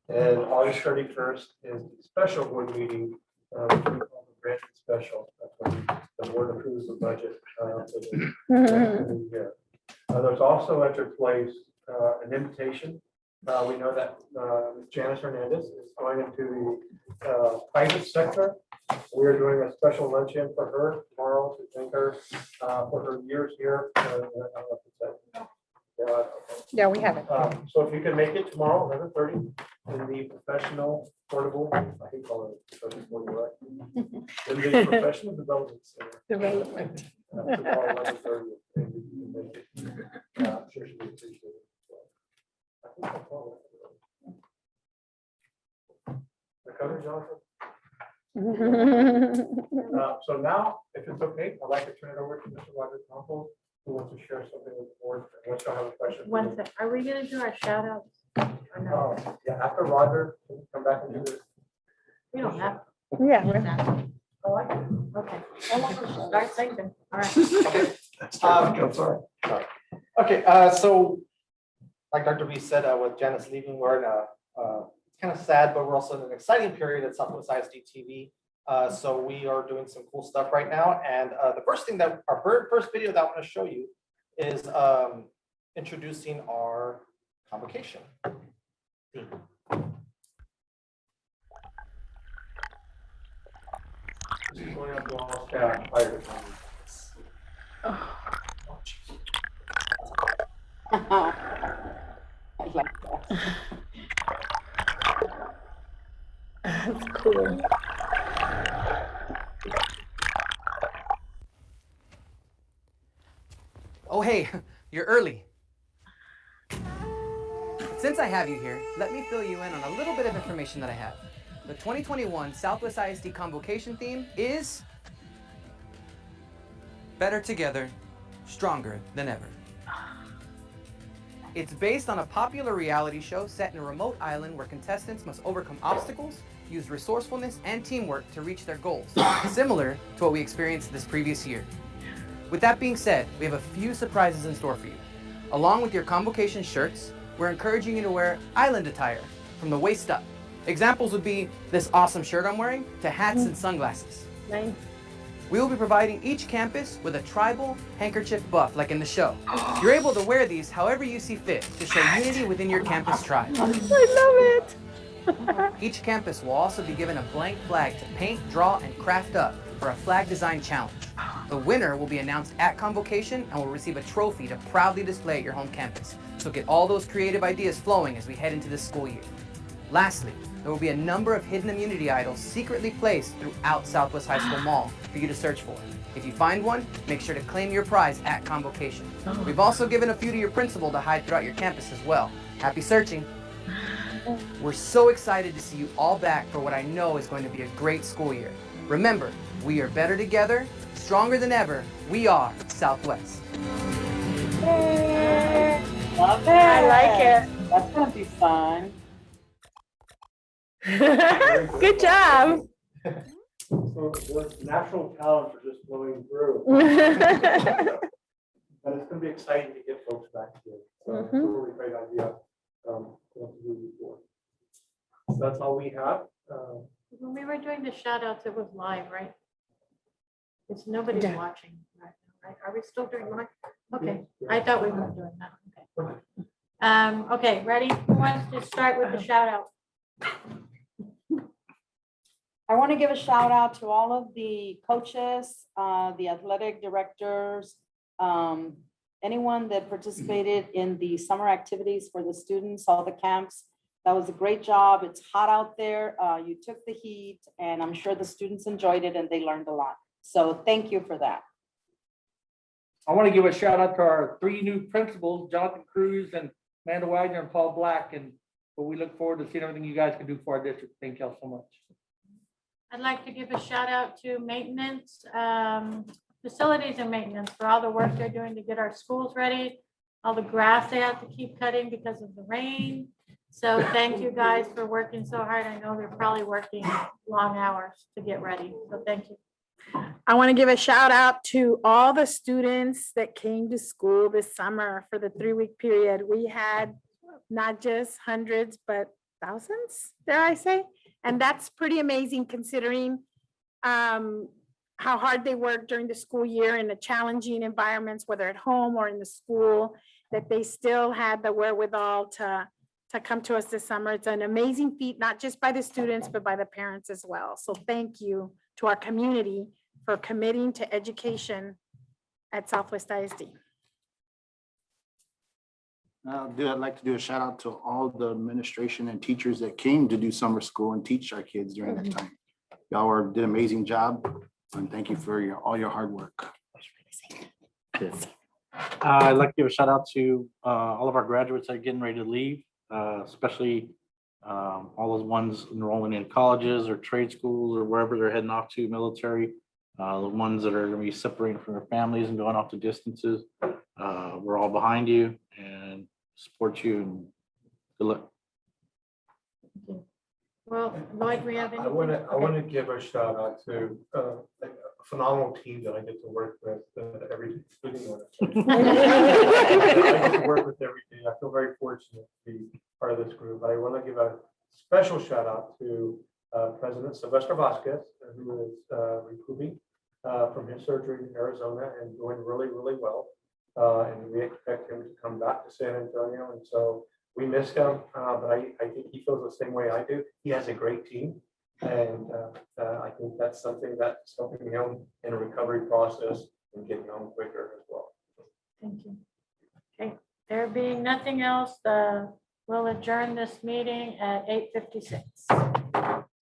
And August 31st is the special board meeting, which we call the Grant Special. That's when the board approves the budget for the new year. There's also at your place an invitation. We know that Janice Hernandez is going into the private sector. We are doing a special luncheon for her tomorrow to thank her for her years here. Yeah, we have it. So if you can make it tomorrow, 11:30, in the professional portable, I hate calling it professional portable, right? In the professional development center. Development. Tomorrow, 11:30, and you can make it. I'm sure she'll be appreciated. I think that's all. A Governor Johnson. So now, if it's okay, I'd like to turn it over to Mr. Roger Campos, who wants to share something with the board, unless you have a question. One sec, are we gonna do our shout outs? Yeah, after Roger, can you come back and do this? We don't have. Yeah. I like it. Okay. Start thinking, all right. I'm sorry. Okay, so like Dr. B said, with Janice leaving, we're in a kind of sad, but we're also in an exciting period at Southwest ISD TV. So we are doing some cool stuff right now. And the first thing that our first video that I want to show you is introducing our convocation theme. This is going up to all staff prior to coming. I like that. That's cool. Oh, hey, you're early. Since I have you here, let me fill you in on a little bit of information that I have. The 2021 Southwest ISD convocation theme is Better Together, Stronger Than Ever. It's based on a popular reality show set in a remote island where contestants must overcome obstacles, use resourcefulness and teamwork to reach their goals, similar to what we experienced this previous year. With that being said, we have a few surprises in store for you. Along with your convocation shirts, we're encouraging you to wear island attire from the waist up. Examples would be this awesome shirt I'm wearing to hats and sunglasses. Nice. We will be providing each campus with a tribal handkerchief buff like in the show. You're able to wear these however you see fit to show unity within your campus tribe. I love it. Each campus will also be given a blank flag to paint, draw, and craft up for a flag design challenge. The winner will be announced at convocation and will receive a trophy to proudly display at your home campus. So get all those creative ideas flowing as we head into this school year. Lastly, there will be a number of hidden immunity idols secretly placed throughout Southwest High School Mall for you to search for. If you find one, make sure to claim your prize at convocation. We've also given a few to your principal to hide throughout your campus as well. Happy searching. We're so excited to see you all back for what I know is going to be a great school year. Remember, we are better together, stronger than ever. We are Southwest. Love it. I like it. That's gonna be fun. Good job. So the natural talents are just flowing through. But it's gonna be exciting to get folks back here. So it's a really great idea. What to do before. So that's all we have. When we were doing the shout outs, it was live, right? It's nobody's watching right now, right? Are we still doing live? Okay, I thought we were doing that. Okay. Okay, ready? Who wants to start with the shout out? I want to give a shout out to all of the coaches, the athletic directors, anyone that participated in the summer activities for the students, all the camps. That was a great job. It's hot out there. You took the heat, and I'm sure the students enjoyed it and they learned a lot. So thank you for that. I want to give a shout out to our 3 new principals, Jonathan Cruz and Amanda Wagner and Paul Black. And we look forward to seeing everything you guys can do for our district. Thank y'all so much. I'd like to give a shout out to maintenance, facilities and maintenance for all the work they're doing to get our schools ready, all the grass they have to keep cutting because of the rain. So thank you guys for working so hard. I know they're probably working long hours to get ready. So thank you. I want to give a shout out to all the students that came to school this summer for the 3-week period. We had not just hundreds, but thousands, dare I say? And that's pretty amazing considering how hard they work during the school year in the challenging environments, whether at home or in the school, that they still had the wherewithal to come to us this summer. It's an amazing feat, not just by the students, but by the parents as well. So thank you to our community for committing to education at Southwest ISD. I'd like to do a shout out to all the administration and teachers that came to do summer school and teach our kids during that time. Y'all did an amazing job, and thank you for all your hard work. I'd like to give a shout out to all of our graduates that are getting ready to leave, especially all those ones enrolling in colleges or trade schools or wherever they're heading off to, military, the ones that are gonna be separating from their families and going off to distances. We're all behind you and support you, and good luck. Well, Lloyd, we have I anything? want to give a shout out to a phenomenal team that I get to work with every day. Including one. I get to work with every day. I feel very fortunate to be part of this group. I want to give a special shout out to President Sylvester Vasquez, who is recouping from his surgery in Arizona and doing really, really well. And we expect him to come back to San Antonio. And so we miss him, but I think he feels the same way I do. He has a great team. And I think that's something that's helping him in a recovery process and getting home quicker as well. Thank you. Okay, there being nothing else, we'll adjourn this meeting at 8:56.